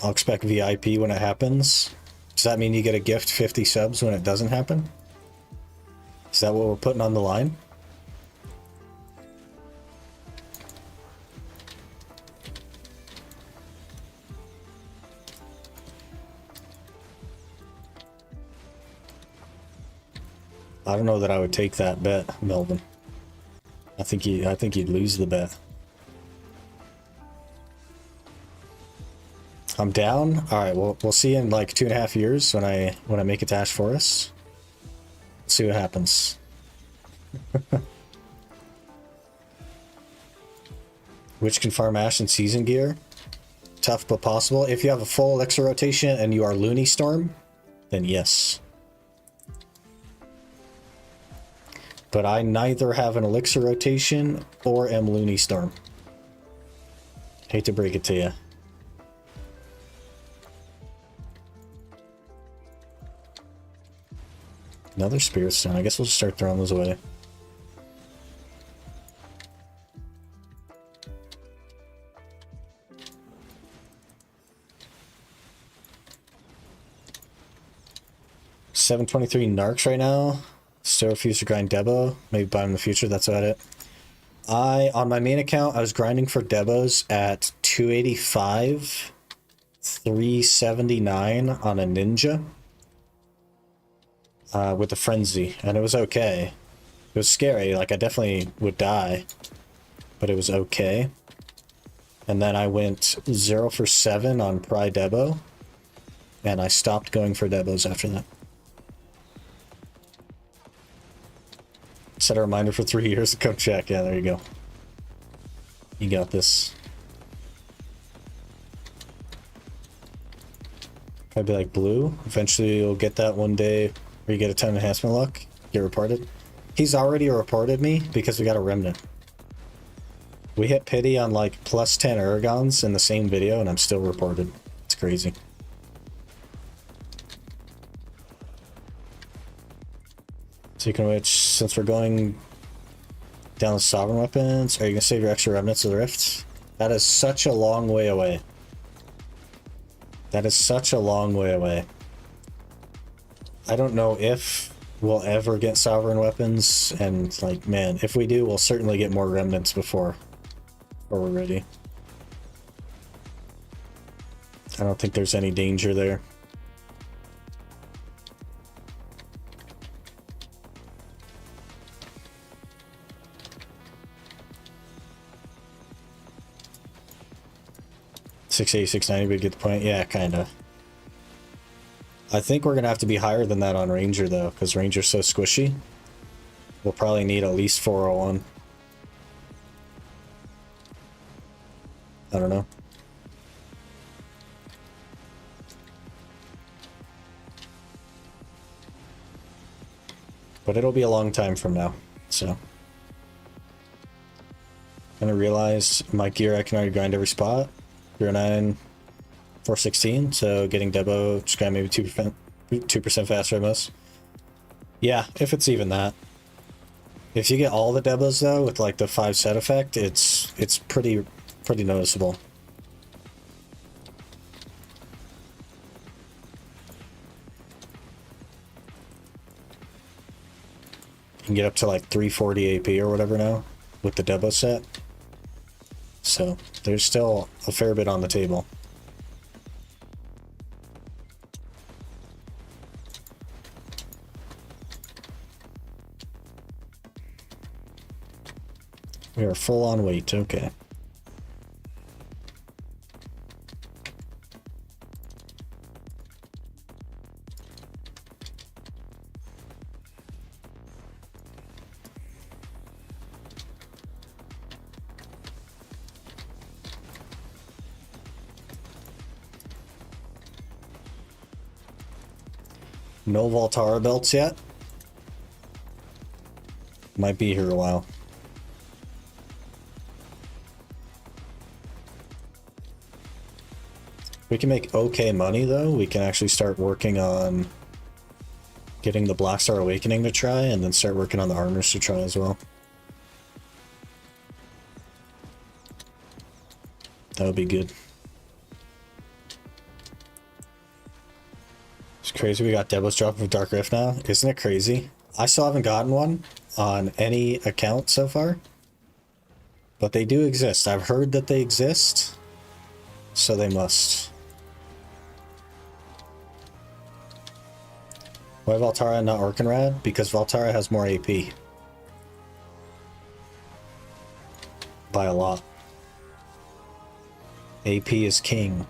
I'll expect VIP when it happens. Does that mean you get a gift 50 subs when it doesn't happen? Is that what we're putting on the line? I don't know that I would take that bet, Melvin. I think you'd lose the bet. I'm down. All right, well, we'll see in like 2.5 years when I make it to Ash Forest. See what happens. Which can farm Ash in season gear? Tough but possible. If you have a full elixir rotation and you are Looney Storm, then yes. But I neither have an elixir rotation or am Looney Storm. Hate to break it to you. Another Spirit Stone. I guess we'll just start throwing those away. $723 Narcs right now. Still refuse to grind Debo. Maybe buy them in the future. That's about it. On my main account, I was grinding for Debos at 285, 379 on a Ninja. With the Frenzy, and it was okay. It was scary, like I definitely would die, but it was okay. And then I went 0 for 7 on Pry Debo, and I stopped going for Debos after that. Set a reminder for 3 years to come check. Yeah, there you go. You got this. I'd be like blue. Eventually you'll get that one day where you get a 10 enhancement luck, get reported. He's already reported me because we got a remnant. We hit pity on like plus 10 Aragons in the same video and I'm still reported. It's crazy. Speaking of which, since we're going down the Sovereign Weapons, are you going to save your extra remnants of the Rifts? That is such a long way away. That is such a long way away. I don't know if we'll ever get Sovereign Weapons, and like, man, if we do, we'll certainly get more remnants before we're ready. I don't think there's any danger there. $680, $690, but get the point. Yeah, kinda. I think we're gonna have to be higher than that on Ranger though, because Ranger's so squishy. We'll probably need at least 401. I don't know. But it'll be a long time from now, so. I'm gonna realize my gear I can already grind every spot. 09, 416, so getting Debo just got maybe 2% faster at most. Yeah, if it's even that. If you get all the Debos though with like the 5 set effect, it's pretty noticeable. You can get up to like 340 AP or whatever now with the Debo set. So there's still a fair bit on the table. We are full on weight, okay. No Voltara belts yet. Might be here a while. We can make okay money though. We can actually start working on getting the Black Star Awakening to try, and then start working on the armors to try as well. That would be good. It's crazy we got Debo's drop of Dark Rift now. Isn't it crazy? I still haven't gotten one on any account so far. But they do exist. I've heard that they exist. So they must. Why Valtara not Orkinrad? Because Valtara has more AP. By a lot. AP is king.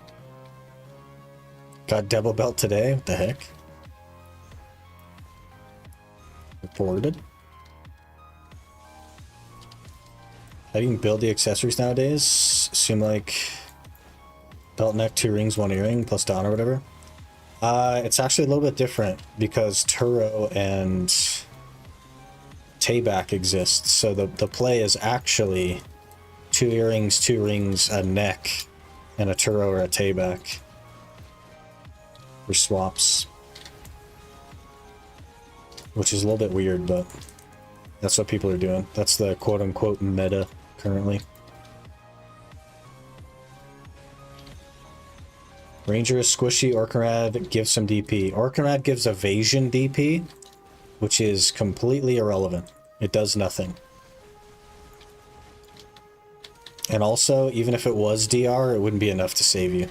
Got Debo belt today? What the heck? Reported. How do you build the accessories nowadays? Seem like belt neck, 2 rings, 1 earring, plus down or whatever. It's actually a little bit different because Turo and Tayback exist. So the play is actually 2 earrings, 2 rings, a neck, and a Turo or a Tayback for swaps. Which is a little bit weird, but that's what people are doing. That's the quote-unquote meta currently. Ranger is squishy, Orkanrad gives some DP. Orkanrad gives evasion DP, which is completely irrelevant. It does nothing. And also, even if it was DR, it wouldn't be enough to save you.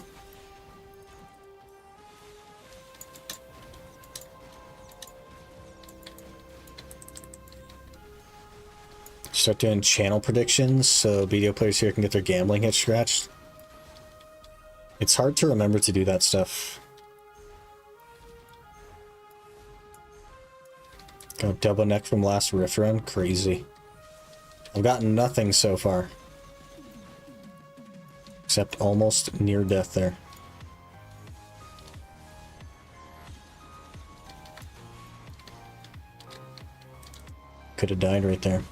Start doing channel predictions so BDO players here can get their gambling hit scratched. It's hard to remember to do that stuff. Got double neck from last riff run. Crazy. I've gotten nothing so far. Except almost near death there. Could have died right there.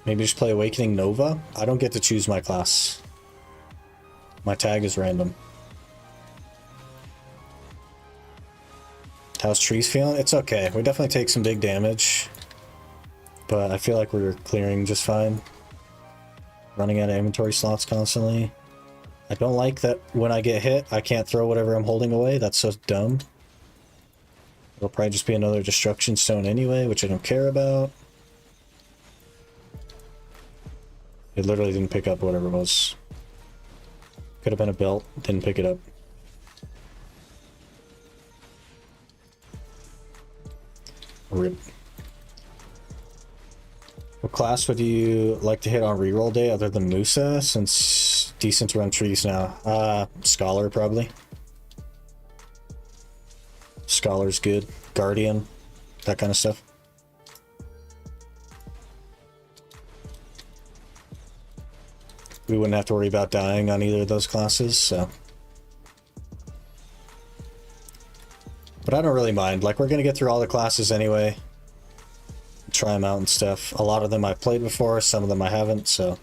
Maybe just play Awakening Nova? I don't get to choose my class. My tag is random. How's Trees feeling? It's okay. We definitely take some big damage. But I feel like we're clearing just fine. Running out of inventory slots constantly. I don't like that when I get hit, I can't throw whatever I'm holding away. That's so dumb. It'll probably just be another Destruction Stone anyway, which I don't care about. It literally didn't pick up whatever it was. Could have been a belt, didn't pick it up. Rip. What class would you like to hit on reroll day other than Musa, since decent to run trees now? Scholar probably. Scholar's good. Guardian, that kind of stuff. We wouldn't have to worry about dying on either of those classes, so. But I don't really mind. Like, we're going to get through all the classes anyway. Try them out and stuff. A lot of them I've played before, some of them I haven't, so.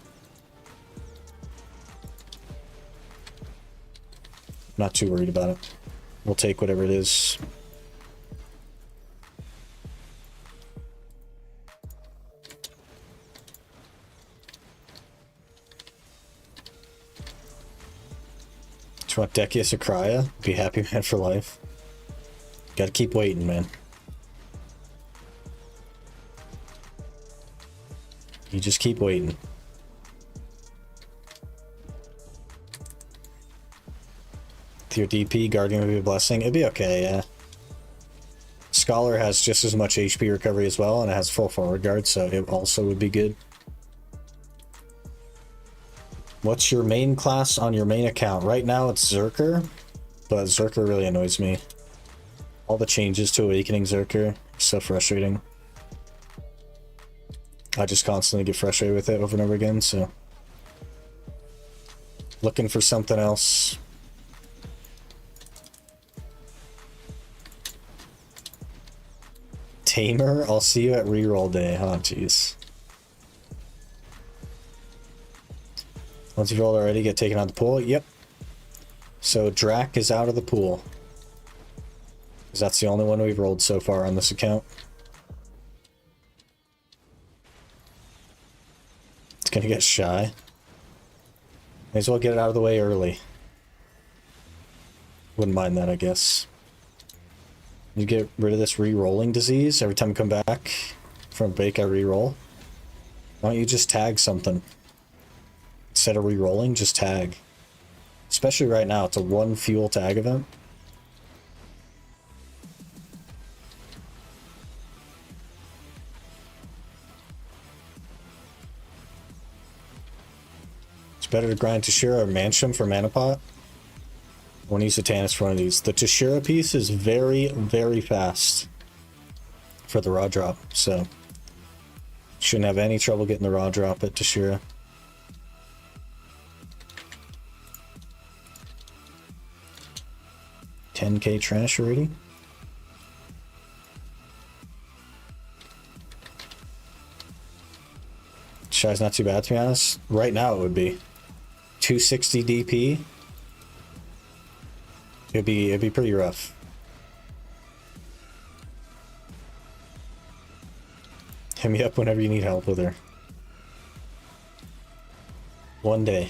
Not too worried about it. We'll take whatever it is. Do you want Decius Akraya? Be happy man for life. Gotta keep waiting, man. You just keep waiting. With your DP, Guardian would be a blessing. It'd be okay, yeah. Scholar has just as much HP recovery as well, and it has full forward guard, so it also would be good. What's your main class on your main account? Right now it's Zerker, but Zerker really annoys me. All the changes to Awakening Zerker are so frustrating. I just constantly get frustrated with it over and over again, so. Looking for something else. Tamer? I'll see you at reroll day. Oh, jeez. Once you've rolled already, get taken out of the pool? Yep. So Drac is out of the pool. Because that's the only one we've rolled so far on this account. It's gonna get shy. May as well get it out of the way early. Wouldn't mind that, I guess. You get rid of this re-rolling disease every time you come back from a break. I re-roll. Why don't you just tag something? Instead of re-rolling, just tag. Especially right now, it's a 1 fuel tag event. It's better to grind Tashira or Mansham for Mana Pot. I want to use the Tannis for one of these. The Tashira piece is very, very fast for the raw drop, so shouldn't have any trouble getting the raw drop at Tashira. 10k trash already. Shy's not too bad, to be honest. Right now it would be 260 DP. It'd be pretty rough. Hit me up whenever you need help with her. One day.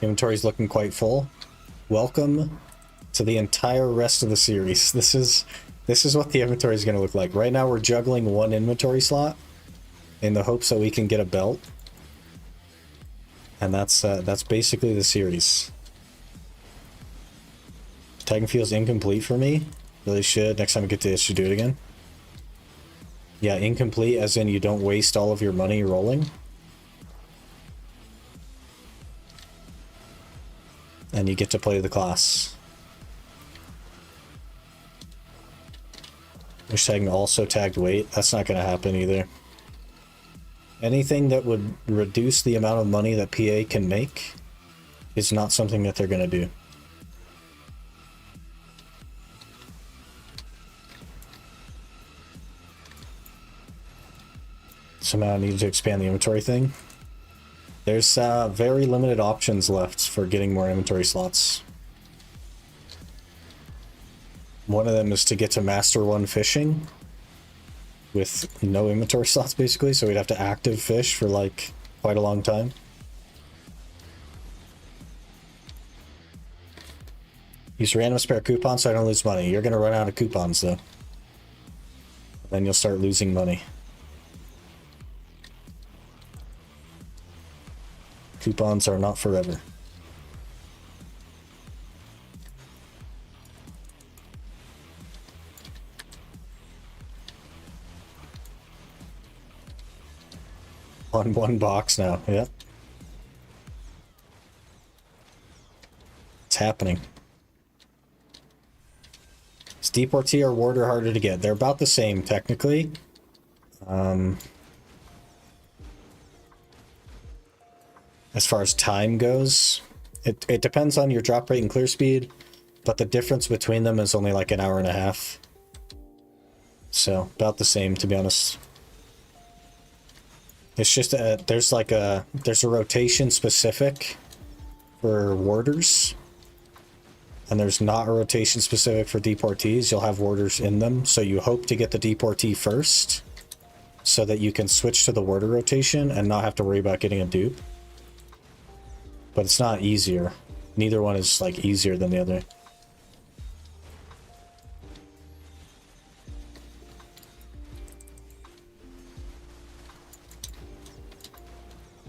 Inventory's looking quite full. Welcome to the entire rest of the series. This is what the inventory is going to look like. Right now we're juggling one inventory slot in the hopes that we can get a belt. And that's basically the series. Tagging feels incomplete for me. Really should. Next time I get to issue, do it again. Yeah, incomplete as in you don't waste all of your money rolling. And you get to play the class. Wish tagging also tagged weight. That's not going to happen either. Anything that would reduce the amount of money that PA can make is not something that they're going to do. Somehow I needed to expand the inventory thing. There's very limited options left for getting more inventory slots. One of them is to get to Master 1 fishing with no inventory slots, basically, so we'd have to active fish for like quite a long time. Use random spare coupons so I don't lose money. You're going to run out of coupons though. Then you'll start losing money. Coupons are not forever. On one box now, yep. It's happening. Is Deportee or Warder harder to get? They're about the same, technically. As far as time goes, it depends on your drop rate and clear speed, but the difference between them is only like an hour and a half. So, about the same, to be honest. It's just there's a rotation specific for warders, and there's not a rotation specific for deportees. You'll have warders in them, so you hope to get the deportee first, so that you can switch to the warder rotation and not have to worry about getting a dupe. But it's not easier. Neither one is like easier than the other.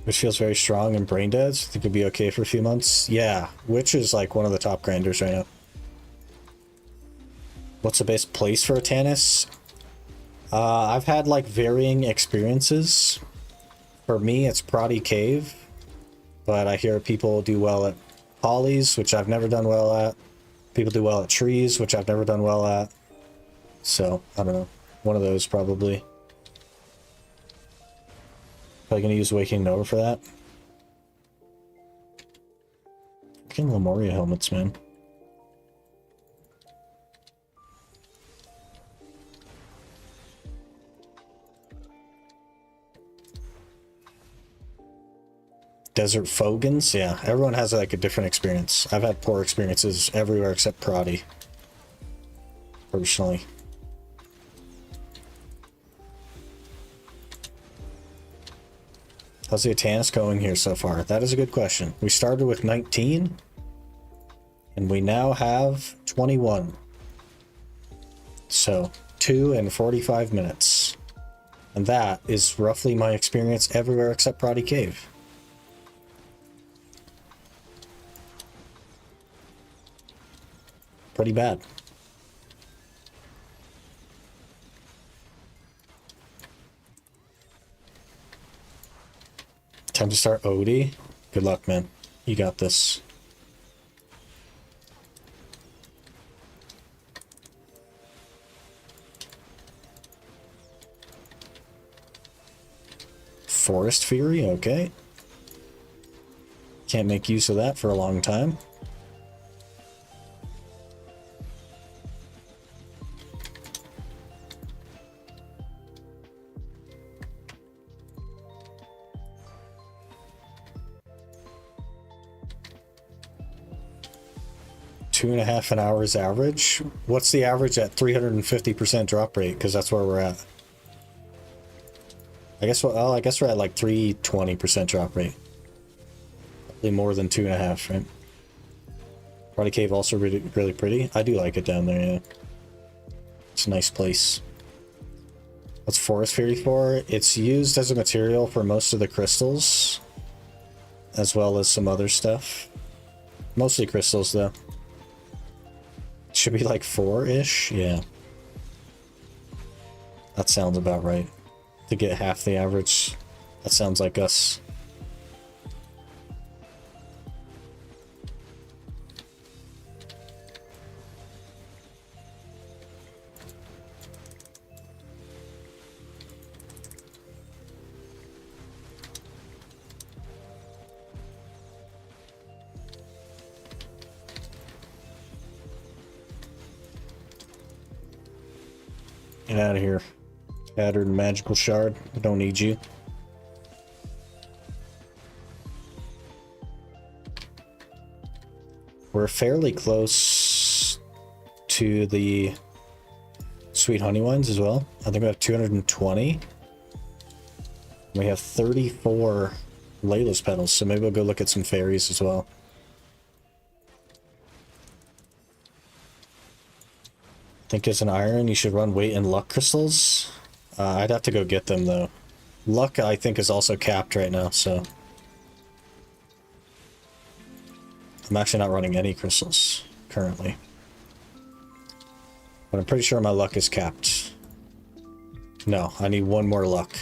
Which feels very strong and brain dead. So I think it'd be okay for a few months. Yeah, Witch is like one of the top grinders right now. What's the best place for a Tannis? I've had like varying experiences. For me, it's Proddy Cave. But I hear people do well at Polly's, which I've never done well at. People do well at Trees, which I've never done well at. So, I don't know. One of those, probably. Probably gonna use Waking Nova for that. Fucking Lemuria helmets, man. Desert Fogans? Yeah, everyone has like a different experience. I've had poor experiences everywhere except Proddy. Personally. How's the Atanus going here so far? That is a good question. We started with 19, and we now have 21. So, 2 and 45 minutes. And that is roughly my experience everywhere except Proddy Cave. Pretty bad. Time to start Odie. Good luck, man. You got this. Forest Fury, okay. Can't make use of that for a long time. 2.5 an hour's average. What's the average at 350% drop rate? Because that's where we're at. I guess. Well, I guess we're at like 320% drop rate. Probably more than 2.5, right? Roddy Cave also really pretty. I do like it down there. Yeah, it's a nice place. What's Forest Fairy for? It's used as a material for most of the crystals, as well as some other stuff. Mostly crystals, though. Should be like 4-ish? Yeah. That sounds about right. To get half the average. That sounds like us. Get out of here. Shattered magical shard. I don't need you. We're fairly close to the sweet honey wines as well. I think we have 220. We have 34 Layla's petals, so maybe we'll go look at some fairies as well. Think as an iron you should run weight and luck crystals. I'd have to go get them though. Luck I think is also capped right now, so I'm actually not running any crystals currently. But I'm pretty sure my luck is capped. No, I need one more luck.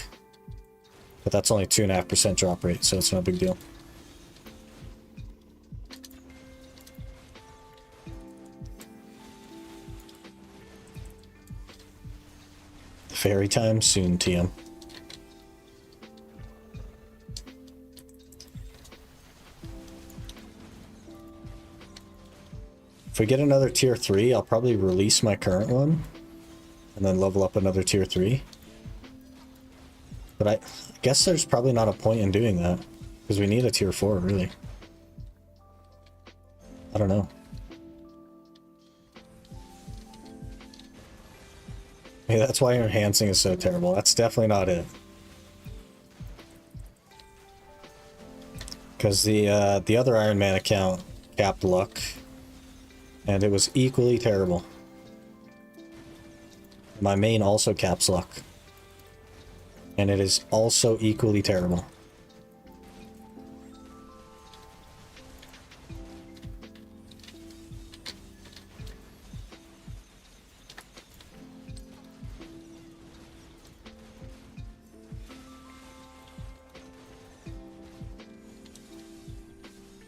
But that's only 2.5% drop rate, so it's no big deal. Fairy time soon, TM. If we get another tier 3, I'll probably release my current one and then level up another tier 3. But I guess there's probably not a point in doing that because we need a tier 4, really. I don't know. Hey, that's why enhancing is so terrible. That's definitely not it. Because the other Iron Man account capped luck, and it was equally terrible. My main also caps luck, and it is also equally terrible.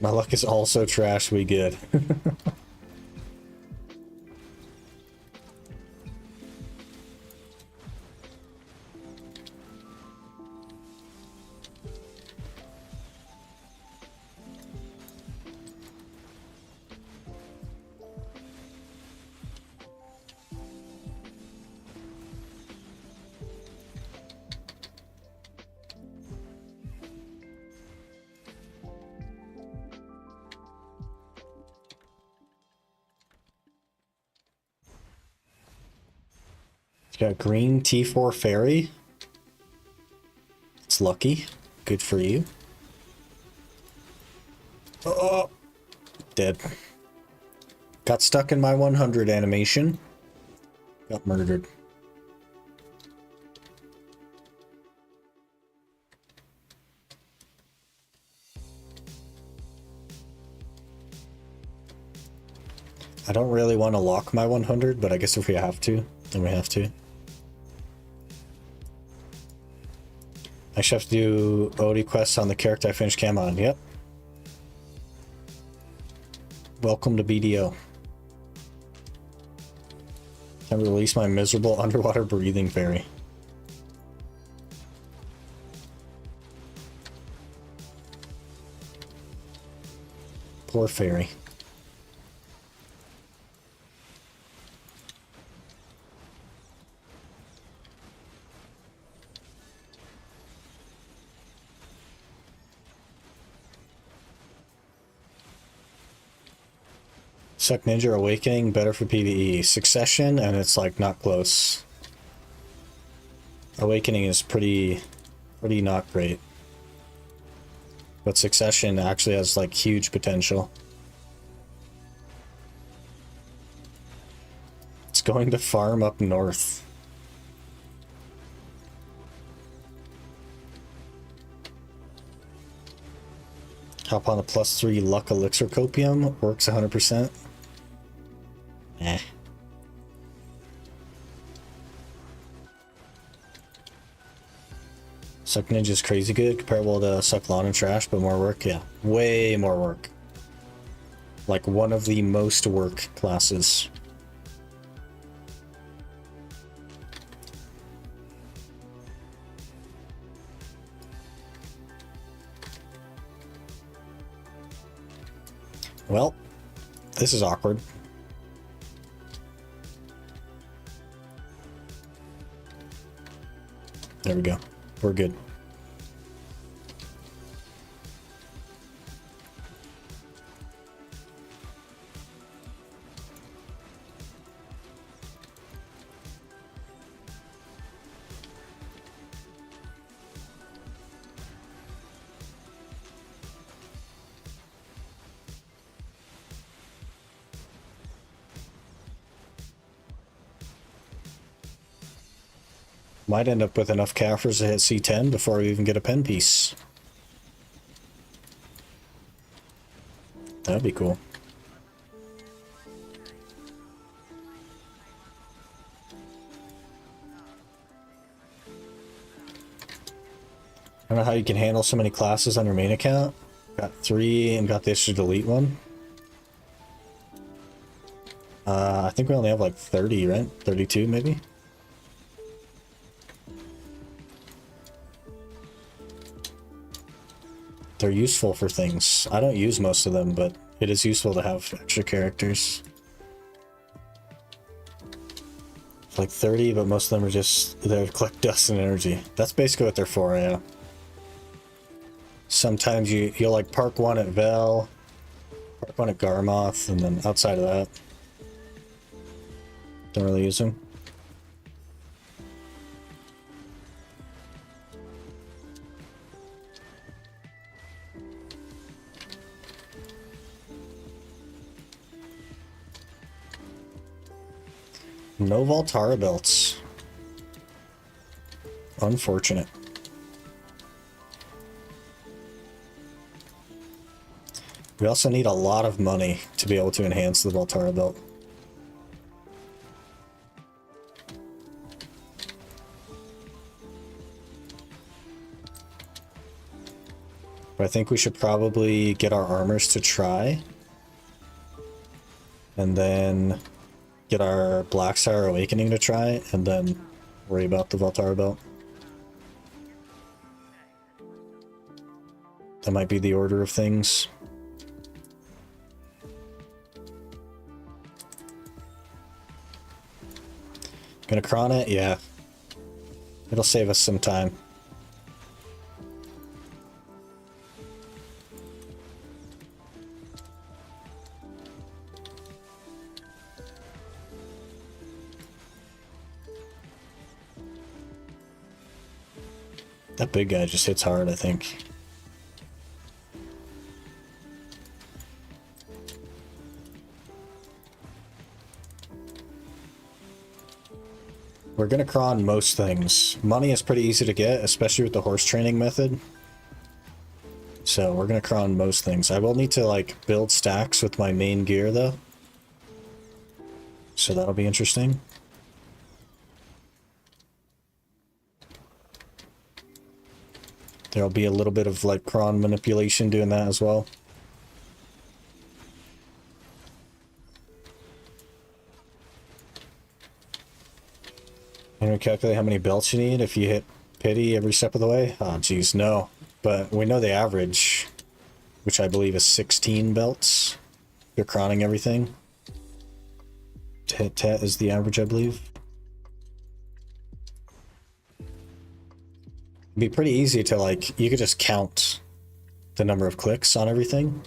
My luck is also trash, we good. Got green T4 fairy. It's lucky. Good for you. Oh, dead. Got stuck in my 100 animation. Got murdered. I don't really want to lock my 100, but I guess if we have to, then we have to. I should have to do OD quests on the character I finished cam on. Yep. Welcome to BDO. Can I release my miserable underwater breathing fairy? Poor fairy. Suck Ninja Awakening, better for PvE. Succession, and it's like not close. Awakening is pretty not great. But Succession actually has like huge potential. It's going to farm up north. Hop on a +3 luck elixir copium. Works 100%. Eh. Suck Ninja's crazy good, comparable to Suck Lawn and Trash, but more work? Yeah, way more work. Like one of the most work classes. Well, this is awkward. There we go. We're good. Might end up with enough Kafirs to hit C10 before we even get a pen piece. That'd be cool. I don't know how you can handle so many classes on your main account. Got 3 and got the issue to delete one. I think we only have like 30, right? 32 maybe? They're useful for things. I don't use most of them, but it is useful to have extra characters. It's like 30, but most of them are just there to collect dust and energy. That's basically what they're for, yeah. Sometimes you'll like park one at Vel, park one at Garmoth, and then outside of that, don't really use them. No Voltara belts. Unfortunate. We also need a lot of money to be able to enhance the Voltara belt. But I think we should probably get our armors to try. And then get our Black Star Awakening to try, and then worry about the Voltara belt. That might be the order of things. Gonna cron it? Yeah. It'll save us some time. That big guy just hits hard, I think. We're gonna cron most things. Money is pretty easy to get, especially with the horse training method. So we're gonna cron most things. I will need to like build stacks with my main gear though. So that'll be interesting. There'll be a little bit of like cron manipulation doing that as well. Can we calculate how many belts you need if you hit pity every step of the way? Oh, geez, no. But we know the average, which I believe is 16 belts. You're cronning everything. Tet is the average, I believe. It'd be pretty easy to like, you could just count the number of clicks on everything.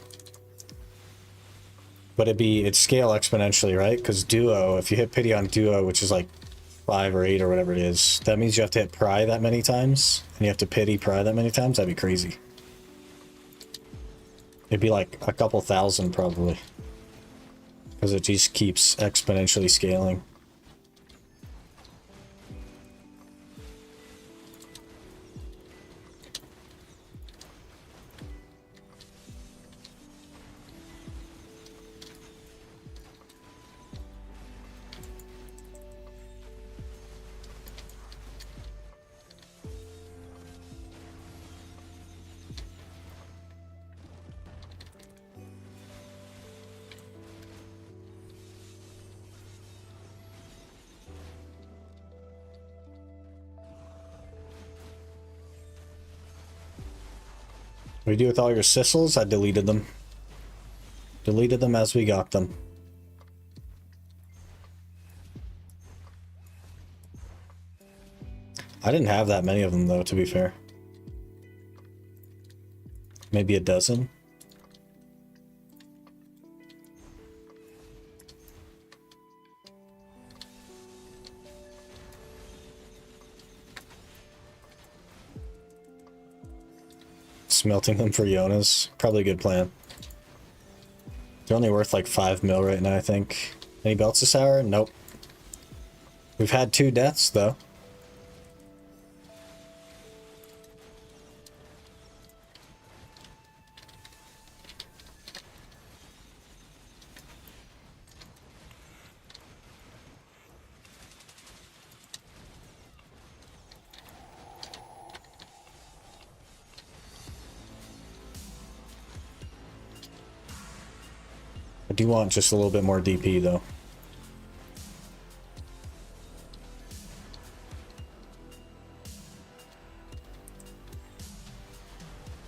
But it'd scale exponentially, right? Because duo, if you hit pity on duo, which is like 5 or 8 or whatever it is, that means you have to hit pry that many times, and you have to pity pry that many times. That'd be crazy. It'd be like a couple thousand probably, because it just keeps exponentially scaling. What do you do with all your sissels? I deleted them. Deleted them as we got them. I didn't have that many of them though, to be fair. Maybe a dozen. Smelting them for Yona's. Probably a good plan. They're only worth like 5 mil right now, I think. Any belts this hour? Nope. We've had 2 deaths, though. I do want just a little bit more DP, though.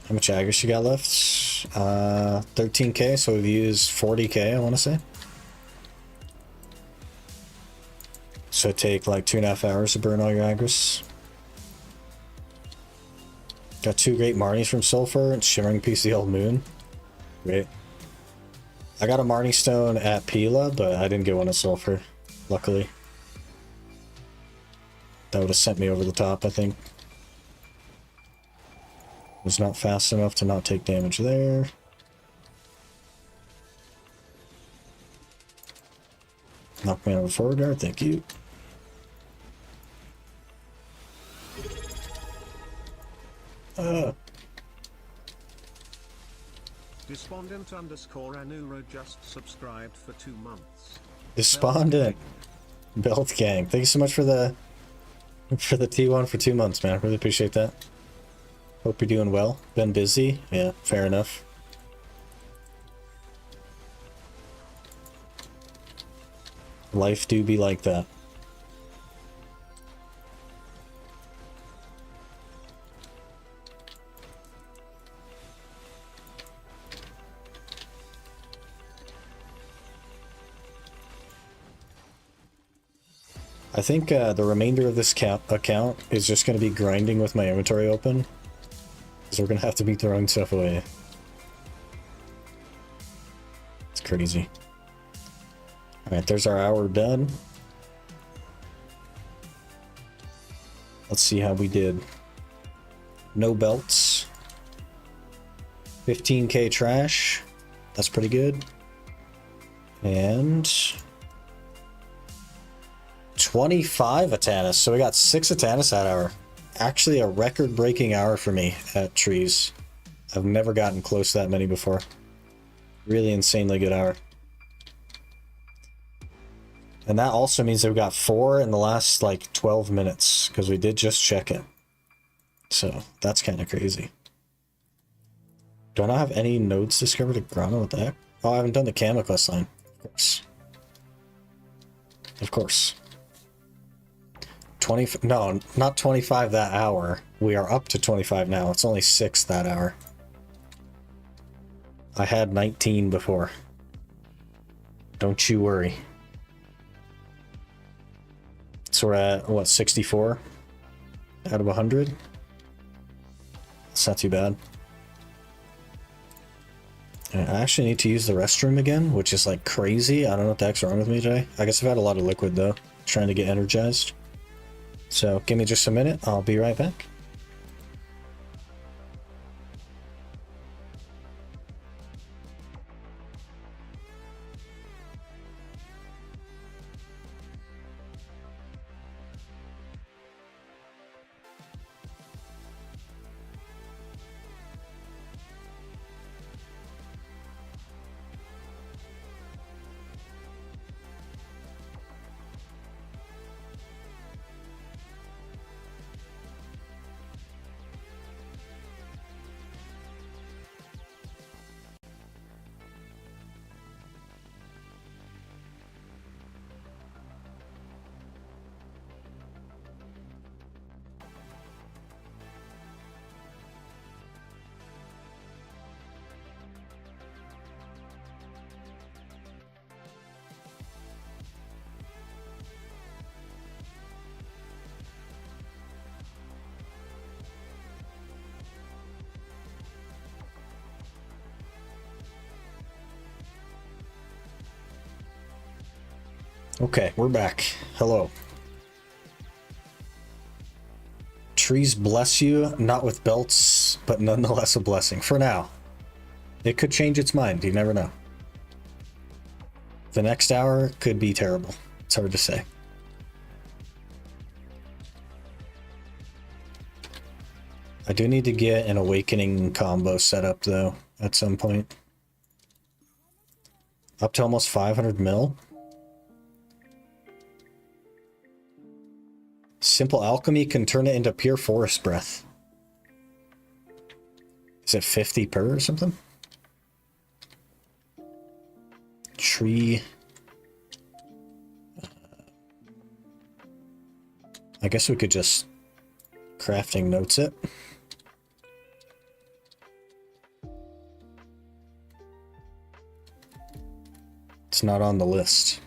How much aggregate you got left? 13k, so we've used 40k, I want to say. So it'd take like 2.5 hours to burn all your aggregates. Got 2 great Marnies from Sulfur and Shimmering Piece of the Old Moon. Great. I got a Marnie Stone at Pila, but I didn't get one at Sulfur, luckily. That would have sent me over the top, I think. Was not fast enough to not take damage there. Knock me out of a forward guard, thank you. Despondent underscore Anuro just subscribed for 2 months. Despondent. Belt Gang. Thank you so much for the T1 for 2 months, man. Really appreciate that. Hope you're doing well. Been busy? Yeah, fair enough. Life do be like that. I think the remainder of this account is just going to be grinding with my inventory open. Because we're going to have to be throwing stuff away. It's crazy. Alright, there's our hour done. Let's see how we did. No belts. 15k trash. That's pretty good. And 25 Atanas. So we got 6 Atanas that hour. Actually a record-breaking hour for me at Trees. I've never gotten close to that many before. Really insanely good hour. And that also means that we got 4 in the last like 12 minutes, because we did just check it. So that's kind of crazy. Do I not have any nodes discovered at Grana? What the heck? Oh, I haven't done the Camo quest line. Of course. Of course. 20, no, not 25 that hour. We are up to 25 now. It's only 6 that hour. I had 19 before. Don't you worry. So we're at, what, 64 out of 100? It's not too bad. I actually need to use the restroom again, which is like crazy. I don't know what the heck's wrong with me today. I guess I've had a lot of liquid though, trying to get energized. So give me just a minute. I'll be right back. Okay, we're back. Hello. Trees bless you, not with belts, but nonetheless a blessing. For now. It could change its mind, you never know. The next hour could be terrible. It's hard to say. I do need to get an awakening combo set up though, at some point. Up to almost 500 mil. Simple alchemy can turn it into pure forest breath. Is it 50 per or something? Tree. I guess we could just crafting notes it. It's not on the list.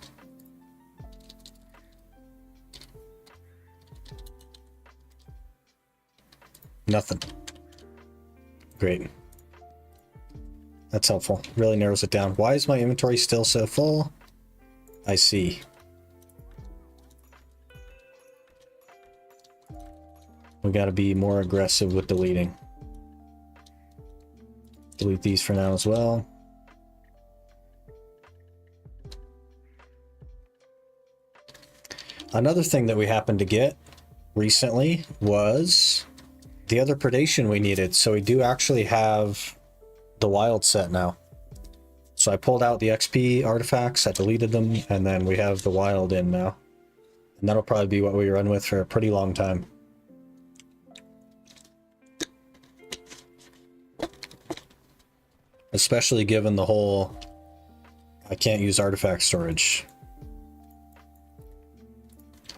Nothing. Great. That's helpful. Really narrows it down. Why is my inventory still so full? I see. We gotta be more aggressive with deleting. Delete these for now as well. Another thing that we happened to get recently was the other predation we needed. So we do actually have the wild set now. So I pulled out the XP artifacts, I deleted them, and then we have the wild in now. And that'll probably be what we run with for a pretty long time. Especially given the whole, I can't use artifact storage.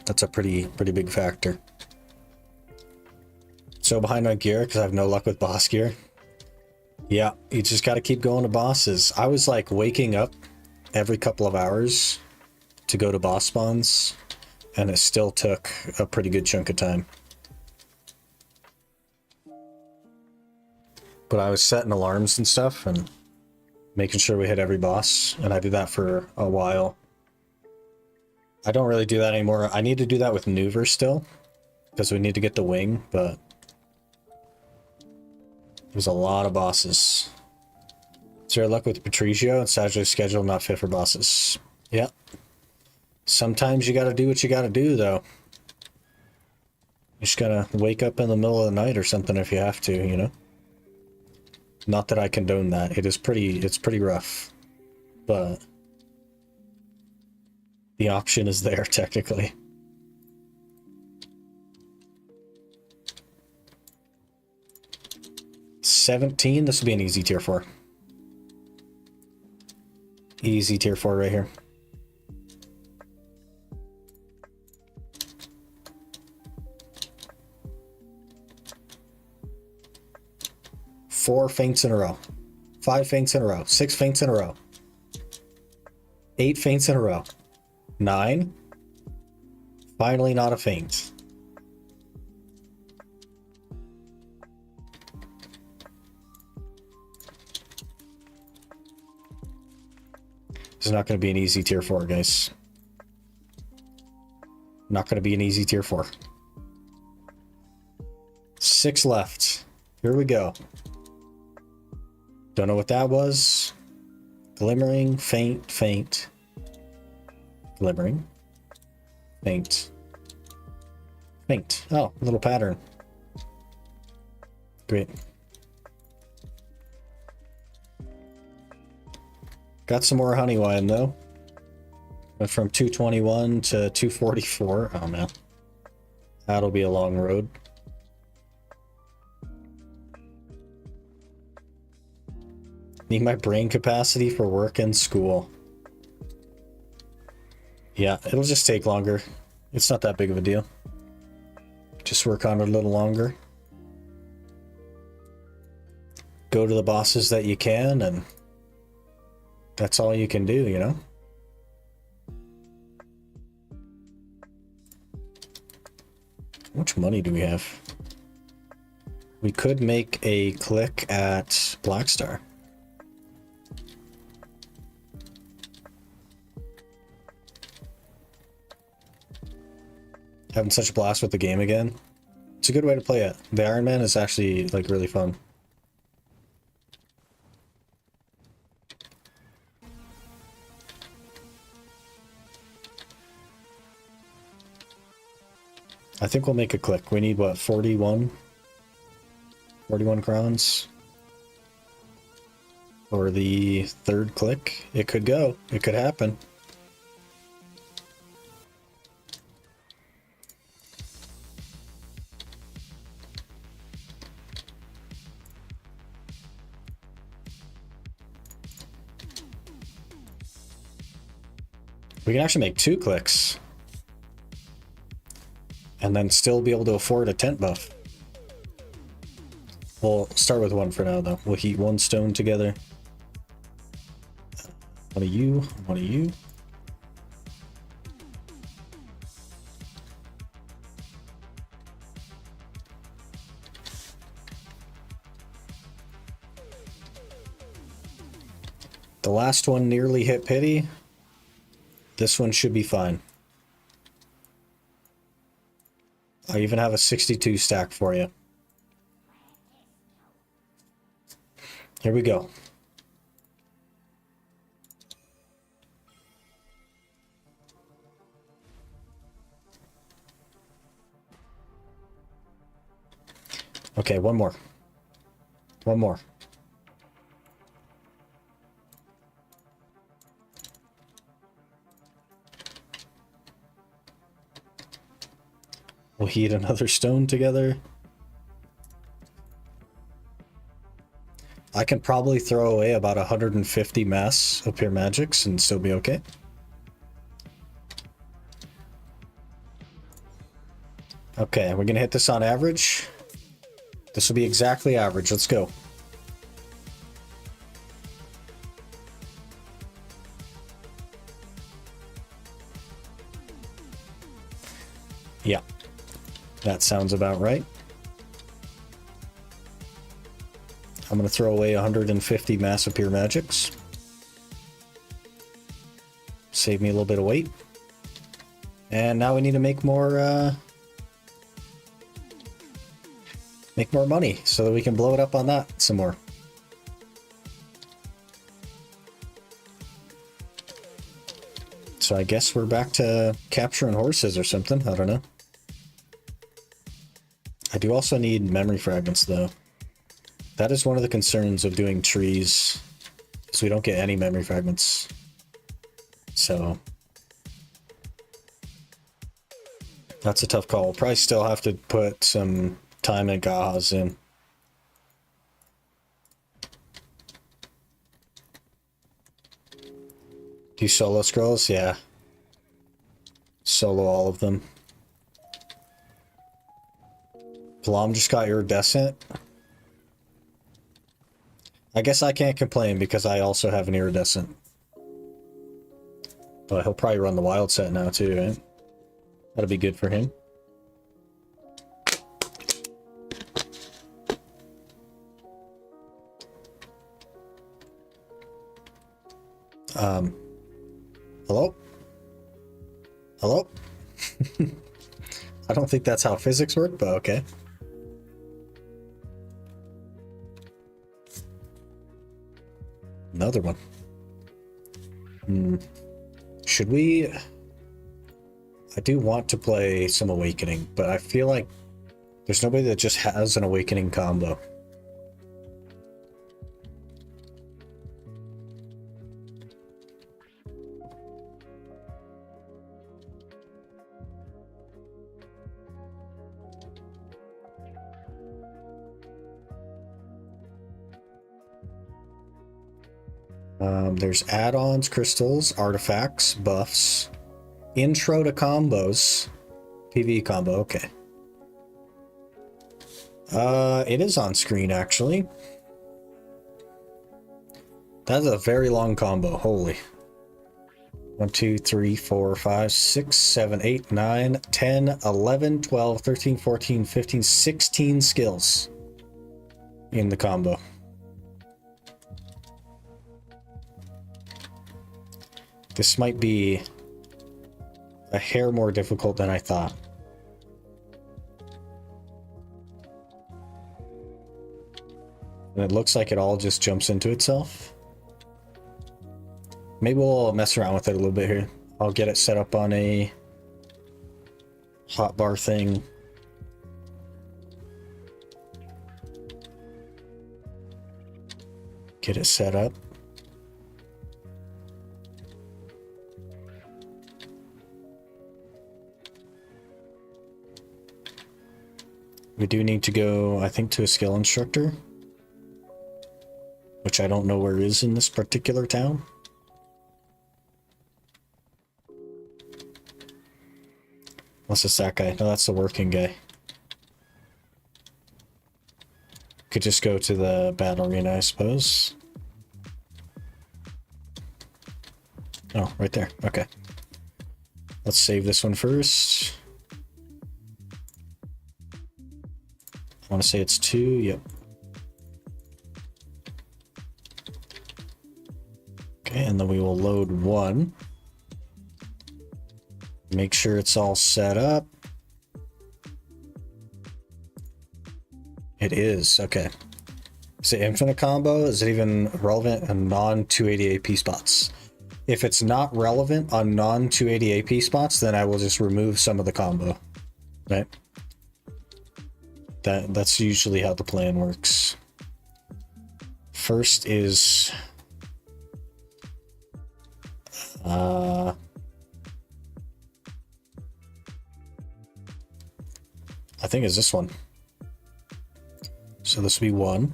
That's a pretty big factor. So behind on gear because I have no luck with boss gear. Yeah, you just got to keep going to bosses. I was like waking up every couple of hours to go to boss spawns, and it still took a pretty good chunk of time. But I was setting alarms and stuff and making sure we hit every boss, and I did that for a while. I don't really do that anymore. I need to do that with Nuver still, because we need to get the wing, but there's a lot of bosses. Zero luck with Patricio and Saturday's schedule not fit for bosses. Yep. Sometimes you gotta do what you gotta do, though. You just gotta wake up in the middle of the night or something if you have to, you know? Not that I condone that. It's pretty rough. But the option is there, technically. $17. This will be an easy tier 4. Easy tier 4 right here. Four faints in a row. 5 faints in a row. 6 faints in a row. 8 faints in a row. 9. Finally not a faint. It's not going to be an easy tier 4, guys. Not going to be an easy tier 4. 6 left. Here we go. Don't know what that was. Glimmering, faint, faint. Glimmering. Faint. Faint. Oh, little pattern. Great. Got some more honey wine though. Went from 221 to 244. Oh man. That'll be a long road. Need my brain capacity for work and school. Yeah, it'll just take longer. It's not that big of a deal. Just work on it a little longer. Go to the bosses that you can, and that's all you can do, you know? How much money do we have? We could make a click at Blackstar. Having such a blast with the game again. It's a good way to play it. The Iron Man is actually like really fun. I think we'll make a click. We need what, 41? 41 crowns for the third click. It could go. It could happen. We can actually make 2 clicks. And then still be able to afford a tent buff. We'll start with 1 for now, though. We'll heat 1 stone together. One of you, one of you. The last one nearly hit pity. This one should be fine. I even have a 62 stack for you. Here we go. Okay, one more. One more. We'll heat another stone together. I can probably throw away about 150 mass of pure magics and still be okay. Okay, we're gonna hit this on average. This will be exactly average. Let's go. Yeah, that sounds about right. I'm going to throw away 150 massive pure magics. Save me a little bit of weight. And now we need to make more money so that we can blow it up on that some more. So I guess we're back to capturing horses or something. I don't know. I do also need memory fragments though. That is one of the concerns of doing trees, is we don't get any memory fragments. So that's a tough call. We'll probably still have to put some time and gahas in. Do solo scrolls? Yeah. Solo all of them. Plum just got iridescent. I guess I can't complain because I also have an iridescent. But he'll probably run the wild set now too, right? That'll be good for him. Hello? Hello? I don't think that's how physics work, but okay. Another one. Should we... I do want to play some Awakening, but I feel like there's nobody that just has an Awakening combo. There's add-ons, crystals, artifacts, buffs, intro to combos, PvE combo, okay. It is on screen, actually. That's a very long combo, holy. 1, 2, 3, 4, 5, 6, 7, 8, 9, 10, 11, 12, 13, 14, 15, 16 skills in the combo. This might be a hair more difficult than I thought. And it looks like it all just jumps into itself. Maybe we'll mess around with it a little bit here. I'll get it set up on a hotbar thing. Get it set up. We do need to go, I think, to a skill instructor, which I don't know where is in this particular town. Unless it's that guy. No, that's the working guy. Could just go to the battle arena, I suppose. Oh, right there. Okay. Let's save this one first. I want to say it's 2. Yep. Okay, and then we will load 1. Make sure it's all set up. It is. Okay. Is it infinite combo? Is it even relevant on non-280 AP spots? If it's not relevant on non-280 AP spots, then I will just remove some of the combo. Right? That's usually how the plan works. First is I think it's this one. So this will be 1.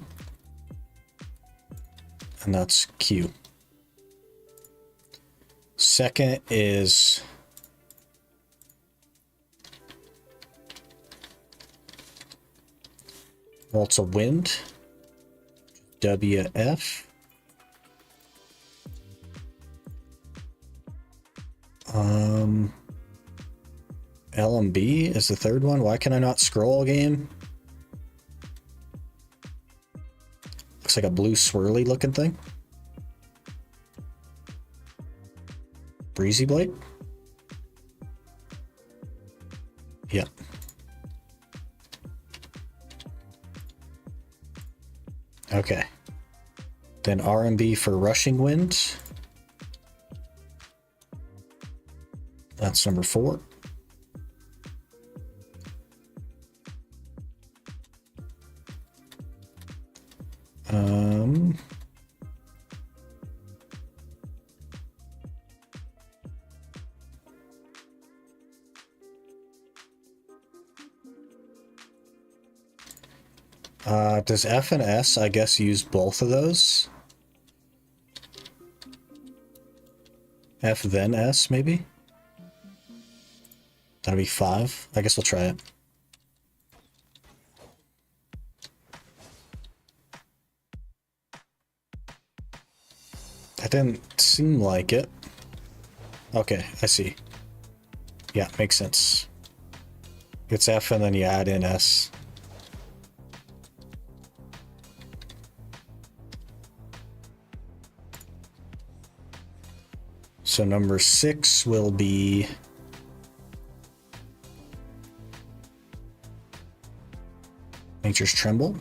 And that's Q. Second is Waltz of Wind, WF. LMB is the third one. Why can I not scroll, game? Looks like a blue swirly looking thing. Breezy Blade? Yep. Okay. Then RMB for Rushing Wind. That's number 4. Does F and S, I guess, use both of those? F then S, maybe? That'll be 5. I guess we'll try it. That didn't seem like it. Okay, I see. Yeah, makes sense. It's F and then you add in S. So number 6 will be Nature's Tremble.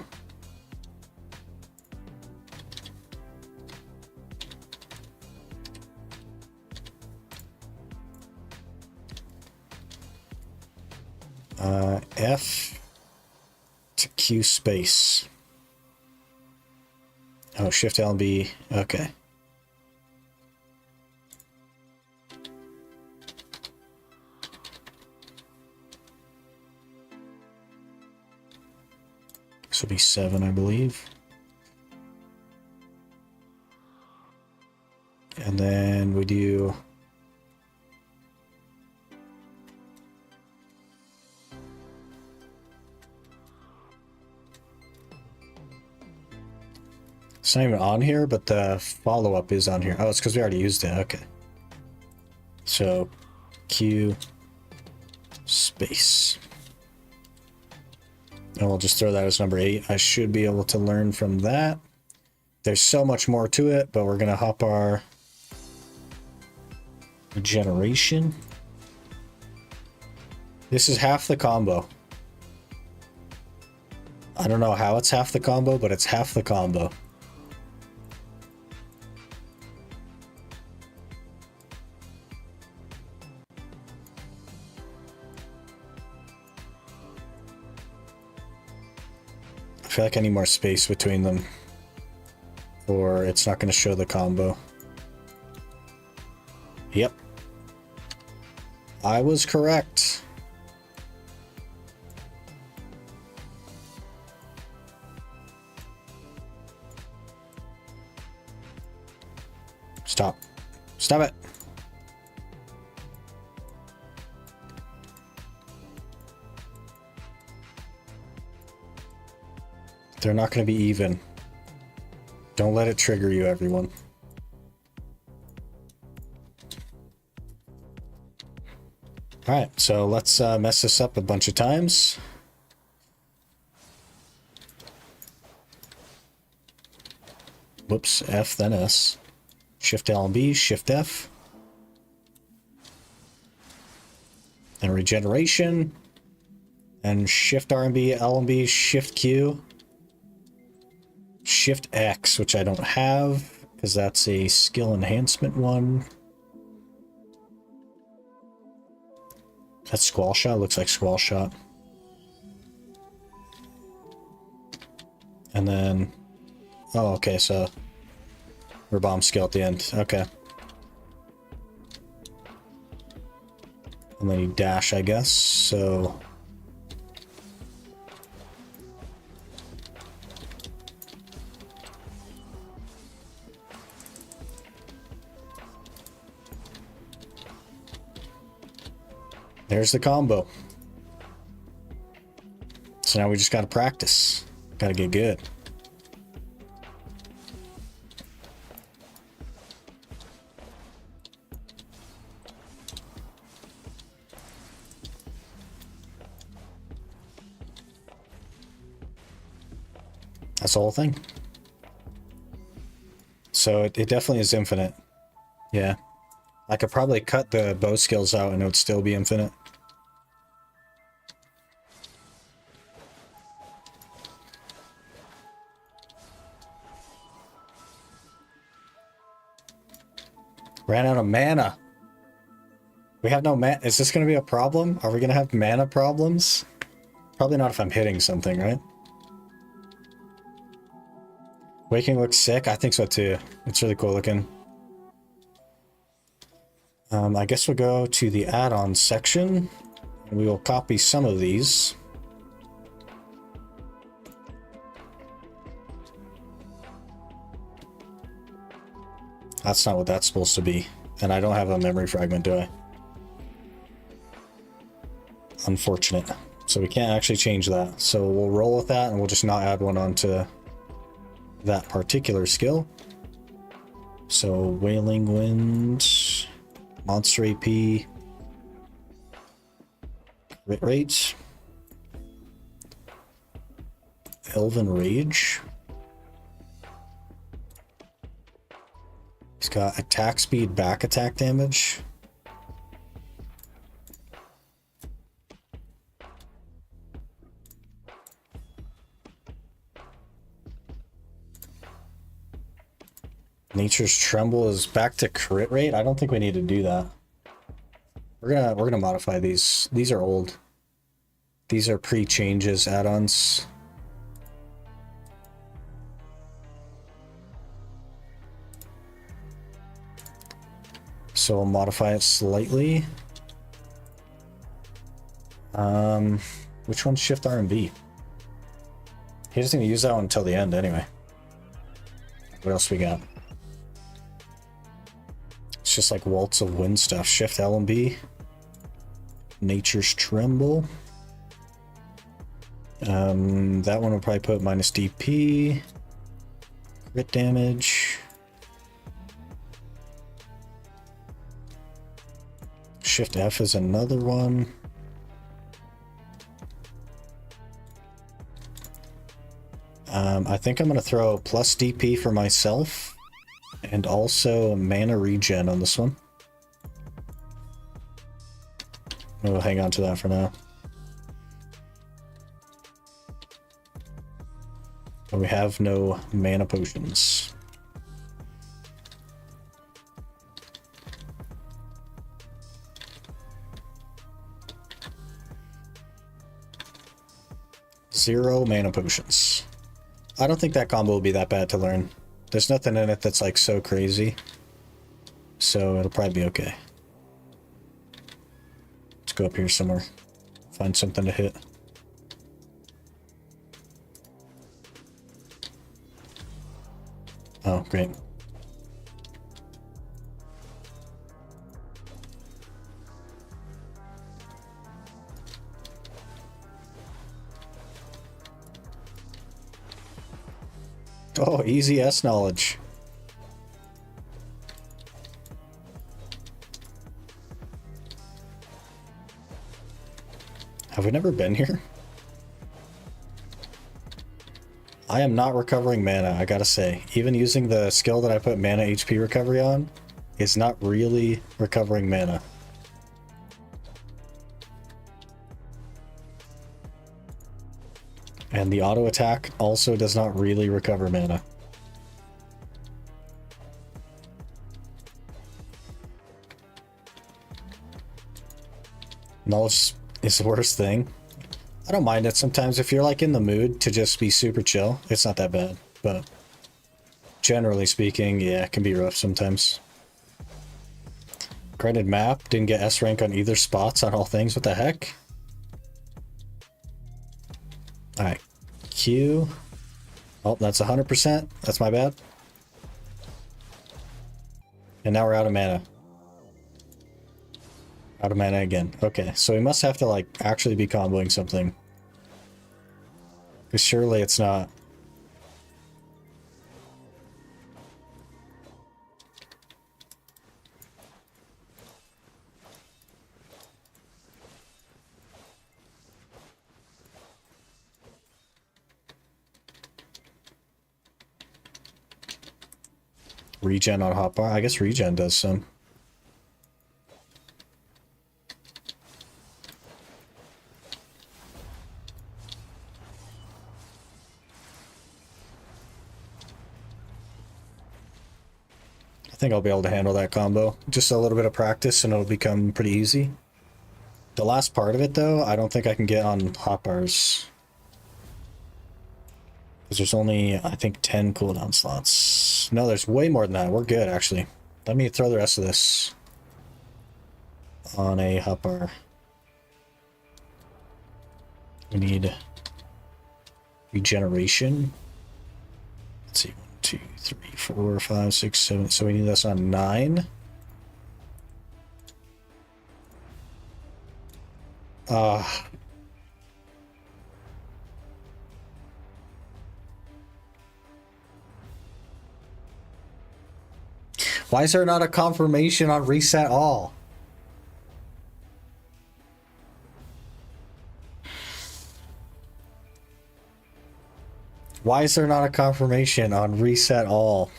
F to Q space. Oh, Shift L and B. Okay. This will be 7, I believe. And then we do it's not even on here, but the follow-up is on here. Oh, it's because we already used it. Okay. So Q space. And we'll just throw that as number 8. I should be able to learn from that. There's so much more to it, but we're going to hop our regeneration. This is half the combo. I don't know how it's half the combo, but it's half the combo. I feel like I need more space between them, or it's not going to show the combo. Yep. I was correct. Stop. Stop it. They're not going to be even. Don't let it trigger you, everyone. Alright, so let's mess this up a bunch of times. Whoops, F, then S. Shift L and B, Shift F. And regeneration. And Shift R and B, L and B, Shift Q. Shift X, which I don't have, because that's a skill enhancement one. That's Squall Shot, looks like Squall Shot. And then, oh, okay, so we're bomb skill at the end, okay. And then you dash, I guess, so there's the combo. So now we just gotta practice. Gotta get good. That's the whole thing. So it definitely is infinite. Yeah. I could probably cut the bow skills out and it would still be infinite. Ran out of mana. We have no mana. Is this going to be a problem? Are we going to have mana problems? Probably not if I'm hitting something, right? Waking looks sick. I think so too. It's really cool looking. I guess we'll go to the add-on section. And we will copy some of these. That's not what that's supposed to be. And I don't have a memory fragment, do I? Unfortunate. So we can't actually change that. So we'll roll with that and we'll just not add one onto that particular skill. So Wailing Wind, Monster AP, crit rate, Elven Rage, He's got attack speed, back attack damage. Nature's Tremble is back to crit rate. I don't think we need to do that. We're gonna modify these. These are old. These are pre-changes add-ons. So I'll modify it slightly. Which one's Shift R and B? He doesn't even use that one until the end anyway. What else we got? It's just like Waltz of Wind stuff. Shift L and B. Nature's Tremble. That one will probably put minus DP. Crit damage. Shift F is another one. I think I'm going to throw plus DP for myself and also mana regen on this one. We'll hang on to that for now. But we have no mana potions. Zero mana potions. I don't think that combo will be that bad to learn. There's nothing in it that's like so crazy. So it'll probably be okay. Let's go up here somewhere. Find something to hit. Oh, great. Oh, easy S knowledge. Have we never been here? I am not recovering mana, I gotta say. Even using the skill that I put mana HP recovery on is not really recovering mana. And the auto attack also does not really recover mana. Knowledge is the worst thing. I don't mind it sometimes. If you're like in the mood to just be super chill, it's not that bad. But generally speaking, yeah, it can be rough sometimes. Granted map, didn't get S rank on either spots on all things. What the heck? Alright, Q. Oh, that's 100%. That's my bad. And now we're out of mana. Out of mana again. Okay, so we must have to like actually be comboing something. Because surely it's not. Regen on hotbar? I guess regen does some. I think I'll be able to handle that combo. Just a little bit of practice and it'll become pretty easy. The last part of it though, I don't think I can get on hotbars. Because there's only, I think, 10 cooldown slots. No, there's way more than that. We're good, actually. Let me throw the rest of this on a hotbar. We need regeneration. Let's see, 1, 2, 3, 4, 5, 6, 7. So we need this on 9. Why is there not a confirmation on reset all? Why is there not a confirmation on reset all?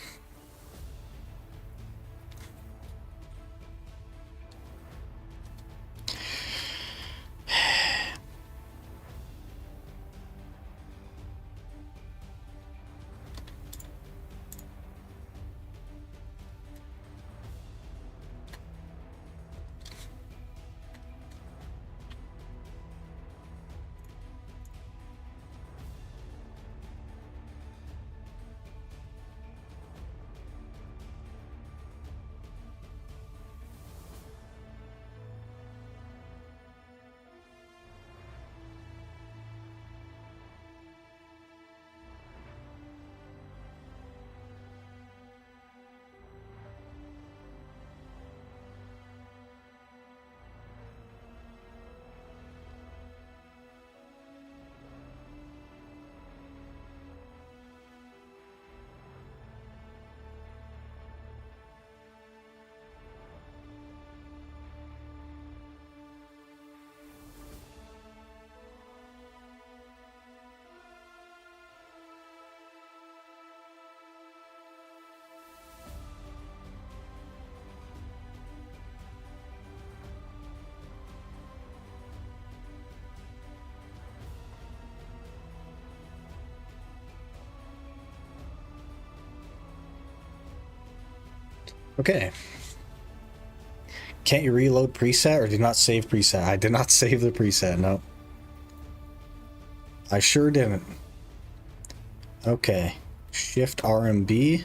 Okay. Can't you reload preset or do not save preset? I did not save the preset, no. I sure didn't. Okay. Shift RMB.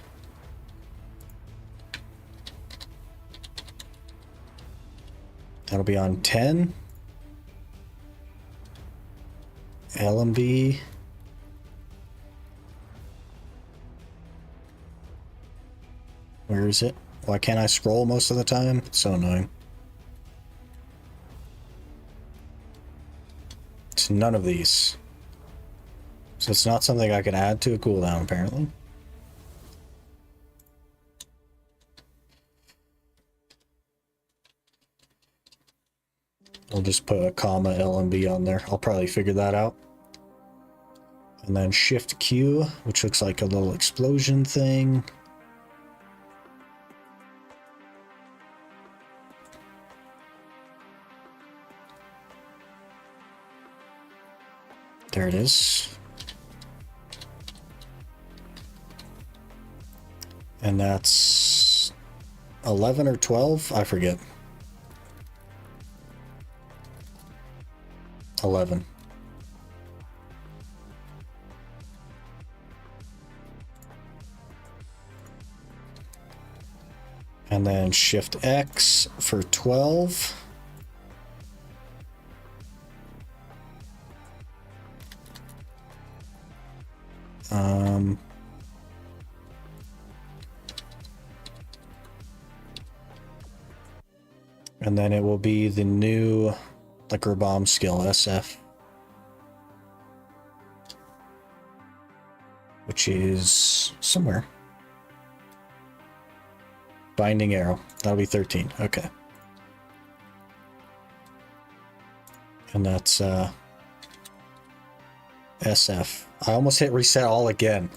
That'll be on 10. LMB. Where is it? Why can't I scroll most of the time? It's so annoying. It's none of these. So it's not something I can add to a cooldown, apparently. I'll just put a comma LMB on there. I'll probably figure that out. And then Shift Q, which looks like a little explosion thing. There it is. And that's 11 or 12? I forget. 11. And then Shift X for 12. And then it will be the new liquor bomb skill, SF. Which is somewhere. Binding arrow. That'll be 13. Okay. And that's SF. I almost hit reset all again.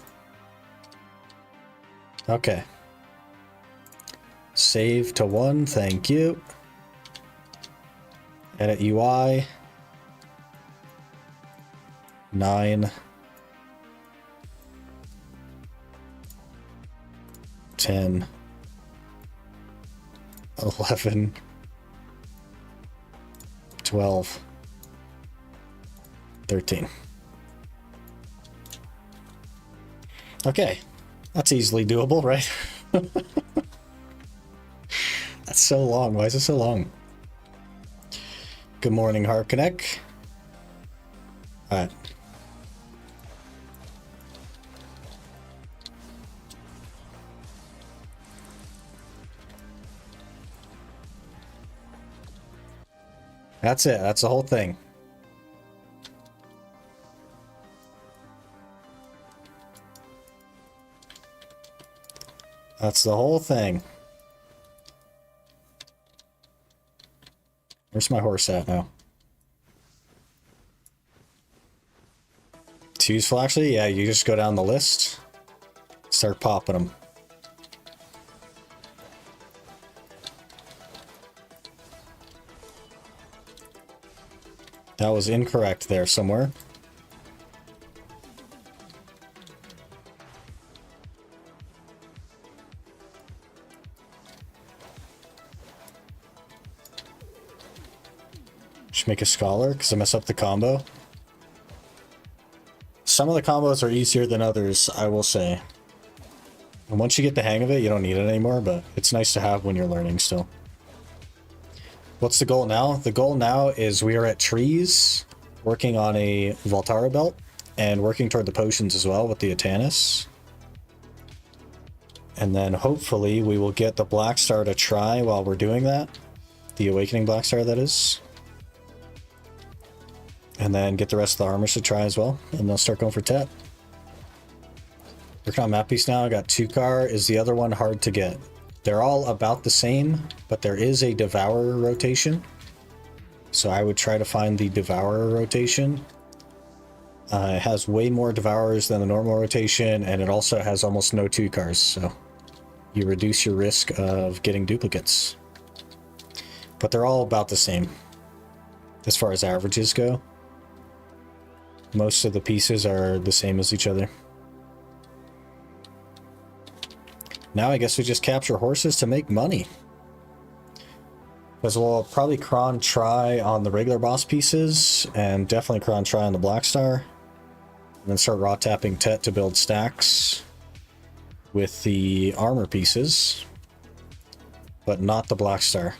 Okay. Save to 1. Thank you. Edit UI. 9. 10. 11. 12. 13. Okay. That's easily doable, right? That's so long. Why is it so long? Good morning, Harkonek. Alright. That's it. That's the whole thing. That's the whole thing. Where's my horse at now? It's useful, actually. Yeah, you just go down the list. Start popping them. That was incorrect there somewhere. Just make a scholar because I mess up the combo. Some of the combos are easier than others, I will say. And once you get the hang of it, you don't need it anymore, but it's nice to have when you're learning still. What's the goal now? The goal now is we are at trees, working on a Voltara belt, and working toward the potions as well with the Atanus. And then hopefully we will get the Black Star to try while we're doing that. The Awakening Black Star, that is. And then get the rest of the armors to try as well, and they'll start going for Tet. Working on map piece now. I got Tukar. Is the other one hard to get? They're all about the same, but there is a Devourer rotation. So I would try to find the Devourer rotation. It has way more Devourers than the normal rotation, and it also has almost no Tukars, so you reduce your risk of getting duplicates. But they're all about the same as far as averages go. Most of the pieces are the same as each other. Now I guess we just capture horses to make money. Because we'll probably cron try on the regular boss pieces, and definitely cron try on the Black Star. And then start raw tapping Tet to build stacks with the armor pieces, but not the Black Star.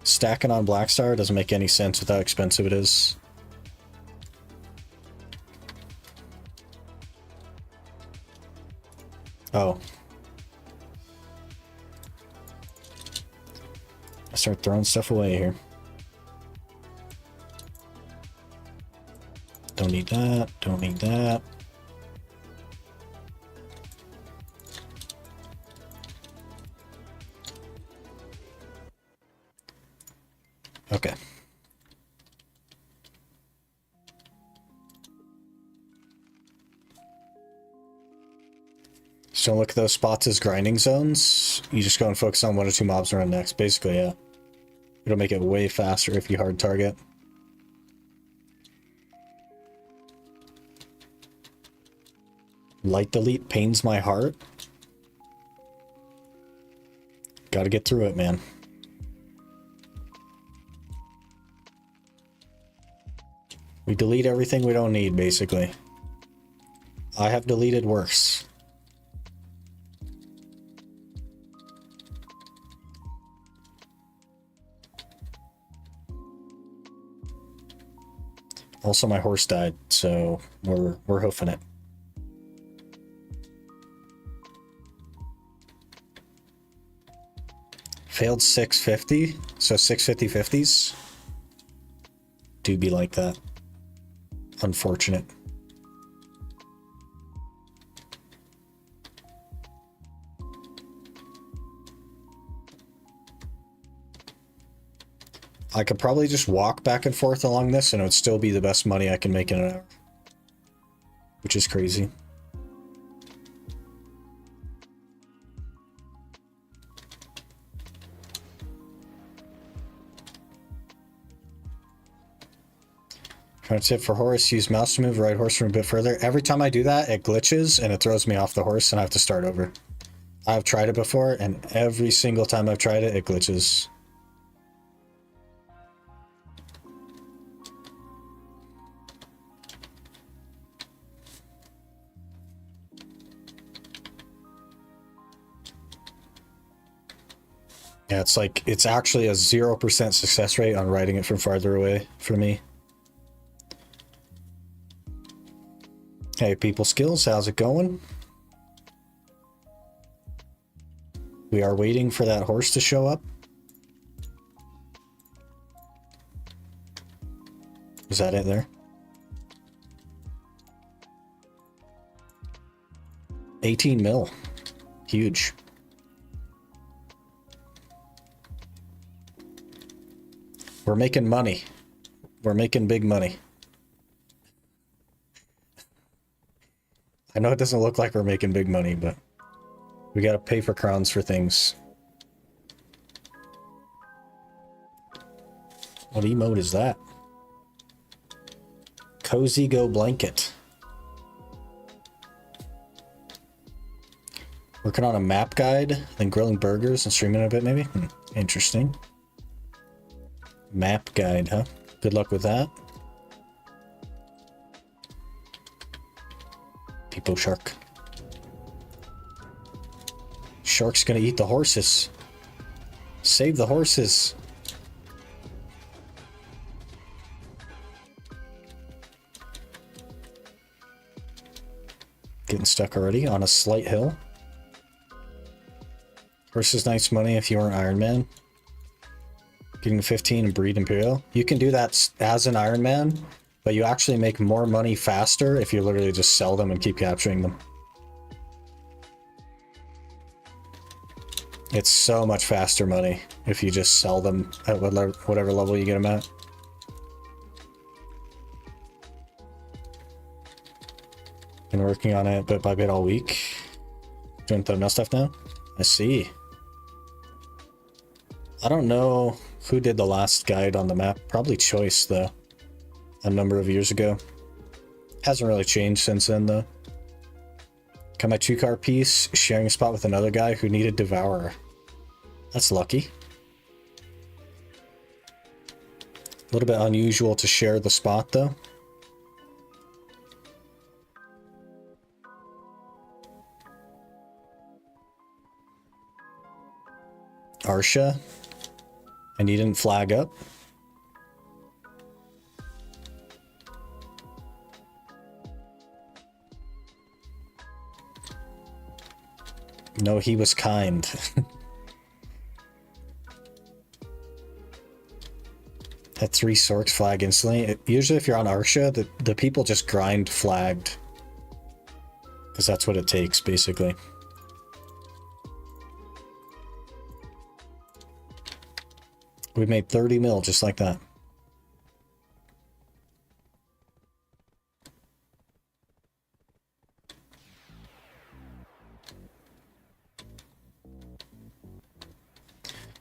Stacking on Black Star doesn't make any sense with how expensive it is. Oh. I start throwing stuff away here. Don't need that, don't need that. Okay. So don't look at those spots as grinding zones. You just go and focus on one or two mobs and run next. Basically, yeah. It'll make it way faster if you hard target. Light delete pains my heart. Gotta get through it, man. We delete everything we don't need, basically. I have deleted worse. Also, my horse died, so we're hoofing it. Failed 650, so 650 50s. Do be like that. Unfortunate. I could probably just walk back and forth along this and it would still be the best money I can make in an hour. Which is crazy. Kind of tip for horse, use mouse to move, ride horse from a bit further. Every time I do that, it glitches and it throws me off the horse and I have to start over. I've tried it before and every single time I've tried it, it glitches. Yeah, it's like, it's actually a 0% success rate on riding it from farther away for me. Hey, people skills, how's it going? We are waiting for that horse to show up. Is that it there? 18 mil. Huge. We're making money. We're making big money. I know it doesn't look like we're making big money, but we gotta pay for crowns for things. What emote is that? Cozy Go Blanket. Working on a map guide, then grilling burgers and streaming a bit maybe? Interesting. Map guide, huh? Good luck with that. People shark. Shark's gonna eat the horses. Save the horses. Getting stuck already on a slight hill. Horses nice money if you weren't Iron Man. Getting 15 and breed Imperial. You can do that as an Iron Man, but you actually make more money faster if you literally just sell them and keep capturing them. It's so much faster money if you just sell them at whatever level you get them at. Been working on it bit by bit all week. Doing thumbnail stuff now? I see. I don't know who did the last guide on the map. Probably Choice, though. A number of years ago. Hasn't really changed since then, though. Got my 2-car piece, sharing a spot with another guy who needed Devourer. That's lucky. A little bit unusual to share the spot, though. Arsha. And he didn't flag up. No, he was kind. Had 3 Sorks flag instantly. Usually if you're on Arsha, the people just grind flagged. Because that's what it takes, basically. We made 30 mil just like that.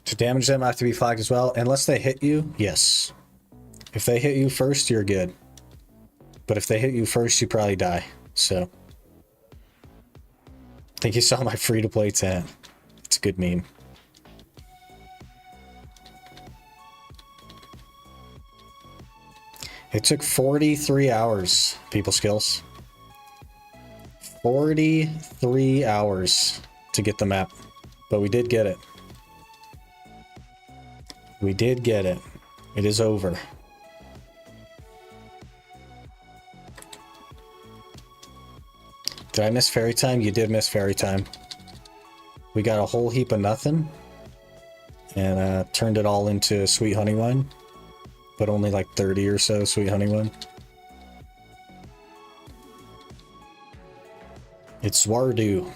To damage them, have to be flagged as well. Unless they hit you, yes. If they hit you first, you're good. But if they hit you first, you probably die. So. I think you saw my free-to-play tent. It's a good meme. It took 43 hours, people skills. 43 hours to get the map. But we did get it. We did get it. It is over. Did I miss fairy time? You did miss fairy time. We got a whole heap of nothing. And turned it all into sweet honey wine. But only like 30 or so sweet honey wine. It's Wardu.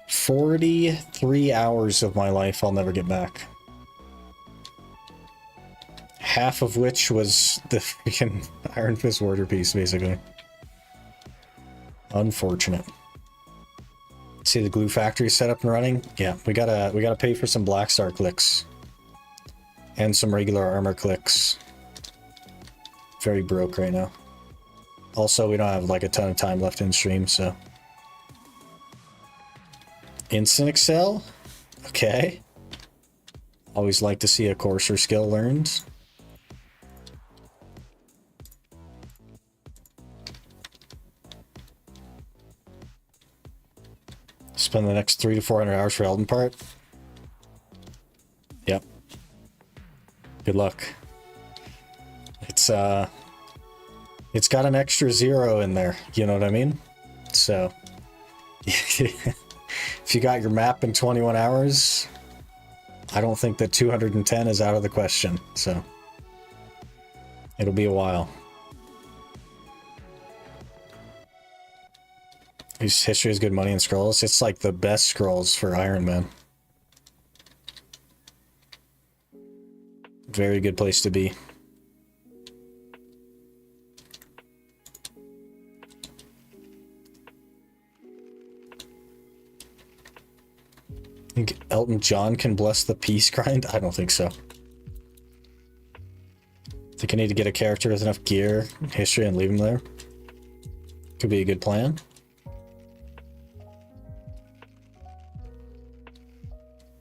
"43 hours of my life I'll never get back. Half of which was the freaking Iron Fist Warder piece, basically. Unfortunate. See the glue factory set up and running? Yeah, we gotta pay for some Black Star clicks. And some regular armor clicks. Very broke right now. Also, we don't have like a ton of time left in stream, so. Instant Excel? Okay. Always like to see a courser skill learned. Spend the next 300 to 400 hours for Elden Part? Yep. Good luck. It's got an extra 0 in there, you know what I mean? So if you got your map in 21 hours, I don't think that 210 is out of the question, so it'll be a while. His history is good money in scrolls. It's like the best scrolls for Iron Man. Very good place to be. Think Elton John can bless the peace grind? I don't think so. Think I need to get a character with enough gear, history, and leave him there. Could be a good plan.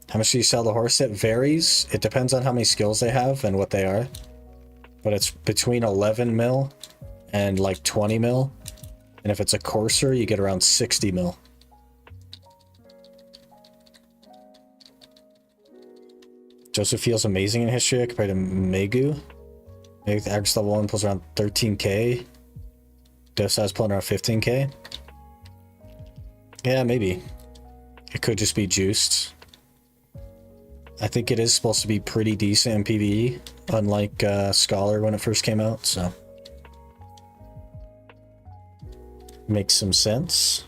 How much do you sell the horse? It varies. It depends on how many skills they have and what they are. But it's between 11 mil and like 20 mil. And if it's a courser, you get around 60 mil. Joseph feels amazing in history compared to Megu. Maybe the average level 1 pulls around 13k. Dosize pulling around 15k. Yeah, maybe. It could just be juiced. I think it is supposed to be pretty decent in PvE, unlike Scholar when it first came out, so. Makes some sense.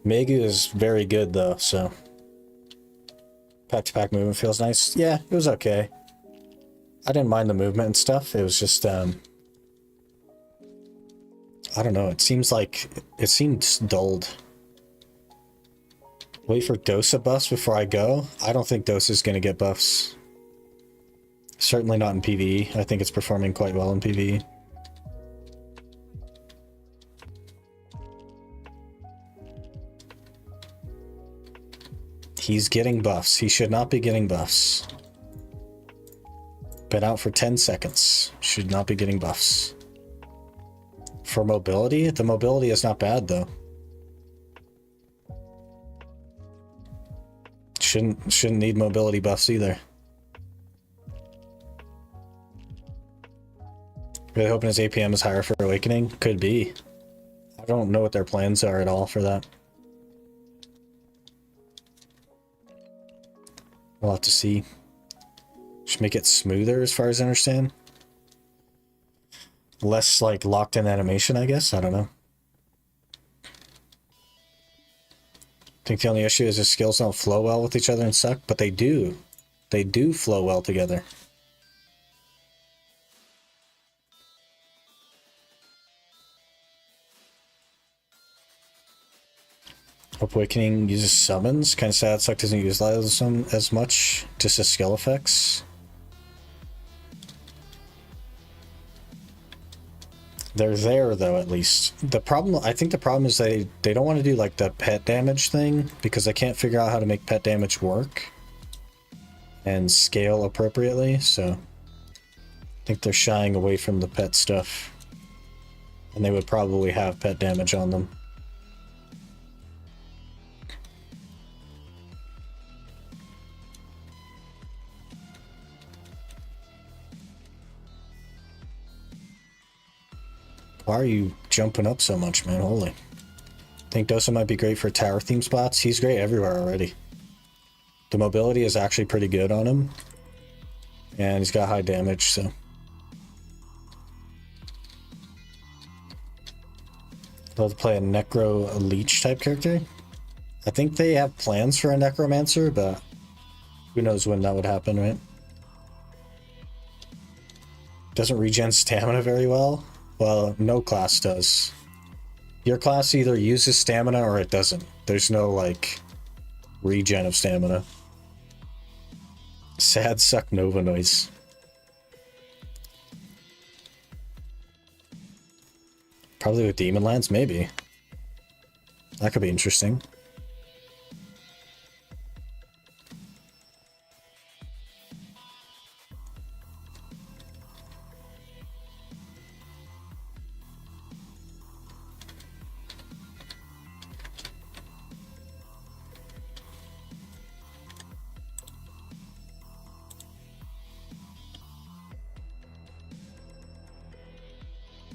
Megu is very good though, so. Pack-to-pack movement feels nice. Yeah, it was okay. I didn't mind the movement and stuff. It was just, I don't know, it seems dulled. Wait for Dosa buffs before I go? I don't think Dosa's gonna get buffs. Certainly not in PvE. I think it's performing quite well in PvE. He's getting buffs. He should not be getting buffs. Been out for 10 seconds. Should not be getting buffs. For mobility? The mobility is not bad, though. Shouldn't need mobility buffs either. Really hoping his APM is higher for Awakening? Could be. I don't know what their plans are at all for that. We'll have to see. Should make it smoother as far as I understand. Less like locked in animation, I guess. I don't know. I think the only issue is his skills don't flow well with each other and suck, but they do. They do flow well together. Awakening uses summons. Kind of sad. Suck doesn't use them as much. Just as skill effects. They're there though, at least. The problem, I think the problem is they don't want to do like the pet damage thing because they can't figure out how to make pet damage work and scale appropriately. So I think they're shying away from the pet stuff, and they would probably have pet damage on them. Why are you jumping up so much, man? Holy. I think Dosa might be great for tower theme spots. He's great everywhere already. The mobility is actually pretty good on him. And he's got high damage, so. Love to play a Necro Leech type character. I think they have plans for a Necromancer, but who knows when that would happen, right? Doesn't regen stamina very well. Well, no class does. Your class either uses stamina or it doesn't. There's no, like, regen of stamina. Sad suck Nova noise. Probably with Demon Lands, maybe. That could be interesting.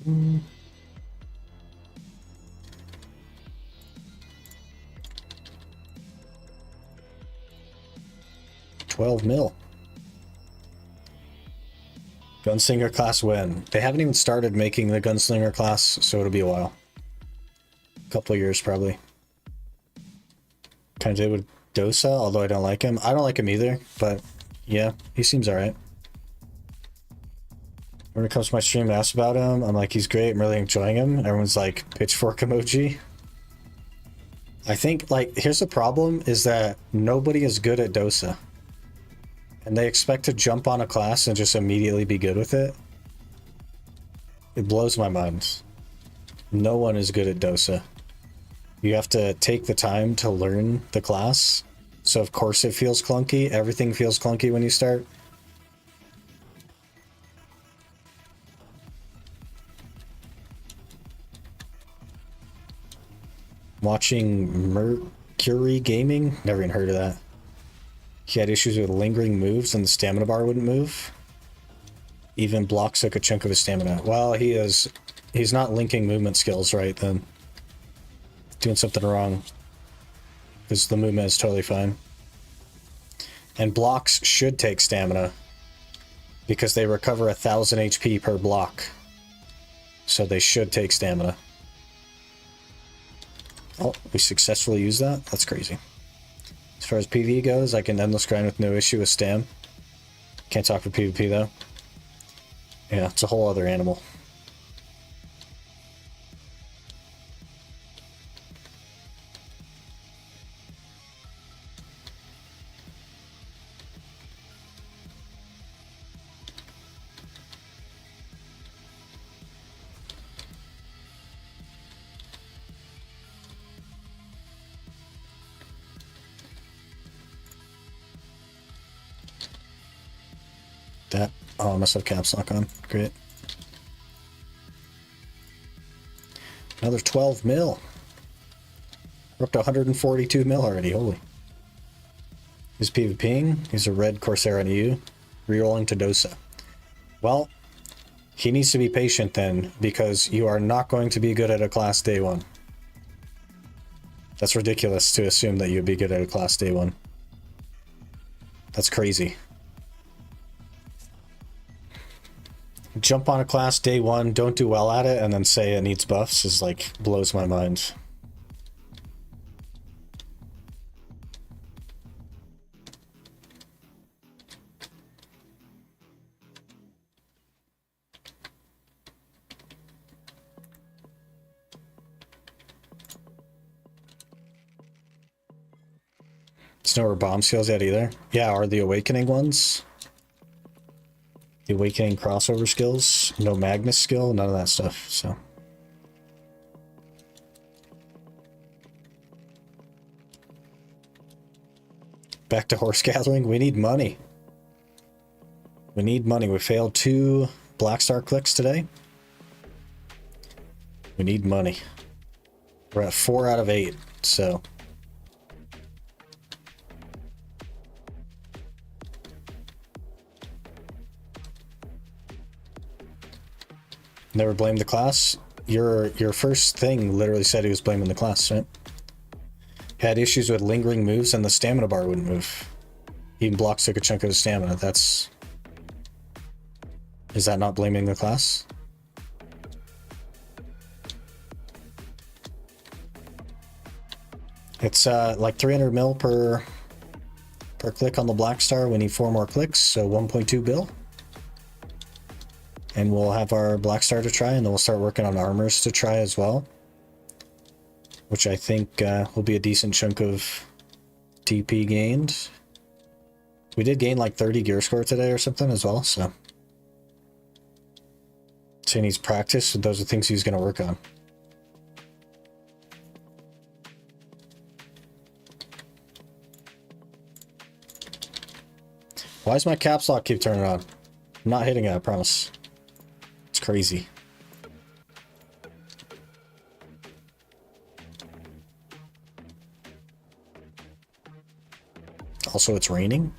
Mm. 12 mil. Gunslinger class win. They haven't even started making the Gunslinger class, so it'll be a while. A couple of years, probably. Kind of did with Dosa, although I don't like him. I don't like him either, but yeah, he seems alright. When it comes to my stream and asks about him, I'm like, he's great, I'm really enjoying him. Everyone's like, pitchfork emoji. I think, like, here's the problem, is that nobody is good at Dosa. And they expect to jump on a class and just immediately be good with it. It blows my mind. No one is good at Dosa. You have to take the time to learn the class. So of course it feels clunky. Everything feels clunky when you start. Watching Mercury Gaming? Never even heard of that. He had issues with lingering moves and the stamina bar wouldn't move. Even blocks took a chunk of his stamina. Well, he's not linking movement skills right then. Doing something wrong. Because the movement is totally fine. And blocks should take stamina. Because they recover 1000 HP per block. So they should take stamina. Oh, we successfully used that? That's crazy. As far as PvE goes, I can endless grind with no issue with stam. Can't talk for PvP though. Yeah, it's a whole other animal. Oh, I must have caps lock on. Great. Another 12 mil. We're up to 142 mil already. Holy. He's PvPing. He's a red Corsair on EU. Rerolling to Dosa. Well, he needs to be patient then, because you are not going to be good at a class day one. That's ridiculous to assume that you'd be good at a class day one. That's crazy. Jump on a class day one, don't do well at it, and then say it needs buffs is like, blows my mind. It's nowhere bomb skills yet either. Yeah, are the awakening ones. The awakening crossover skills. No Magnus skill, none of that stuff, so. Back to horse gathering. We need money. We need money. We failed 2 Black Star clicks today. We need money. We're at 4 out of 8, so. Never blamed the class. Your first thing literally said he was blaming the class, right? Had issues with lingering moves and the stamina bar wouldn't move. Even blocks took a chunk of his stamina. That's... Is that not blaming the class? It's like 300 mil per click on the Black Star. We need 4 more clicks, so 1.2 bill. And we'll have our Black Star to try, and then we'll start working on armors to try as well. Which I think will be a decent chunk of TP gained. We did gain like 30 gear score today or something as well, so. So he needs practice, and those are things he's going to work on. Why does my caps lock keep turning on? I'm not hitting it, I promise. It's crazy. Also, it's raining.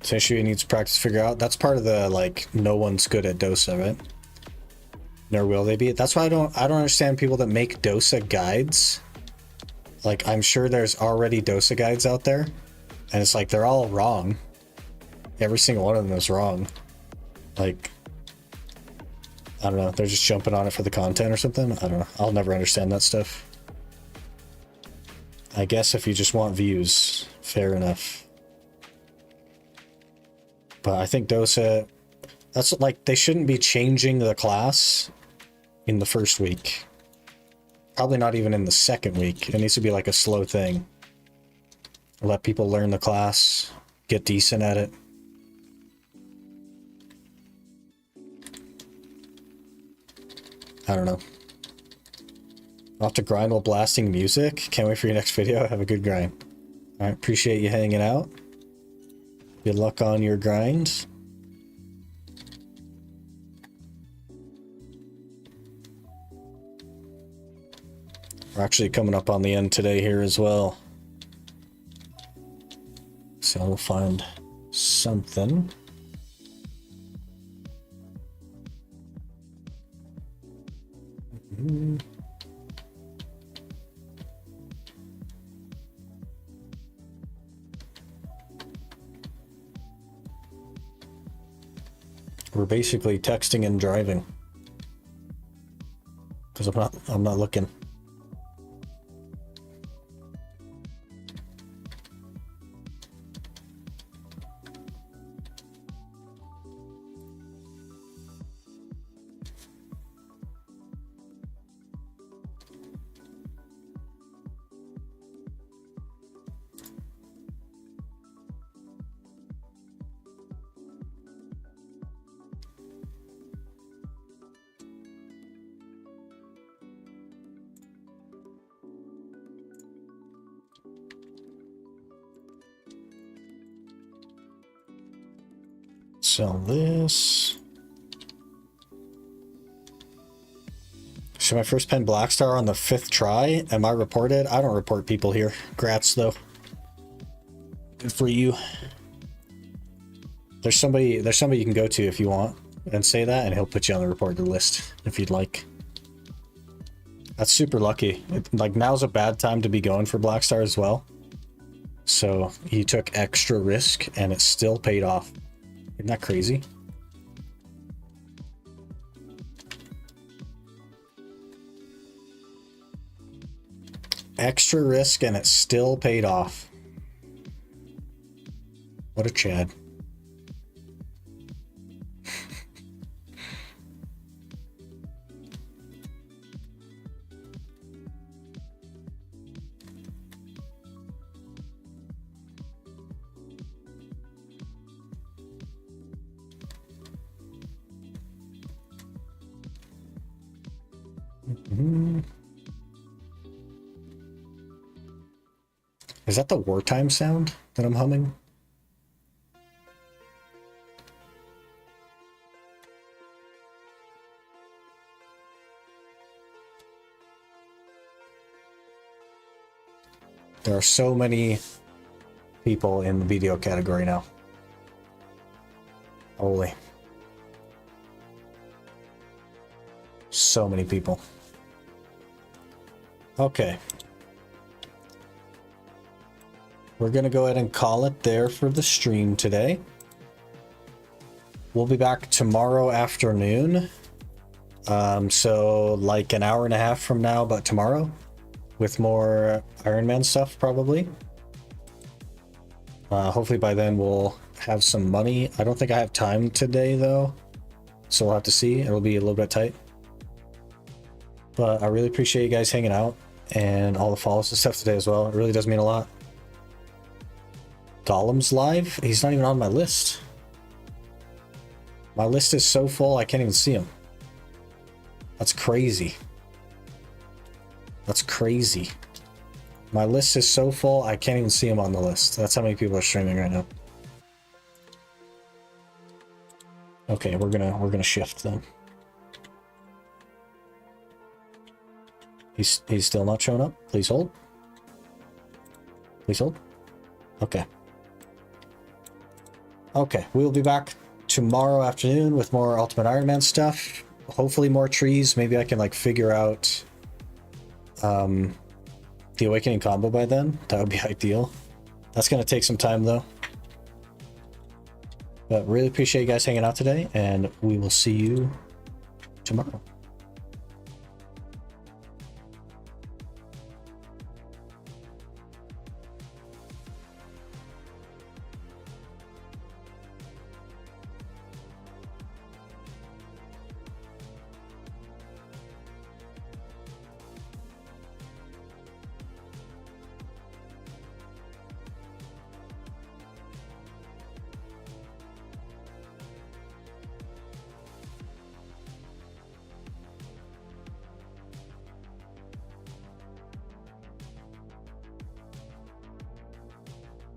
It's an issue he needs to practice to figure out. That's part of the, like, no one's good at Dosa, right? Nor will they be. That's why I don't understand people that make Dosa guides. Like, I'm sure there's already Dosa guides out there, and it's like they're all wrong. Every single one of them is wrong. Like, I don't know, they're just jumping on it for the content or something. I don't know. I'll never understand that stuff. I guess if you just want views, fair enough. But I think Dosa, that's like, they shouldn't be changing the class in the first week. Probably not even in the second week. It needs to be like a slow thing. Let people learn the class, get decent at it. I don't know. I'll have to grind while blasting music. Can't wait for your next video. Have a good grind. Alright, appreciate you hanging out. Good luck on your grind. We're actually coming up on the end today here as well. So we'll find something. We're basically texting and driving. Because I'm not looking. Sell this. So my first pen Black Star on the 5th try. Am I reported? I don't report people here. Grats though. Good for you. There's somebody you can go to if you want and say that, and he'll put you on the reported list if you'd like. That's super lucky. Like, now's a bad time to be going for Black Star as well. So he took extra risk and it still paid off. Isn't that crazy? Extra risk and it still paid off. What a Chad. Is that the wartime sound that I'm humming? There are so many people in the video category now. Holy. So many people. Okay. We're going to go ahead and call it there for the stream today. We'll be back tomorrow afternoon. So like an hour and a half from now, but tomorrow with more Iron Man stuff probably. Hopefully by then we'll have some money. I don't think I have time today though. So we'll have to see. It'll be a little bit tight. But I really appreciate you guys hanging out and all the follows and stuff today as well. It really does mean a lot. Golem's live? He's not even on my list. My list is so full I can't even see him. That's crazy. That's crazy. My list is so full I can't even see him on the list. That's how many people are streaming right now. Okay, we're gonna shift then. He's still not showing up. Please hold. Please hold. Okay. Okay, we'll be back tomorrow afternoon with more Ultimate Iron Man stuff. Hopefully more trees. Maybe I can like figure out the Awakening combo by then. That would be ideal. That's gonna take some time though. But really appreciate you guys hanging out today, and we will see you tomorrow.